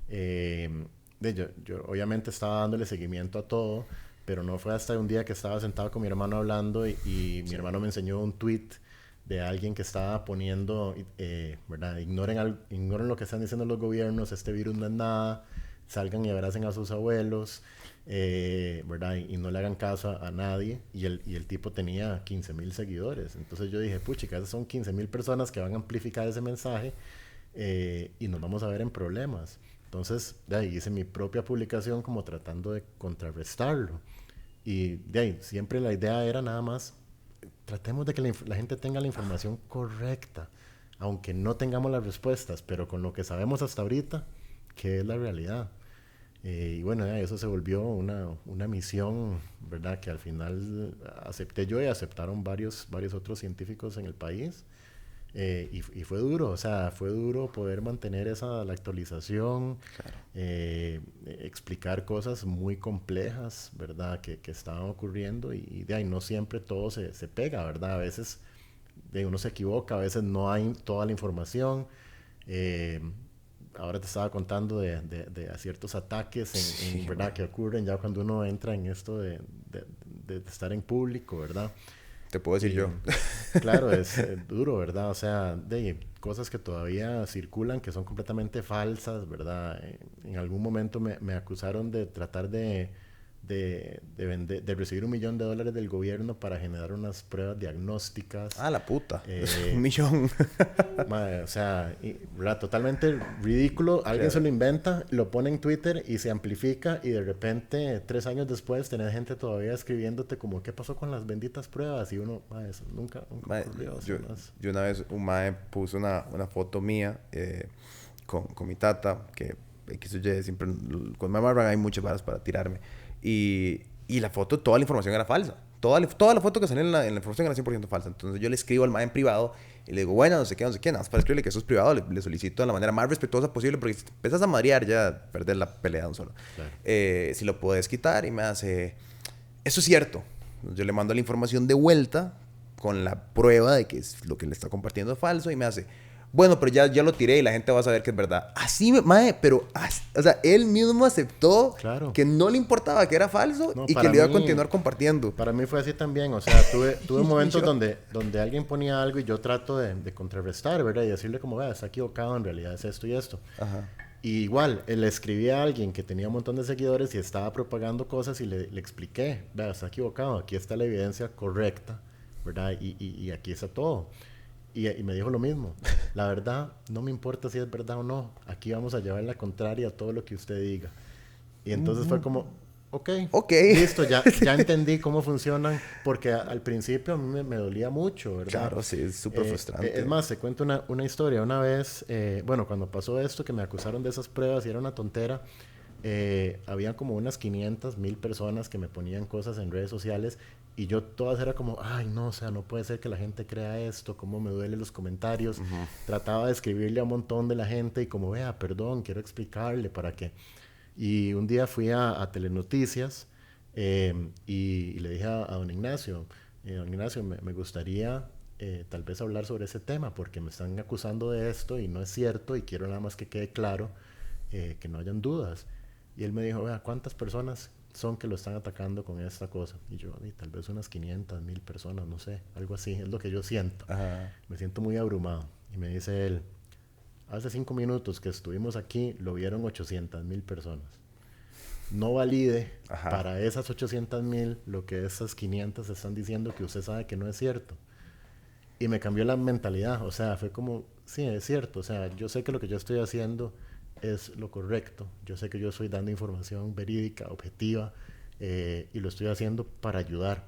yo obviamente estaba dándole seguimiento a todo, pero no fue hasta un día que estaba sentado con mi hermano hablando y mi hermano me enseñó un tweet de alguien que estaba poniendo, ¿verdad? Ignoren lo que están diciendo los gobiernos, este virus no es nada, salgan y abracen a sus abuelos, ¿verdad? Y no le hagan caso a nadie. Y el tipo tenía 15,000 seguidores. Entonces yo dije, puchica, esas son 15,000 personas que van a amplificar ese mensaje, y nos vamos a ver en problemas. Entonces, de ahí hice mi propia publicación como tratando de contrarrestarlo. Y de ahí, siempre la idea era nada más, tratemos de que la gente tenga la información correcta, aunque no tengamos las respuestas, pero con lo que sabemos hasta ahorita, que es la realidad. Y bueno, eso se volvió una misión, ¿verdad? Que al final acepté yo y aceptaron varios otros científicos en el país. Y fue duro, o sea, fue duro poder mantener la actualización, claro. Explicar cosas muy complejas, ¿verdad? Que estaban ocurriendo y de ahí no siempre todo se pega, ¿verdad? A veces uno se equivoca, a veces no hay toda la información. Ahora te estaba contando de ciertos ataques, Sí, ¿verdad? Que ocurren ya cuando uno entra en esto de estar en público, ¿verdad? Te puedo decir yo. Claro, es duro, ¿verdad? O sea, de cosas que todavía circulan que son completamente falsas, ¿verdad? En algún momento me acusaron de tratar de recibir $1 millón del gobierno para generar unas pruebas diagnósticas. Ah, la puta. $1 millón. O sea, ¿verdad? Totalmente ridículo. Alguien se lo inventa, lo pone en Twitter y se amplifica y de repente 3 años después tenés gente todavía escribiéndote como ¿qué pasó con las benditas pruebas? Y uno, eso nunca ocurrió. Yo una vez un mae puso una foto mía con mi tata, que X o Y, siempre con me amarran hay muchas varas para tirarme. Y la foto, toda la información era falsa. toda la foto que sale en la información era 100% falsa. Entonces yo le escribo al mae en privado y le digo, bueno, no sé qué, nada más para escribirle que eso es privado, le solicito de la manera más respetuosa posible, porque si te empiezas a madrear ya perder la pelea de un solo. Claro. Si lo puedes quitar y me hace, eso es cierto. Yo le mando la información de vuelta con la prueba de que lo que le está compartiendo es falso y me hace, bueno, pero ya lo tiré y la gente va a saber que es verdad. Así, mae, pero, o sea, él mismo aceptó Claro. que no le importaba que era falso No, y que para le iba a mí- continuar compartiendo. Para mí fue así también, o sea, tuve momentos donde alguien ponía algo y yo trato de contrarrestar, ¿verdad? Y decirle como, vea, está equivocado, en realidad es esto y esto. Ajá. Y igual, le escribí a alguien que tenía un montón de seguidores y estaba propagando cosas y le expliqué, vea, está equivocado, aquí está la evidencia correcta, ¿verdad? Y aquí está todo. Y me dijo lo mismo, la verdad, no me importa si es verdad o no, aquí vamos a llevar la contraria a todo lo que usted diga. Y entonces fue como, ok, listo, ya entendí cómo funcionan, porque al principio a mí me dolía mucho, ¿verdad? Claro, sí, es súper frustrante. Es más, te cuento una historia. Una vez, bueno, cuando pasó esto, que me acusaron de esas pruebas y era una tontera, había como unas 500,000 personas que me ponían cosas en redes sociales y yo todas era como, ay, no, o sea, no puede ser que la gente crea esto, cómo me duelen los comentarios. Trataba de escribirle a un montón de la gente y como, vea, perdón, quiero explicarle para qué. Y un día fui a Telenoticias y le dije a don Ignacio, don Ignacio, me gustaría tal vez hablar sobre ese tema porque me están acusando de esto y no es cierto y quiero nada más que quede claro, que no hayan dudas. Y él me dijo, vea, ¿cuántas personas son que lo están atacando con esta cosa? Y yo, tal vez unas 500,000 personas, no sé, algo así, es lo que yo siento. Ajá. Me siento muy abrumado. Y me dice él, hace 5 minutos que estuvimos aquí, lo vieron 800,000 personas. No valide Ajá. para esas 800,000 lo que esas 500 están diciendo que usted sabe que no es cierto. Y me cambió la mentalidad. O sea, fue como, sí, es cierto. O sea, yo sé que lo que yo estoy haciendo es lo correcto. Yo sé que yo estoy dando información verídica, objetiva, y lo estoy haciendo para ayudar.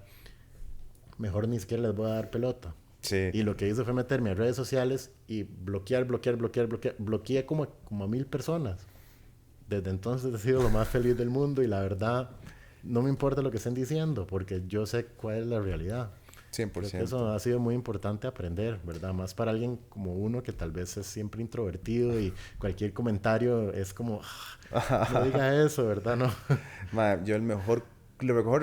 Mejor ni siquiera les voy a dar pelota. Sí. Y lo que hice fue meterme a redes sociales y bloquear. Bloqueé como a 1,000 personas. Desde entonces he sido lo más feliz del mundo y la verdad no me importa lo que estén diciendo porque yo sé cuál es la realidad. 100%. Creo que eso ha sido muy importante aprender, ¿verdad? Más para alguien como uno que tal vez es siempre introvertido y cualquier comentario es como, no diga eso, ¿verdad? No. Ma, yo la mejor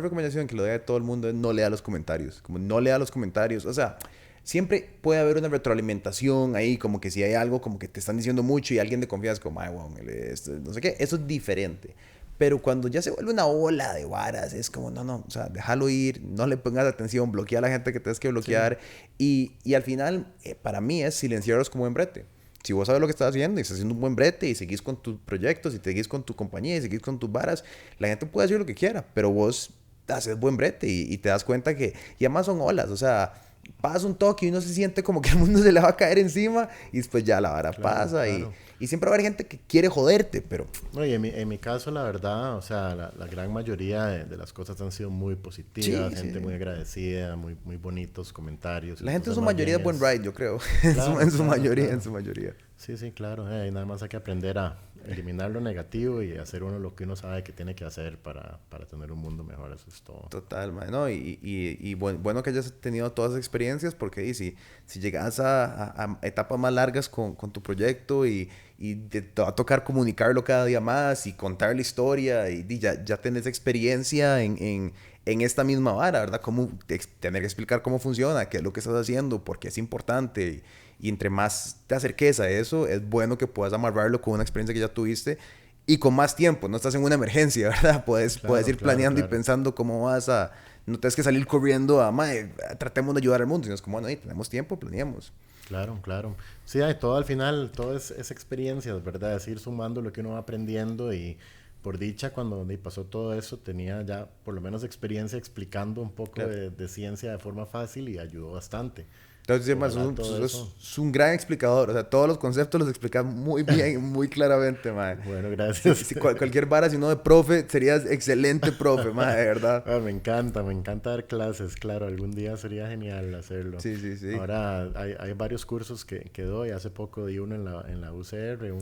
recomendación que le doy a todo el mundo es no lea los comentarios. Como no lea los comentarios. O sea, siempre puede haber una retroalimentación ahí, como que si hay algo como que te están diciendo mucho y alguien de confianza como, ay, bueno, no sé qué, eso es diferente. Pero cuando ya se vuelve una ola de varas, es como, no, o sea, déjalo ir, no le pongas atención, bloquea a la gente que tienes que bloquear. Sí. Y al final, para mí es silenciarlos como en brete. Si vos sabes lo que estás haciendo y estás haciendo un buen brete y seguís con tus proyectos y seguís con tu compañía y seguís con tus varas, la gente puede decir lo que quiera, pero vos haces buen brete y te das cuenta que, y además son olas, o sea, pasa un toque y uno se siente como que el mundo se le va a caer encima y después ya la vara pasa. Claro. Y siempre va a haber gente que quiere joderte, pero... No, y en mi caso, la verdad, o sea, la gran mayoría de las cosas han sido muy positivas, Sí, gente sí. muy agradecida, muy bonitos comentarios. La gente en Entonces, su más mayoría bien es buen ride, yo creo. Claro, En su claro, mayoría, claro. en su mayoría. Sí, claro. Nada más hay que aprender a eliminar lo negativo y hacer uno lo que uno sabe que tiene que hacer para tener un mundo mejor. Eso es todo. Total, man, ¿no? Y bueno que hayas tenido todas esas experiencias porque y si llegas a etapas más largas con tu proyecto y te va a tocar comunicarlo cada día más y contar la historia y ya tenés experiencia en esta misma vara, ¿verdad? Cómo tener que explicar cómo funciona, qué es lo que estás haciendo, por qué es importante y entre más te acerques a eso, es bueno que puedas amarrarlo con una experiencia que ya tuviste y con más tiempo, no estás en una emergencia, ¿verdad? Puedes ir planeando y pensando cómo vas a... No tienes que salir corriendo a, mae, tratemos de ayudar al mundo, sino es como, bueno, tenemos tiempo, planeamos. Claro. Sí, todo al final, todo es experiencias, ¿verdad? Es ir sumando lo que uno va aprendiendo y por dicha, cuando pasó todo eso, tenía ya por lo menos experiencia explicando un poco Claro. de ciencia de forma fácil y ayudó bastante. Entonces, además, es un gran explicador. O sea, todos los conceptos los explicas muy bien, muy claramente, mae. Bueno, gracias. Cualquier vara, si no de profe, serías excelente profe, mae, de verdad. Me encanta dar clases, claro, algún día sería genial hacerlo. Sí. Ahora hay varios cursos que doy, hace poco di uno en la UCR,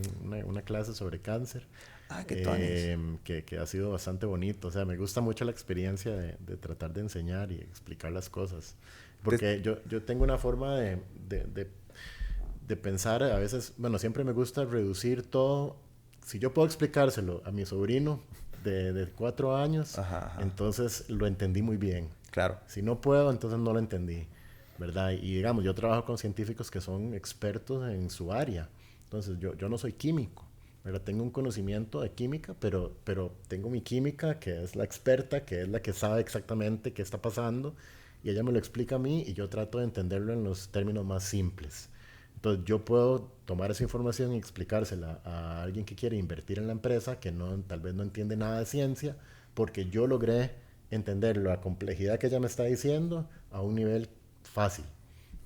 una clase sobre cáncer. Ah, qué tonis. Que ha sido bastante bonito. O sea, me gusta mucho la experiencia de tratar de enseñar y explicar las cosas. Te- Porque yo tengo una forma de pensar, a veces, bueno, siempre me gusta reducir todo. Si yo puedo explicárselo a mi sobrino de 4 años, Ajá, ajá. entonces lo entendí muy bien. Claro. Si no puedo, entonces no lo entendí, ¿verdad? Y digamos, yo trabajo con científicos que son expertos en su área. Entonces, yo no soy químico, ¿verdad? Tengo un conocimiento de química, pero tengo mi química, que es la experta, que es la que sabe exactamente qué está pasando, y ella me lo explica a mí y yo trato de entenderlo en los términos más simples. Entonces, yo puedo tomar esa información y explicársela a alguien que quiere invertir en la empresa, que no, tal vez no entiende nada de ciencia, porque yo logré entender la complejidad que ella me está diciendo a un nivel fácil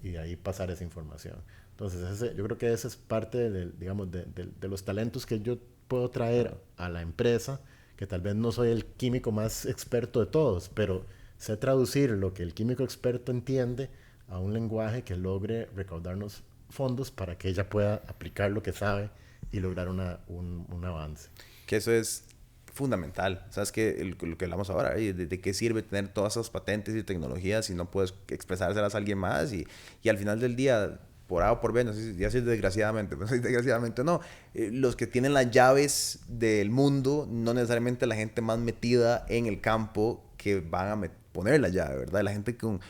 y de ahí pasar esa información. Entonces, yo creo que ese es parte digamos, de los talentos que yo puedo traer a la empresa, que tal vez no soy el químico más experto de todos, pero sé traducir lo que el químico experto entiende a un lenguaje que logre recaudarnos fondos para que ella pueda aplicar lo que sabe y lograr un avance. Que eso es fundamental. ¿Sabes qué? Lo que hablamos ahora, de qué sirve tener todas esas patentes y tecnologías si no puedes expresárselas a alguien más y al final del día, por A o por B, no sé si ya si es desgraciadamente, no sé si desgraciadamente o no, los que tienen las llaves del mundo, no necesariamente la gente más metida en el campo que van a poner la llave, ¿verdad? La gente con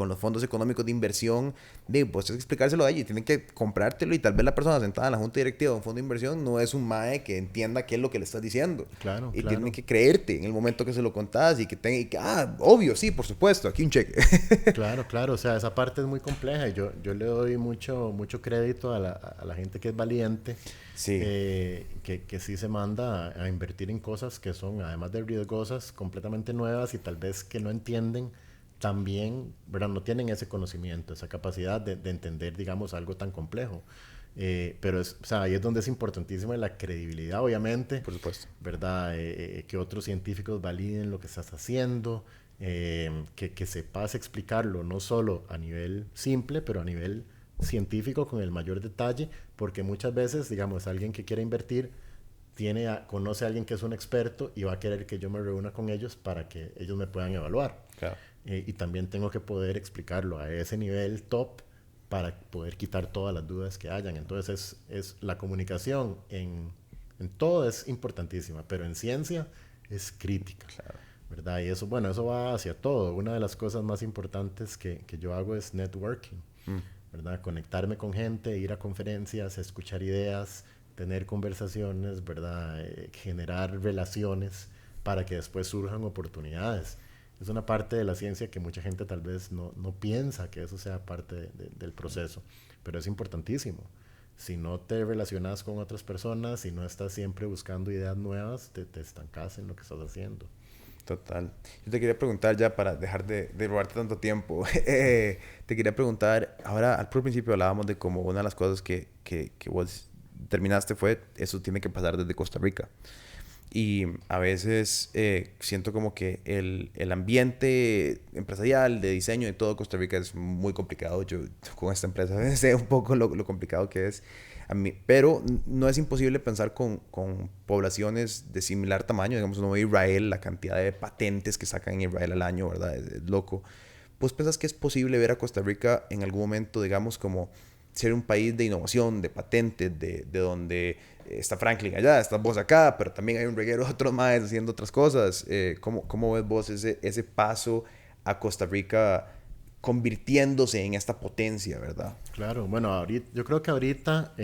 los fondos económicos de inversión, pues es explicárselo a ellos, tienen que comprártelo y tal vez la persona sentada en la junta directiva de un fondo de inversión no es un mae que entienda qué es lo que le estás diciendo. Claro, Y tienen claro. que creerte en el momento que se lo contás y que tenga, obvio, sí, por supuesto, aquí un cheque. Claro, claro, o sea, esa parte es muy compleja y yo le doy mucho crédito a la gente que es valiente, Sí, que sí se manda a invertir en cosas que son, además de riesgosas, completamente nuevas y tal vez que no entienden también, ¿verdad? No tienen ese conocimiento, esa capacidad de entender, digamos, algo tan complejo. Pero o sea, ahí es donde es importantísima la credibilidad, obviamente, por supuesto. ¿verdad? Que otros científicos validen lo que estás haciendo, que sepas explicarlo no solo a nivel simple, pero a nivel científico con el mayor detalle, porque muchas veces, digamos, alguien que quiere invertir conoce a alguien que es un experto y va a querer que yo me reúna con ellos para que ellos me puedan evaluar. Claro. Y también tengo que poder explicarlo a ese nivel top para poder quitar todas las dudas que hayan. Entonces es la comunicación en todo es importantísima, pero en ciencia es crítica, Claro. ¿verdad? Y eso, bueno, eso va hacia todo. Una de las cosas más importantes que yo hago es networking, Mm, ¿verdad? Conectarme con gente, ir a conferencias, escuchar ideas, tener conversaciones, ¿verdad? Generar relaciones para que después surjan oportunidades. Es una parte de la ciencia que mucha gente tal vez no piensa que eso sea parte del proceso, pero es importantísimo. Si no te relacionas con otras personas, si no estás siempre buscando ideas nuevas, te estancas en lo que estás haciendo. total. Yo te quería preguntar ya para dejar de robarte tanto tiempo. Te quería preguntar, ahora al principio hablábamos de cómo una de las cosas que vos terminaste fue, eso tiene que pasar desde Costa Rica. Y a veces siento como que el ambiente empresarial, de diseño de todo Costa Rica es muy complicado. Yo con esta empresa sé un poco lo complicado que es. A mí, pero no es imposible pensar con poblaciones de similar tamaño. Digamos, uno ve Israel, la cantidad de patentes que sacan en Israel al año, ¿verdad? Es loco. ¿Pues pensás que es posible ver a Costa Rica en algún momento, digamos, como ser un país de innovación, de patentes, de donde está Franklin allá, estás vos acá, pero también hay un reguero de otros más haciendo otras cosas? ¿Cómo ves vos ese paso a Costa Rica convirtiéndose en esta potencia, verdad? Claro, bueno, yo creo que ahorita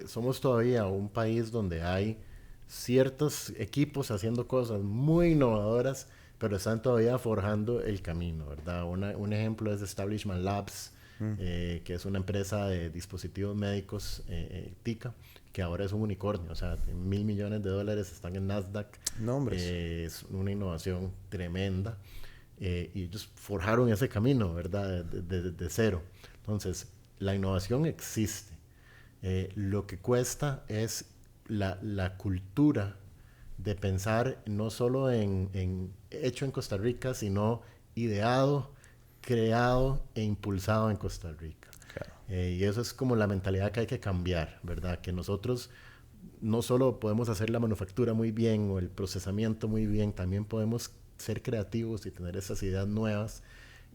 somos todavía un país donde hay ciertos equipos haciendo cosas muy innovadoras, pero están todavía forjando el camino, ¿verdad? Un ejemplo es Establishment Labs, Mm. que es una empresa de dispositivos médicos TICA, que ahora es un unicornio, o sea, $1.000 millones están en Nasdaq, Nombres. es una innovación tremenda, y ellos forjaron ese camino, ¿verdad? De cero. Entonces, la innovación existe. Lo que cuesta es la cultura de pensar no solo en hecho en Costa Rica, sino ideado, creado e impulsado en Costa Rica. Claro. Y eso es como la mentalidad que hay que cambiar, ¿verdad? Que nosotros no solo podemos hacer la manufactura muy bien o el procesamiento muy bien, también podemos ser creativos y tener esas ideas nuevas.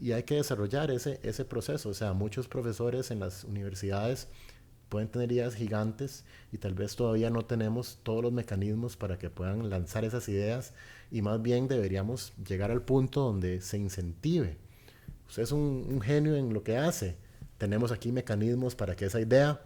Y hay que desarrollar ese proceso. O sea, muchos profesores en las universidades pueden tener ideas gigantes y tal vez todavía no tenemos todos los mecanismos para que puedan lanzar esas ideas, y más bien deberíamos llegar al punto donde se incentive. Usted es un genio en lo que hace. Tenemos aquí mecanismos para que esa idea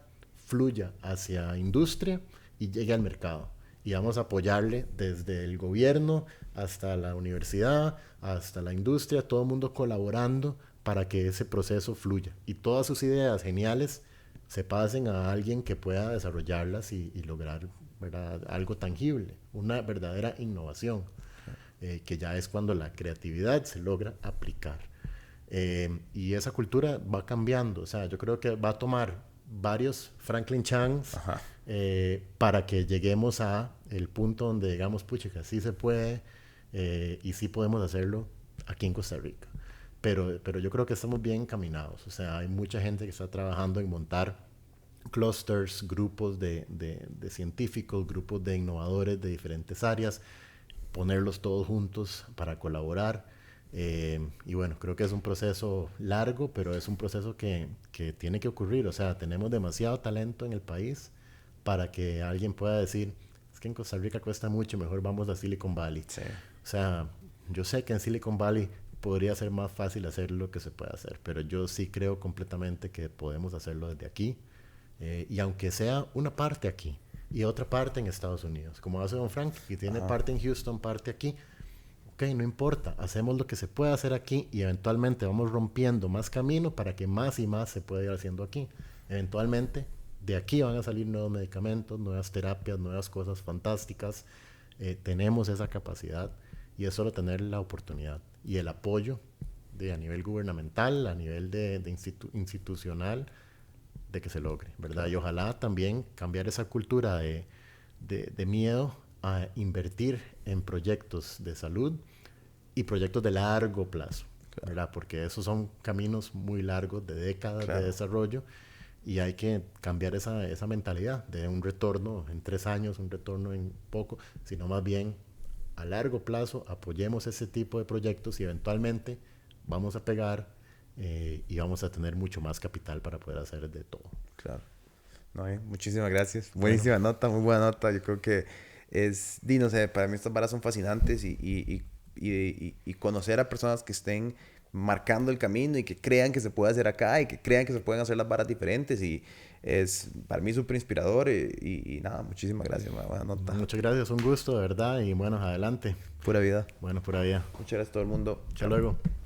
fluya hacia industria y llegue al mercado. Y vamos a apoyarle desde el gobierno hasta la universidad, hasta la industria, todo el mundo colaborando para que ese proceso fluya. Y todas sus ideas geniales se pasen a alguien que pueda desarrollarlas y lograr, ¿verdad?, algo tangible, una verdadera innovación, que ya es cuando la creatividad se logra aplicar. Y esa cultura va cambiando. O sea, yo creo que va a tomar varios Franklin Changs para que lleguemos a el punto donde digamos, pucha, sí se puede, y sí podemos hacerlo aquí en Costa Rica. Pero yo creo que estamos bien encaminados. O sea, hay mucha gente que está trabajando en montar clusters, grupos de científicos, grupos de innovadores de diferentes áreas, ponerlos todos juntos para colaborar. Y bueno, creo que es un proceso largo, pero es un proceso que tiene que ocurrir. O sea, tenemos demasiado talento en el país para que alguien pueda decir, es que en Costa Rica cuesta mucho, mejor vamos a Silicon Valley. Sí. O sea, yo sé que en Silicon Valley podría ser más fácil hacer lo que se puede hacer, pero yo sí creo completamente que podemos hacerlo desde aquí, y aunque sea una parte aquí y otra parte en Estados Unidos, como hace Don Frank, que tiene parte en Houston, parte aquí. Ok, no importa, hacemos lo que se puede hacer aquí y eventualmente vamos rompiendo más camino para que más y más se pueda ir haciendo aquí. Eventualmente de aquí van a salir nuevos medicamentos, nuevas terapias, nuevas cosas fantásticas. Tenemos esa capacidad y es solo tener la oportunidad y el apoyo a nivel gubernamental, a nivel de institucional, de que se logre, ¿verdad? Y ojalá también cambiar esa cultura de miedo a invertir en proyectos de salud y proyectos de largo plazo, ¿verdad? Porque esos son caminos muy largos, de décadas de desarrollo, y hay que cambiar esa mentalidad de un retorno en 3 años, un retorno en poco, sino más bien a largo plazo apoyemos ese tipo de proyectos y eventualmente vamos a pegar, y vamos a tener mucho más capital para poder hacer de todo. Claro. No, muchísimas gracias. Buenísima nota, muy buena nota. Yo creo que no sé, para mí estas varas son fascinantes y conocer a personas que estén marcando el camino y que crean que se puede hacer acá y que crean que se pueden hacer las varas diferentes, y es para mí súper inspirador, y nada, muchísimas gracias, buena nota. Muchas gracias, un gusto, de verdad, y bueno, adelante. Pura vida. Bueno, por allá. Muchas gracias a todo el mundo. Hasta luego.